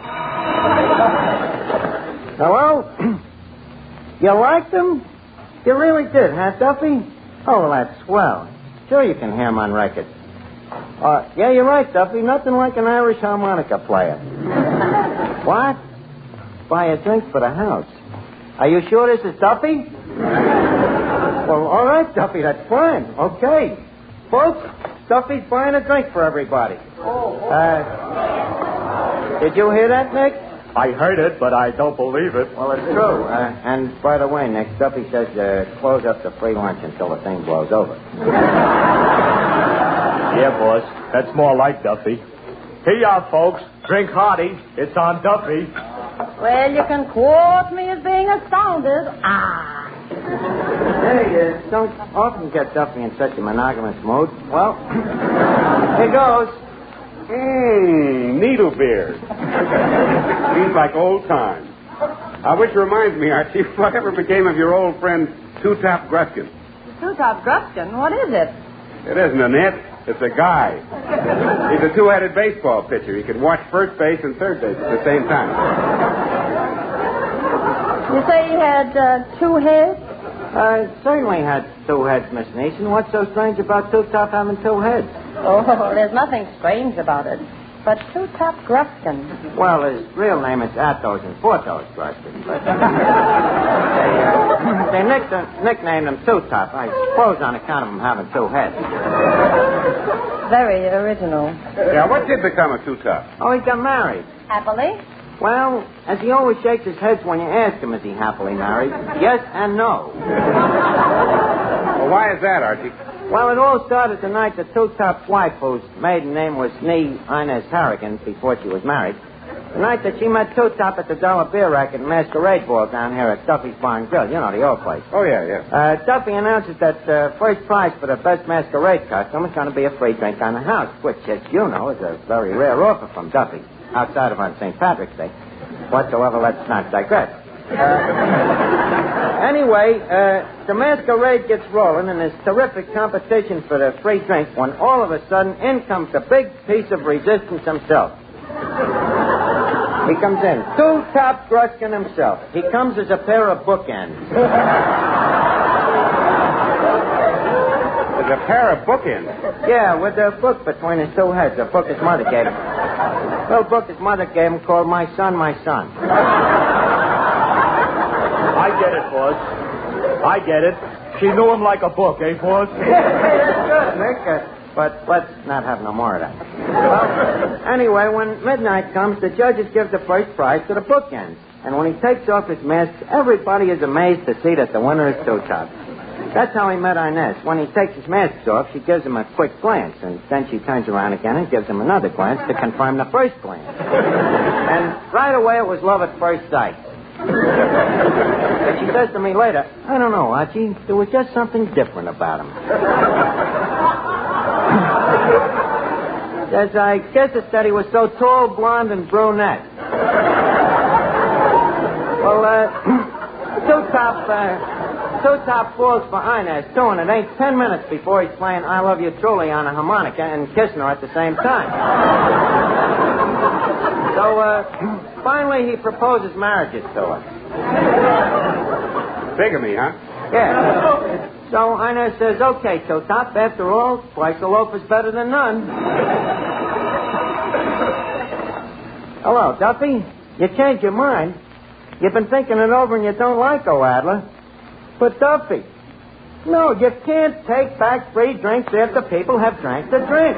Hello? You liked him? You really did, huh, Duffy? Oh, well, that's swell. Sure you can hear him on record. Yeah, you're right, Duffy. Nothing like an Irish harmonica player. What? Buy a drink for the house. Are you sure this is Duffy? Well, all right, Duffy, that's fine. Okay. Folks, Duffy's buying a drink for everybody. Did you hear that, Nick? I heard it, but I don't believe it. Well, it's true. And by the way, Nick, Duffy says close up the free lunch until the thing blows over. Yeah, boss. That's more like Duffy. Here you are, folks. Drink hearty. It's on Duffy. Well, you can quote me as being astounded. Ah. Hey, don't often get Duffy in such a monogamous mood. Well, here goes. Needle beer. Seems like old times. Which reminds me, Archie, whatever became of your old friend Two-Top Gruskin? Two-Top Gruskin? What is it? It isn't an it. It's a guy. He's a two-headed baseball pitcher. He can watch first base and third base at the same time. You say he had 2 heads? Certainly had 2 heads, Miss Neeson. What's so strange about Two-Top having 2 heads? Oh, there's nothing strange about it. But Two-Top Gruskin. Well, his real name is Athos and Porthos Gruskin. But they nicknamed him Two-Top, I suppose on account of him having 2 heads. Very original. Yeah, what did become of Two-Top? Oh, he got married. Happily? Well, as he always shakes his head when you ask him, is he happily married? Yes and no. Well, why is that, Archie? Well, it all started the night that Two-Top's wife, whose maiden name was Inez Harrigan before she was married, the night that she met Two-Top at the Dollar Beer Racket and Masquerade Ball down here at Duffy's Bar and Grill. You know, the old place. Oh, yeah. Duffy announces that first prize for the best masquerade costume is going to be a free drink on the house, which, as you know, is a very rare offer from Duffy, outside of on St. Patrick's Day. Whatsoever, let's not digress. Anyway, the masquerade gets rolling, and there's terrific competition for the free drink when all of a sudden in comes the big piece of resistance himself. He comes in. Two-Top Gruskin himself. He comes as a pair of bookends. As a pair of bookends? Yeah, with a book between his 2 heads. A book his mother gave him. Little book his mother gave him called My Son, My Son. I get it, boss. I get it. She knew him like a book, eh, boss? That's good, Nick. But let's not have no more of that. Well, anyway, when midnight comes, the judges give the first prize to the bookends. And when he takes off his mask, everybody is amazed to see that the winner is Two-Top. That's how he met Inez. When he takes his mask off, she gives him a quick glance, and then she turns around again and gives him another glance to confirm the first glance. And right away, it was love at first sight. And she says to me later, I don't know, Archie, there was just something different about him. Says, I guess it's that he was so tall, blonde, and brunette. Well, Two-Top falls for Inez, too, and it ain't 10 minutes before he's playing I Love You Truly on a harmonica and kissing her at the same time. So, finally, he proposes marriages to her. Bigamy, huh? Yeah. So Inez says, okay, Two-Top, after all, twice a loaf is better than none. Hello, Duffy. You changed your mind. You've been thinking it over and you don't like her, Adler. But, Duffy, no, you can't take back free drinks after people have drank the drink.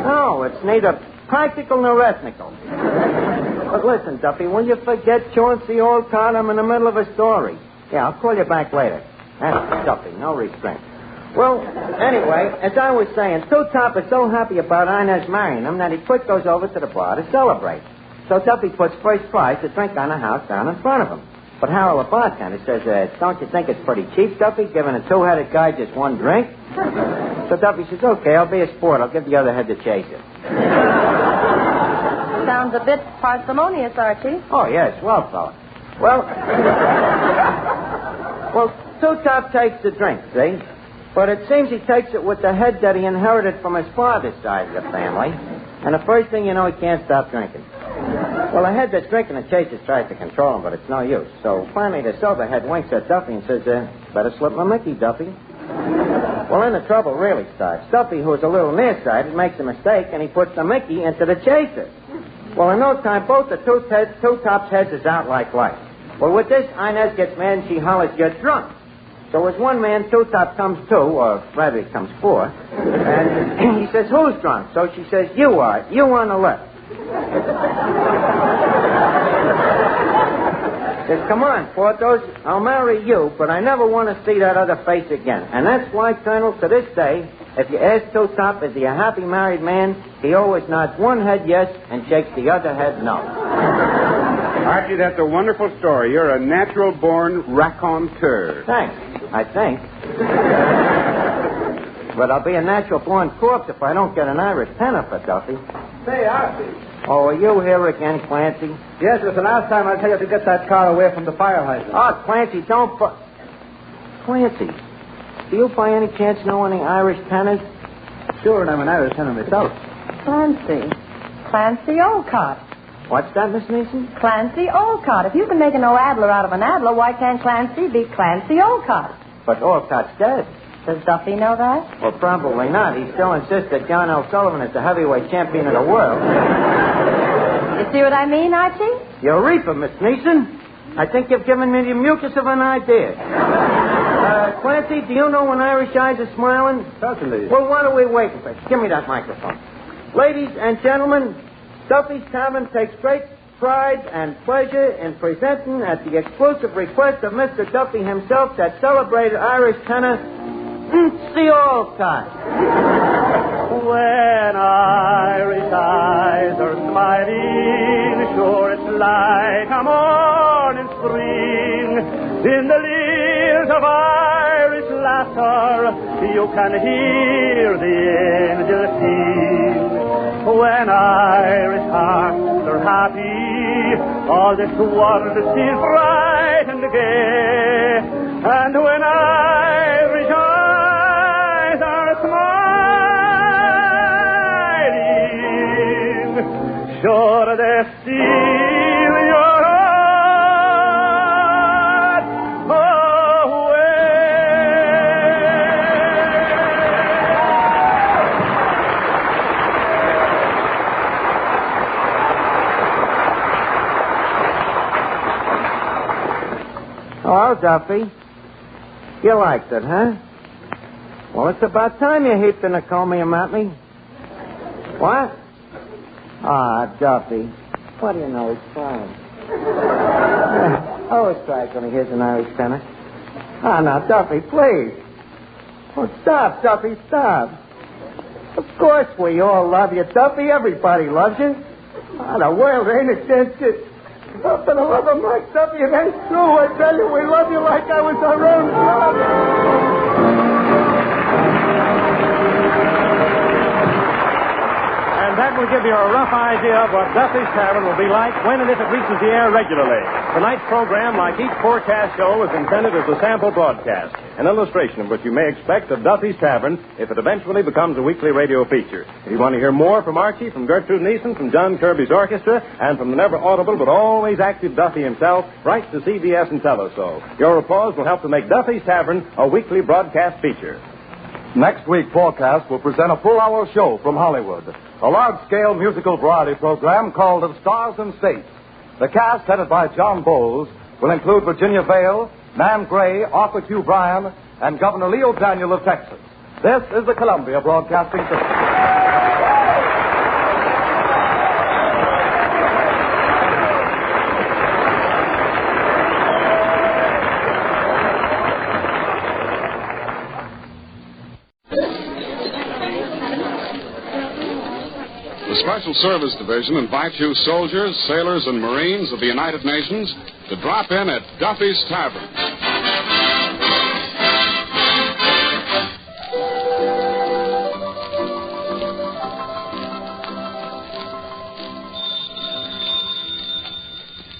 No, it's neither practical nor ethnical. But listen, Duffy, will you forget Chauncey old card? I'm in the middle of a story. Yeah, I'll call you back later. That's Duffy, no restraint. Well, anyway, as I was saying, Two-Top is so happy about Inez marrying him that he quick goes over to the bar to celebrate. So Duffy puts first prize, a drink on the house, down in front of him. But Harold, the bartender, says, don't you think it's pretty cheap, Duffy, giving a 2-headed guy just 1 drink? So Duffy says, okay, I'll be a sport. I'll give the other head the chaser. Sounds a bit parsimonious, Archie. Oh, yes, well, fella. Well, Two-Top takes the drink, see? But it seems he takes it with the head that he inherited from his father's side of the family. And the first thing you know, he can't stop drinking. Well, the head that's drinking the chasers tries to control him, but it's no use. So finally, the sober head winks at Duffy and says, better slip my Mickey, Duffy. Well, then the trouble really starts. Duffy, who's a little nearsighted, makes a mistake, and he puts the Mickey into the chaser. Well, in no time, both the Two-Top's heads is out like light. Well, with this, Inez gets mad and she hollers, you're drunk. So as one man, Two-Top comes 2, or rather he comes 4, and he says, who's drunk? So she says, you are. You on the left. Says, come on, Porthos, I'll marry you, but I never want to see that other face again. And that's why, Colonel, to this day, if you ask Two-Top, is he a happy married man, he always nods one head yes and shakes the other head no. Archie, that's a wonderful story. You're a natural-born raconteur. Thanks, I think. But I'll be a natural-born corpse if I don't get an Irish tenor for Duffy. Say, Archie. Oh, are you here again, Clancy? Yes, it was the last time I tell you to get that car away from the fire hydrant. Oh, Clancy, don't... Clancy, do you by any chance know any Irish tenors? Sure, and I'm an Irish tenor myself. Clancy Olcott. What's that, Miss Neeson? Clancy Olcott. If you can make an O'Adler out of an Adler, why can't Clancy be Clancy Olcott? But Olcott's dead. Does Duffy know that? Well, probably not. He still insists that John L. Sullivan is the heavyweight champion of the world. You see what I mean, Archie? Eureka, Miss Neeson. I think you've given me the mucus of an idea. Clancy, do you know when Irish eyes are smiling? Certainly. Well, what are we waiting for? Give me that microphone. Ladies and gentlemen, Duffy's Tavern takes great pride and pleasure in presenting, at the exclusive request of Mr. Duffy himself, that celebrated Irish tenor, the Olcott. When Irish eyes are smiling, sure it's like a morning spring. In the leers of Irish laughter, you can hear the angels sing. When Irish hearts are happy, all this world seems bright and gay. And when Irish eyes are smiling, sure they steal your heart away. Hello, Duffy. You liked it, huh? Well, it's about time you heaped an encomium at me. What? Ah, Duffy. What do you know? He's crying. Always cries when he hears an Irish tenor. Ah, now, Duffy, please. Oh, stop, Duffy, stop. Of course we all love you, Duffy. Everybody loves you. Ah, the world ain't against you. Up for the love of Mike, Duffy, it ain't true. I tell you, we love you like I was our own son. And that will give you a rough idea of what Duffy's Tavern will be like when and if it reaches the air regularly. Tonight's program, like each forecast show, is intended as a sample broadcast, an illustration of what you may expect of Duffy's Tavern if it eventually becomes a weekly radio feature. If you want to hear more from Archie, from Gertrude Neeson, from John Kirby's orchestra, and from the never audible but always active Duffy himself, write to CBS and tell us so. Your applause will help to make Duffy's Tavern a weekly broadcast feature. Next week, Forecast will present a full-hour show from Hollywood, a large-scale musical variety program called The Stars and States. The cast, headed by John Bowles, will include Virginia Vale, Nan Gray, Arthur Q. Bryan, and Governor Leo Daniel of Texas. This is the Columbia Broadcasting System. The Special Service Division invites you soldiers, sailors, and Marines of the United Nations to drop in at Duffy's Tavern.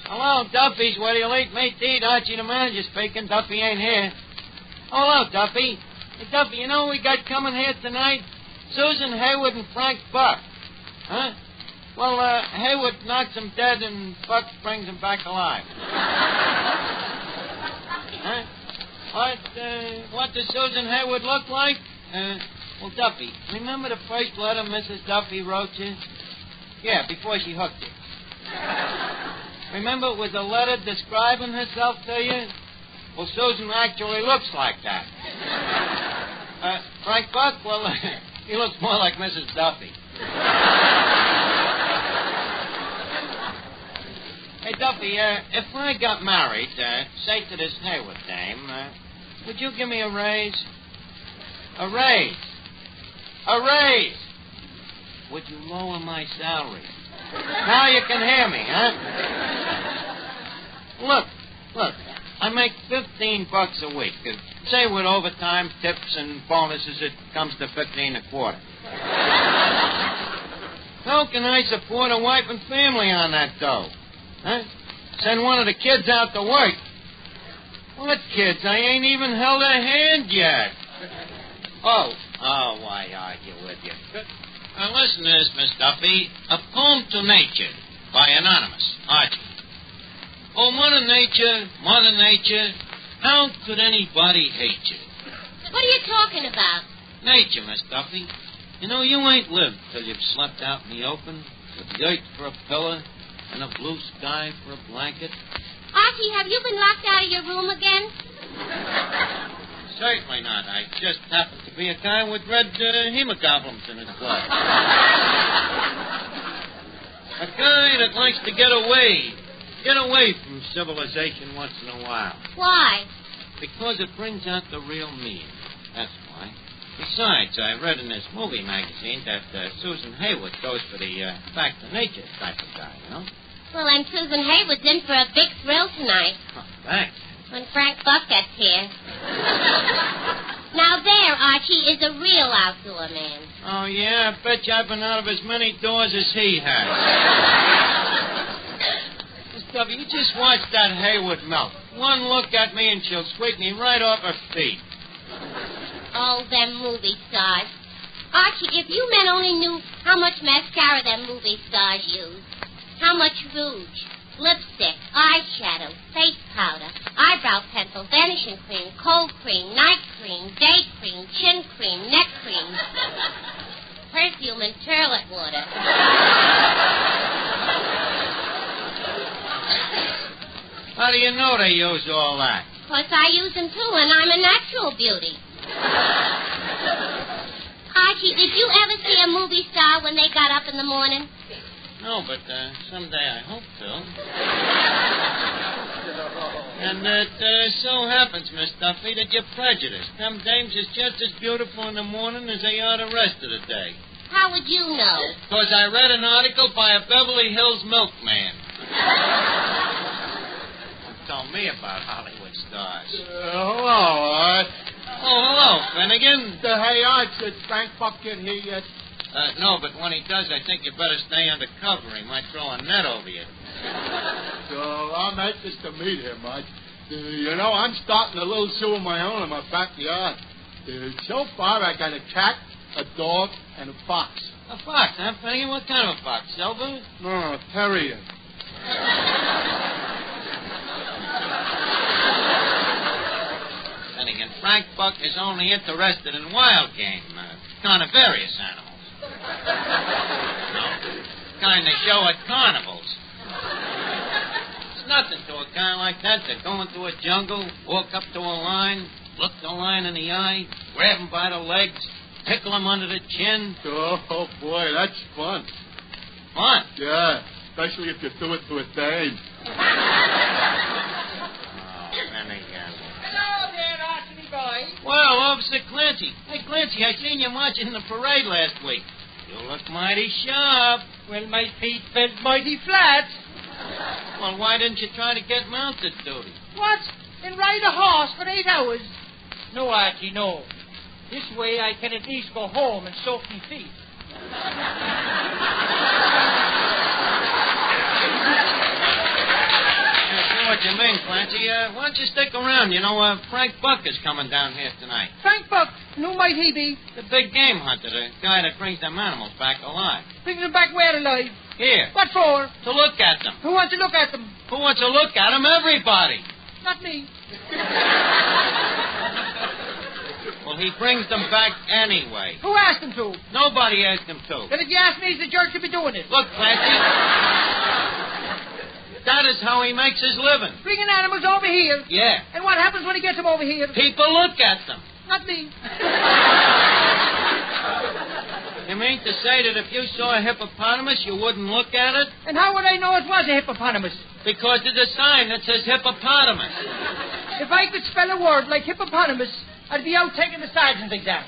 Hello, Duffy's. Where do you leave me? Deed, Archie, the manager speaking. Duffy ain't here. Hello, Duffy. Hey, Duffy, you know what we got coming here tonight? Susan Hayward and Frank Buck. Huh? Well, Hayward knocks him dead and Buck brings him back alive. Huh? What does Susan Hayward look like? Well, Duffy, remember the first letter Mrs. Duffy wrote you? Yeah, before she hooked you. Remember it was a letter describing herself to you? Well, Susan actually looks like that. Frank Buck, well, he looks more like Mrs. Duffy. Hey, Duffy, if I got married, say to this Hayward dame, would you give me a raise? A raise? A raise! Would you lower my salary? Now you can hear me, huh? Look. I make $15 a week. Say with overtime, tips, and bonuses, it comes to $15 a quarter. How can I support a wife and family on that dough? Huh? Send one of the kids out to work. What kids? I ain't even held a hand yet. Oh, why argue with you? Listen to this, Miss Duffy. A Poem to Nature by Anonymous, Archie. Oh, Mother Nature, how could anybody hate you? What are you talking about? Nature, Miss Duffy. You know, you ain't lived till you've slept out in the open with the earth for a pillow and a blue sky for a blanket. Archie, have you been locked out of your room again? Certainly not. I just happen to be a guy with red hemoglobins in his blood. A guy that likes to get away from civilization once in a while. Why? Because it brings out the real me. That's why. Besides, I read in this movie magazine that Susan Hayward goes for the back to nature type of guy, you know? Well, and Susan Hayward's in for a big thrill tonight. Oh, thanks. When Frank Buck gets here. Now there, Archie, is a real outdoor man. Oh, yeah? I bet you I've been out of as many doors as he has. Miss Duffy, you just watch that Hayward melt. One look at me and she'll sweep me right off her feet. Oh, them movie stars. Archie, if you men only knew how much mascara them movie stars use. How much rouge, lipstick, eyeshadow, face powder, eyebrow pencil, vanishing cream, cold cream, night cream, day cream, chin cream, neck cream, perfume, and toilet water. How do you know they use all that? 'Cause I use them too, and I'm a natural beauty. Archie, did you ever see a movie star when they got up in the morning? No, but someday I hope to. And it so happens, Miss Duffy, that you're prejudiced. Them dames is just as beautiful in the morning as they are the rest of the day. How would you know? 'Cause I read an article by a Beverly Hills milkman. Told me about Hollywood stars. Hello, Art. Oh, hello, Finnegan. Hey, Art, did Frank Buck get here yet? No, but when he does, I think you better stay undercover. He might throw a net over you. So I'm anxious to meet him, Art. You know, I'm starting a little zoo of my own in my backyard. So far, I got a cat, a dog, and a fox. A fox, huh, Finnegan? What kind of a fox? Silver? No, a terrier. Finnegan, Frank Buck is only interested in wild game, carnivorous animals. No, kind they show at carnivals. It's nothing to a guy like that to go into a jungle, walk up to a lion, look the lion in the eye, grab him by the legs, tickle him under the chin. Oh, boy, that's fun. Fun? Yeah, especially if you do it to a dame. Hello there, Archie boy. Well, Officer Clancy. Hey, Clancy, I seen you marching in the parade last week. You look mighty sharp. Well, my feet felt mighty flat. Well, why didn't you try to get mounted duty? What? And ride a horse for 8 hours? No, Archie, no. This way I can at least go home and soak my feet. I know what you mean, Clancy. Why don't you stick around? You know, Frank Buck is coming down here tonight. Frank Buck? And who might he be? The big game hunter, the guy that brings them animals back alive. Brings them back where alive? Here. What for? To look at them. Who wants to look at them? Who wants to look at them? Everybody. Not me. Well, he brings them back anyway. Who asked him to? Nobody asked him to. Then if you ask me, he's the jerk to be doing it. Look, Clancy. That is how he makes his living. Bringing animals over here? Yeah. And what happens when he gets them over here? People look at them. Not me. You mean to say that if you saw a hippopotamus, you wouldn't look at it? And how would I know it was a hippopotamus? Because there's a sign that says hippopotamus. If I could spell a word like hippopotamus, I'd be out taking the sergeant's exam.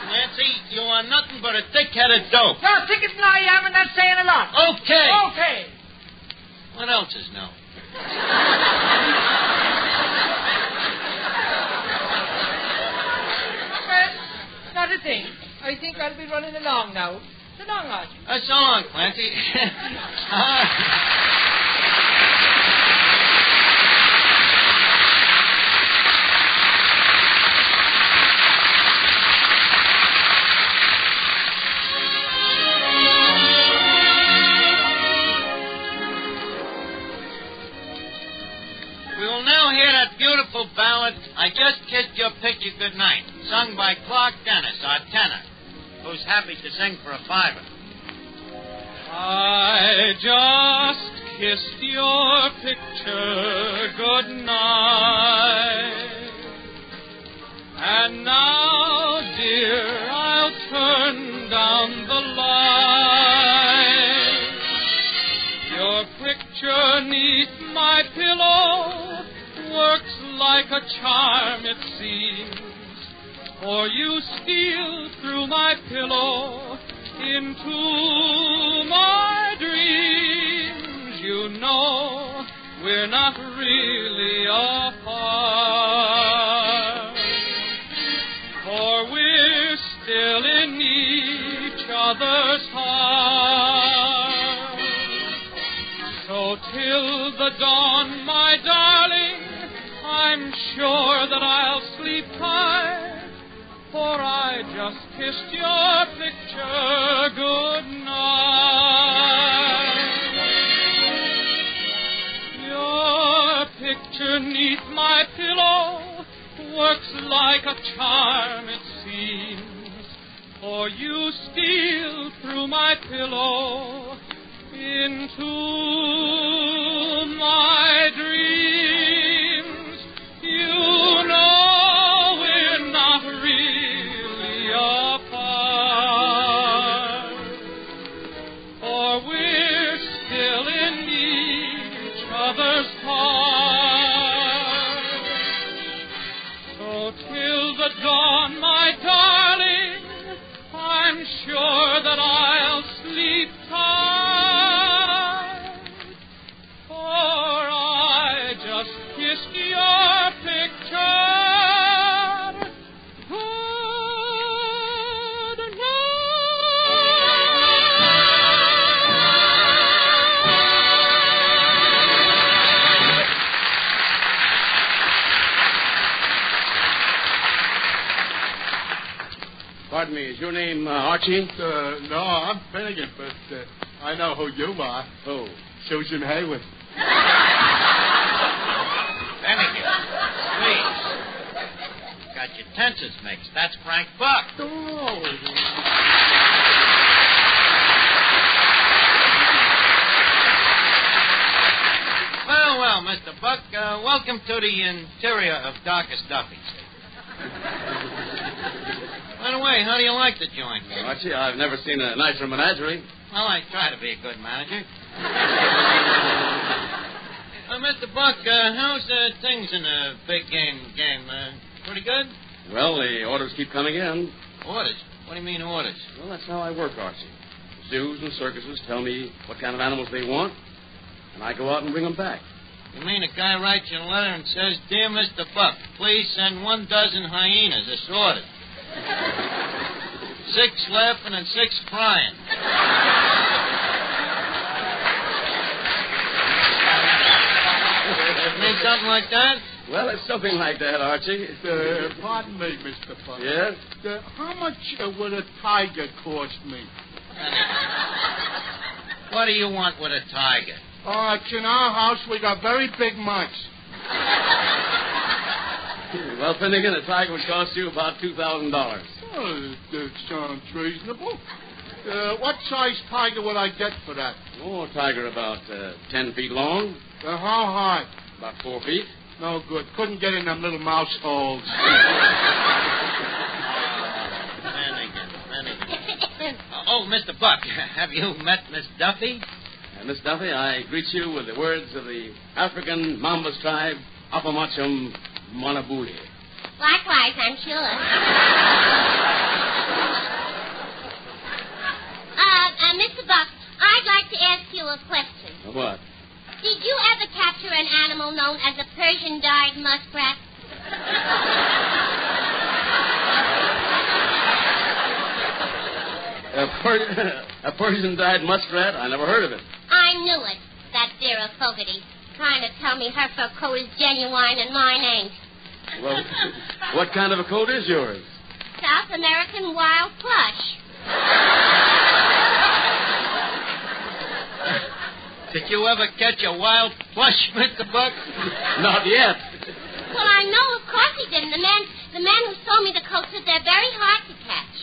Nancy, you are nothing but a thick-headed dope. You're thicker than I am, and that's saying a lot. Okay. Okay. What else? else's know. Well, not a thing. I think I'll be running along now. So long, Archie. So long, Clancy. We will now hear that beautiful ballad, I Just Kissed Your Picture Goodnight, sung by Clark Dennis, our tenor, who's happy to sing for a $5. I just kissed your picture goodnight. And now, dear, I'll turn down the light. Your picture 'neath my pillow works like a charm, it seems, for you steal through my pillow into my dreams. You know we're not really apart, for we're still in each other's heart. So till the dawn, my darling, I'm sure that I'll sleep tight, for I just kissed your picture goodnight. Your picture 'neath my pillow works like a charm, it seems, for you steal through my pillow into my dreams. You know we're not really apart, for we're still in each other's heart. So till the dawn, my darling, I'm sure that I'll sleep tight, for I just kissed your picture Pardon me, is your name Archie? No, I'm Finnegan, but I know who you are. Who? Susan Hayward. Finnegan, please. Got your tenses mixed. That's Frank Buck. Oh. Well, Mr. Buck, welcome to the interior of Darkest Duffy's. By the way, how do you like the joint? Archie, I've never seen a nicer menagerie. Well, I try to be a good manager. Mr. Buck, how's things in the big game? Pretty good? Well, the orders keep coming in. Orders? What do you mean orders? Well, that's how I work, Archie. Zoos and circuses tell me what kind of animals they want, and I go out and bring them back. You mean a guy writes you a letter and says, Dear Mr. Buck, please send 12 hyenas assorted. 6 laughing and 6 crying. It mean something like that? Well, it's something like that, Archie. Pardon me, Mr. Buck. Yes? How much would a tiger cost me? What do you want with a tiger? In our house, we got very big mice. Well, Finnegan, a tiger would cost you about $2,000. Oh, that sounds reasonable. What size tiger would I get for that? Oh, a tiger about 10 feet long. How high? About 4 feet. No good. Couldn't get in them little mouse holes. Finnegan. Oh, Mr. Buck, have you met Miss Duffy? Miss Duffy, I greet you with the words of the African Mambas tribe, Apamachum Manabuli. Likewise, I'm sure. Mr. Buck, I'd like to ask you a question. What? Did you ever capture an animal known as a Persian-dyed muskrat? A Persian-dyed muskrat? I never heard of it. I knew it. That Vera Fogarty. Trying to tell me her fur coat is genuine and mine ain't. Well, what kind of a coat is yours? South American wild plush. Did you ever catch a wild plush, Mr. Buck? Not yet. Well, I know, of course he didn't. The man who sold me the coat said they're very hard to catch.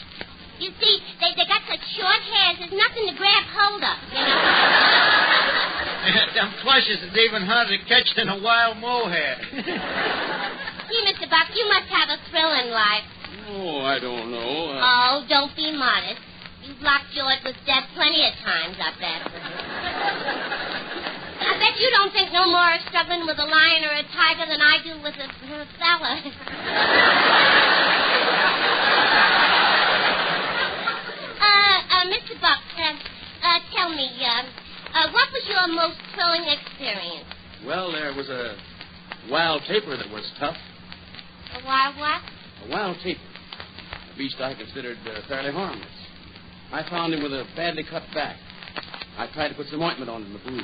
You see, they got such short hairs, there's nothing to grab hold of, you know. Them plushes is even harder to catch than a wild mohair. Gee, Mr. Buck, you must have a thrill in life. Oh, I don't know. Oh, don't be modest. You've locked George with death plenty of times, I bet. I bet you don't think no more of struggling with a lion or a tiger than I do with a fella. Mr. Buck, tell me, what was your most thrilling experience? Well, there was a wild tapir that was tough. A wild what? A wild tapir. A beast I considered fairly harmless. I found him with a badly cut back. I tried to put some ointment on him, the bruise.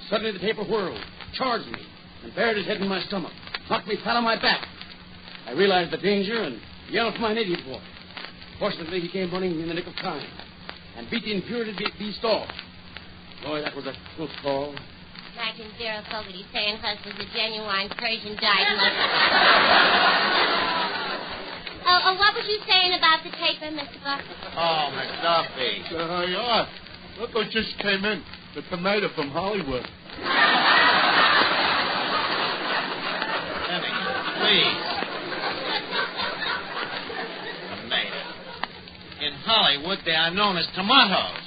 Suddenly the tapir whirled, charged me, and buried his head in my stomach, knocked me flat on my back. I realized the danger and yelled for my native boy. Fortunately, he came running in the nick of time and beat the infuriated beast off. Boy, that was a close call. Imagine Vera Fogarty saying hers was a genuine Persian-dyed muskrat. What was you saying about the tapir, Mr. Buck? Oh, McDuffie. Yeah. Look who just came in. The tomato from Hollywood. Penny, please. Tomato. In Hollywood, they are known as tomatoes.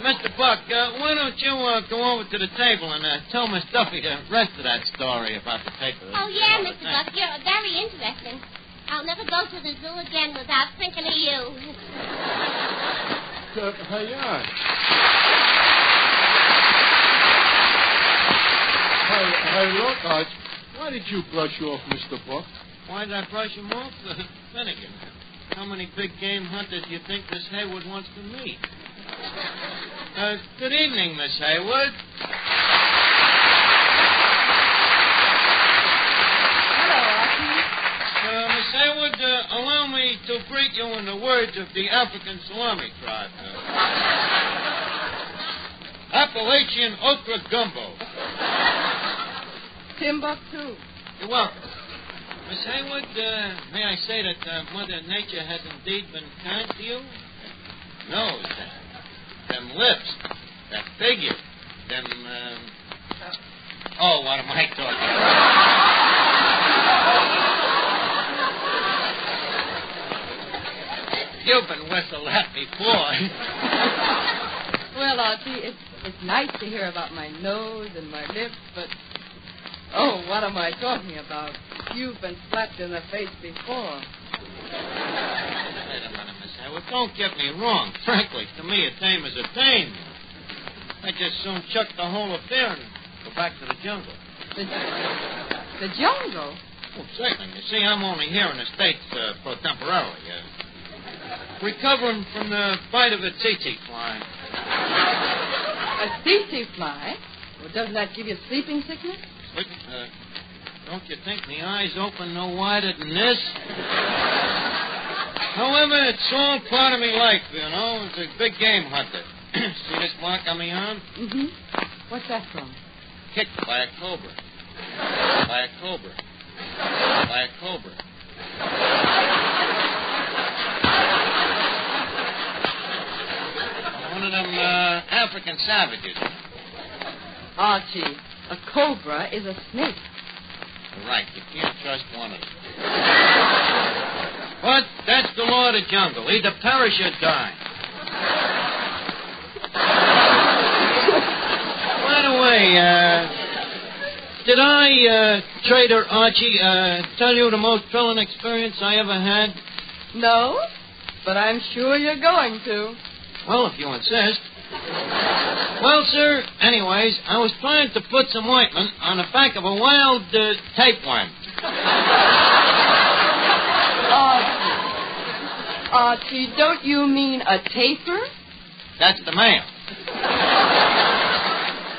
Mr. Buck, why don't you go over to the table and tell Miss Duffy the rest of that story about the paper? Oh, yeah, Mr. Buck, you're very interesting. I'll never go to the zoo again without thinking of you. Hey, look, Arch. Why did you brush off Mr. Buck? Why did I brush him off? Finnegan. How many big game hunters do you think this Hayward wants to meet? Good evening, Miss Hayward. Miss Hayward, allow me to greet you in the words of the African salami tribe. Appalachian okra gumbo. Timbuktu. You're welcome. Miss Hayward, may I say that Mother Nature has indeed been kind to you? Nose, them lips, that figure, them, oh, what am I talking about? You've been whistled at before. Well, Archie, it's nice to hear about my nose and my lips, but... Oh, what am I talking about? You've been slapped in the face before. Wait a minute, Miss Hayward. Don't get me wrong. Frankly, to me, a dame is a dame. I just soon chuck the whole affair and go back to the jungle. The jungle? Well, certainly. You see, I'm only here in the States temporarily. Recovering from the bite of a tsetse fly. A tsetse fly? Well, doesn't that give you sleeping sickness? Don't you think the eyes open no wider than this? However, it's all part of me life, you know. It's a big game hunter. See this mark on me arm? Mm-hmm. What's that from? Kicked by a cobra. By a cobra. By a cobra. One of them African savages. Archie, a cobra is a snake. Right, you can't trust one of them. But that's the law of the jungle. Either perish or die. By the way, did I, Trader Archie, tell you the most thrilling experience I ever had? No, but I'm sure you're going to. Well, if you insist. Well, sir, anyways, I was trying to put some ointment on the back of a wild tapeworm. Archie, don't you mean a taper? That's the male.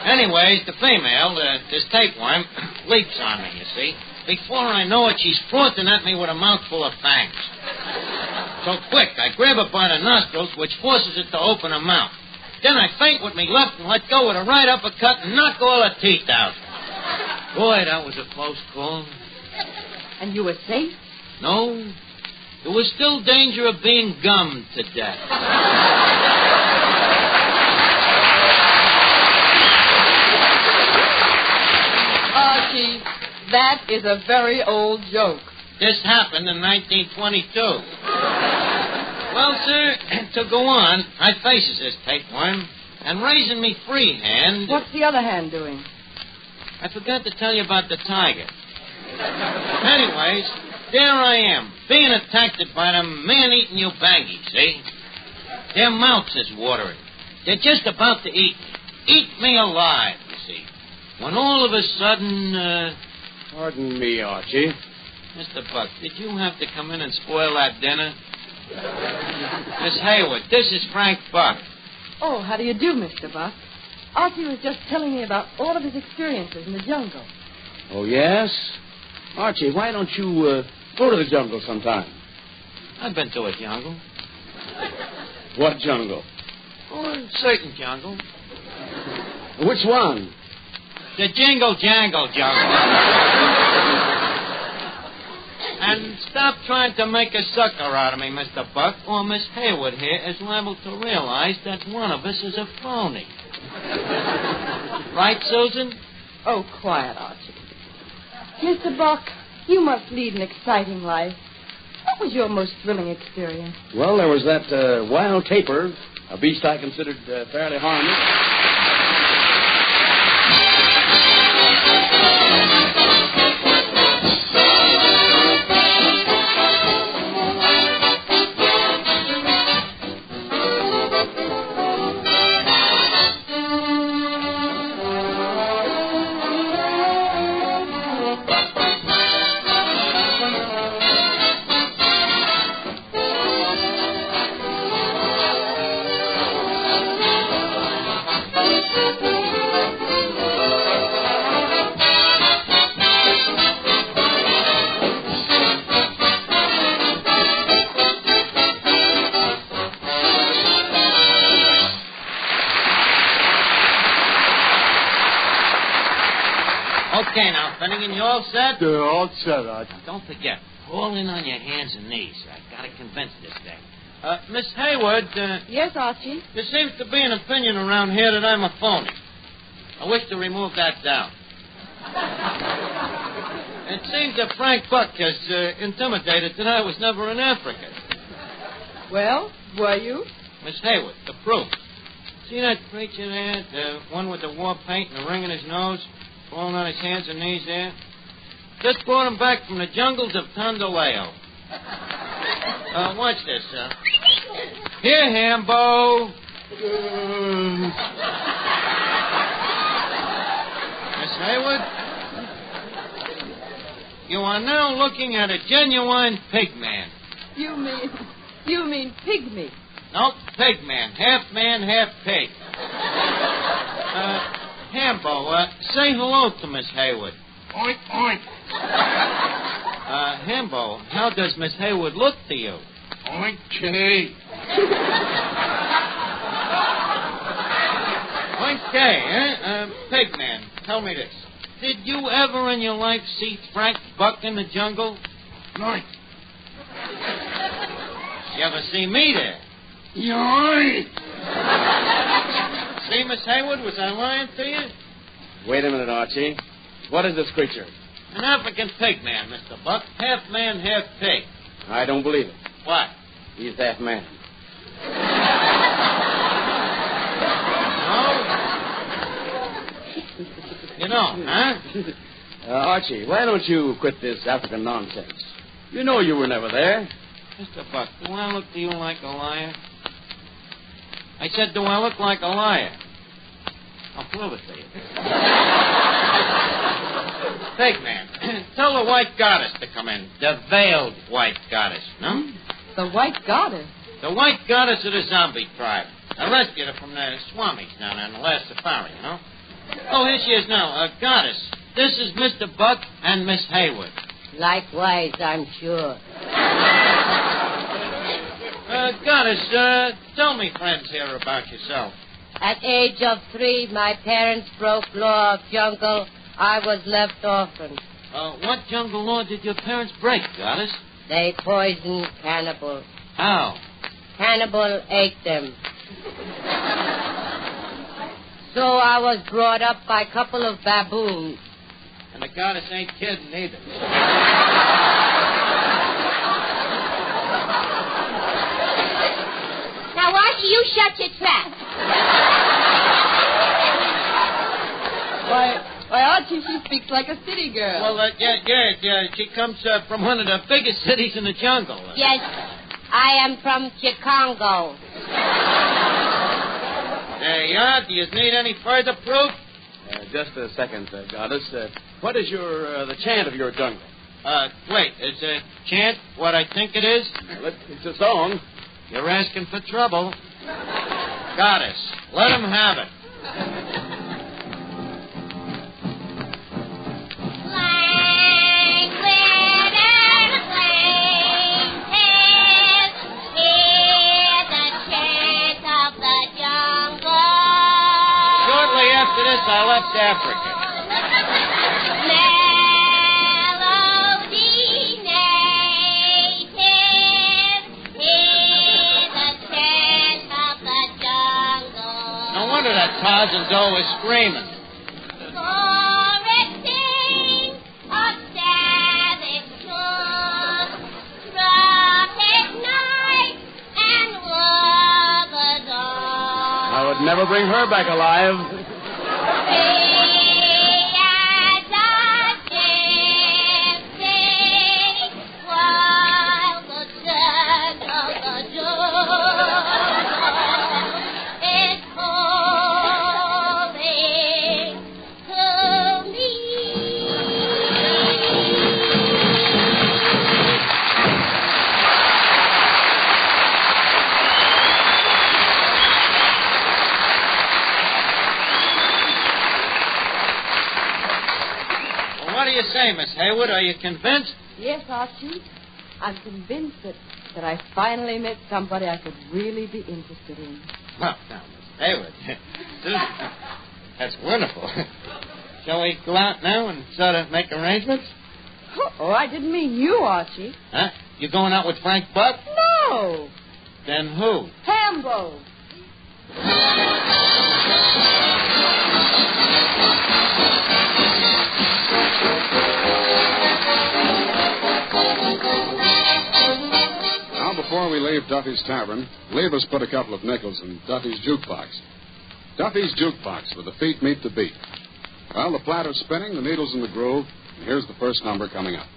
Anyways, the female, this tapeworm, leaps on me, you see. Before I know it, she's fronting at me with a mouthful of fangs. So quick, I grab her by the nostrils, which forces it to open her mouth. Then I feint with me left and let go with a right uppercut and knock all her teeth out. Boy, that was a close call. And you were safe? No. There was still danger of being gummed to death. Archie, that is a very old joke. This happened in 1922. Well, sir, to go on, I faces this tapeworm, and raising me free hand... What's the other hand doing? I forgot to tell you about the tiger. Anyways, there I am, being attacked by them man-eating ubangi, see? Their mouths is watering. They're just about to eat me. Eat me alive, you see. When all of a sudden, Pardon me, Archie. Mr. Buck, did you have to come in and spoil that dinner? Miss Hayward, this is Frank Buck. Oh, how do you do, Mr. Buck? Archie was just telling me about all of his experiences in the jungle. Oh, yes? Archie, why don't you go to the jungle sometime? I've been to a jungle. What jungle? Oh, a certain jungle. Which one? The Jingle Jangle jungle. And stop trying to make a sucker out of me, Mr. Buck, or Miss Hayward here is liable to realize that one of us is a phony. Right, Susan? Oh, quiet, Archie. Mr. Buck, you must lead an exciting life. What was your most thrilling experience? Well, there was that wild tapir, a beast I considered fairly harmless. Okay, now, Finnegan, you all set? They're all set, Archie. Don't forget, crawl in on your hands and knees. I gotta convince this thing. Miss Hayward, Yes, Archie? there seems to be an opinion around here that I'm a phony. I wish to remove that doubt. It seems that Frank Buck has intimidated that I was never in Africa. Well, were you? Miss Hayward, the proof. See that creature there? The one with the war paint and the ring in his nose? Falling on his hands and knees there? Just brought him back from the jungles of Tondaleo. Watch this, Here, Hambo. Miss Hayward, you are now looking at a genuine pig man. You mean pygmy? Nope, pig man. Half man, half pig. Hambo, say hello to Miss Hayward. Oink, oink. Hambo, how does Miss Hayward look to you? Oink, kitty. Okay, Pigman, tell me this. Did you ever in your life see Frank Buck in the jungle? Oink. You ever see me there? Yoink. See, Miss Hayward, was I lying to you? Wait a minute, Archie. What is this creature? An African pig man, Mr. Buck. Half man, half pig. I don't believe it. What? He's half man. No? You don't, huh? Archie, why don't you quit this African nonsense? You know you were never there. Mr. Buck, do I look to you like a liar? I I said, do I look like a liar? I'll prove it to you. Big man, tell the white goddess to come in. The veiled white goddess, no? The white goddess? The white goddess of the zombie tribe. I rescued her from the swamis down there on the last safari, you know? Oh, here she is now. Goddess, this is Mr. Buck and Miss Hayward. Likewise, I'm sure. Goddess, tell me, friends here, about yourself. At age of 3, my parents broke law of jungle. I was left orphaned. What jungle law did your parents break, Goddess? They poisoned cannibals. How? Cannibal ate them. So I was brought up by a couple of baboons. And the goddess ain't kidding either. Now, Archie, you shut your trap. Why, Archie, she speaks like a city girl. Well, yeah. She comes from one of the biggest cities in the jungle. Yes, I am from Chicago. There you are. Do you need any further proof? Just a second, Goddess. What is the chant of your jungle? Wait, is a chant what I think it is? It's a song. You're asking for trouble. Goddess, let him have it. Shortly after this, I left Africa. No wonder that Tarzan's always screaming. I would never bring her back alive. What do you say, Miss Hayward? Are you convinced? Yes, Archie. I'm convinced that I finally met somebody I could really be interested in. Well, now, Miss Hayward, that's wonderful. Shall we go out now and sort of make arrangements? Oh, I didn't mean you, Archie. Huh? You going out with Frank Buck? No. Then who? Hambo. Before we leave Duffy's Tavern, leave us put a couple of nickels in Duffy's jukebox. Duffy's jukebox, where the feet meet the beat. Well, the platter's spinning, the needle's in the groove, and here's the first number coming up.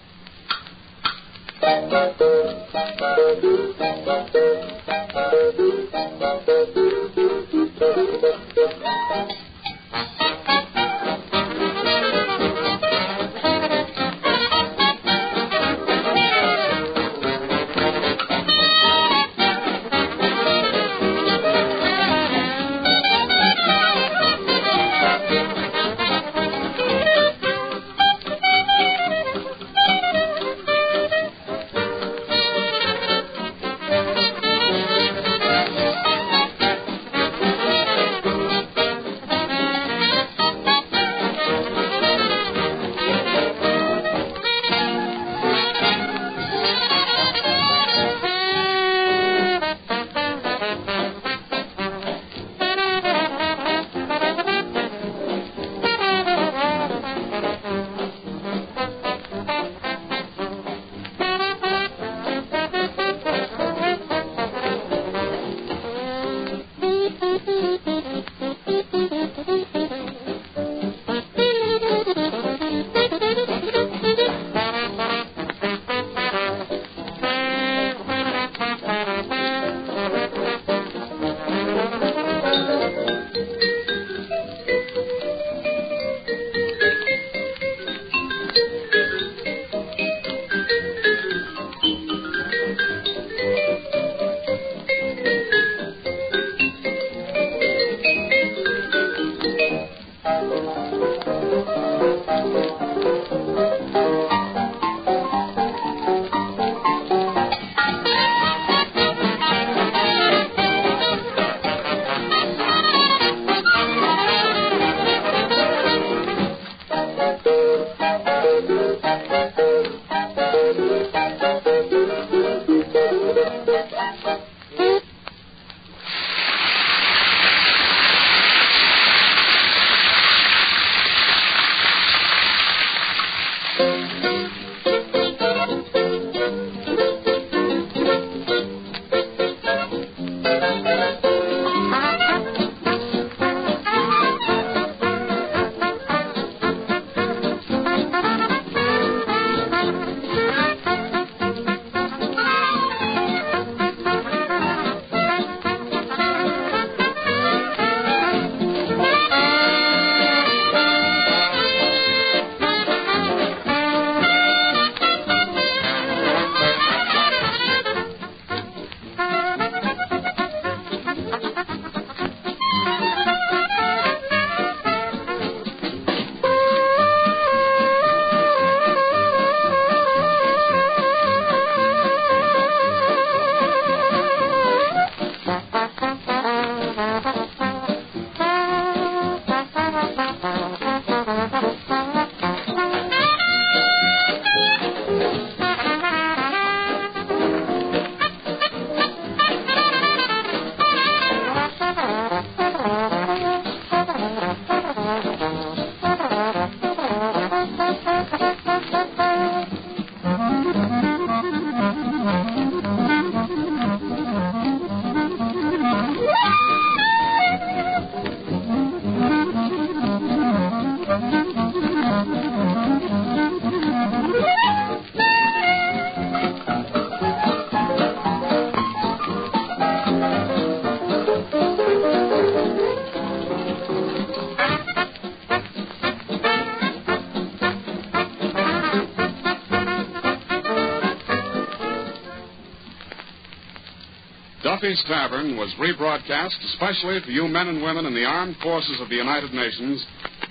Duffy's Tavern was rebroadcast especially for you men and women in the armed forces of the United Nations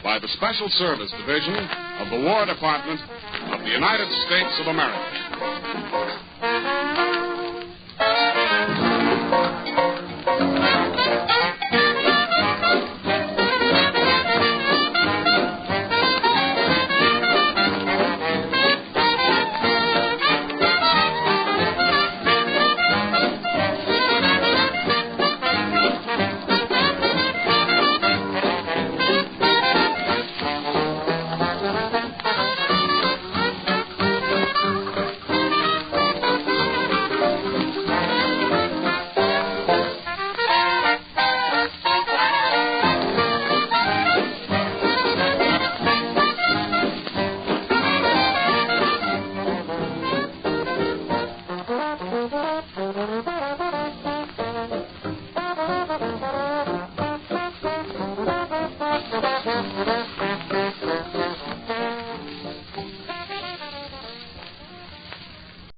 by the Special Service Division of the War Department of the United States of America. Thank you.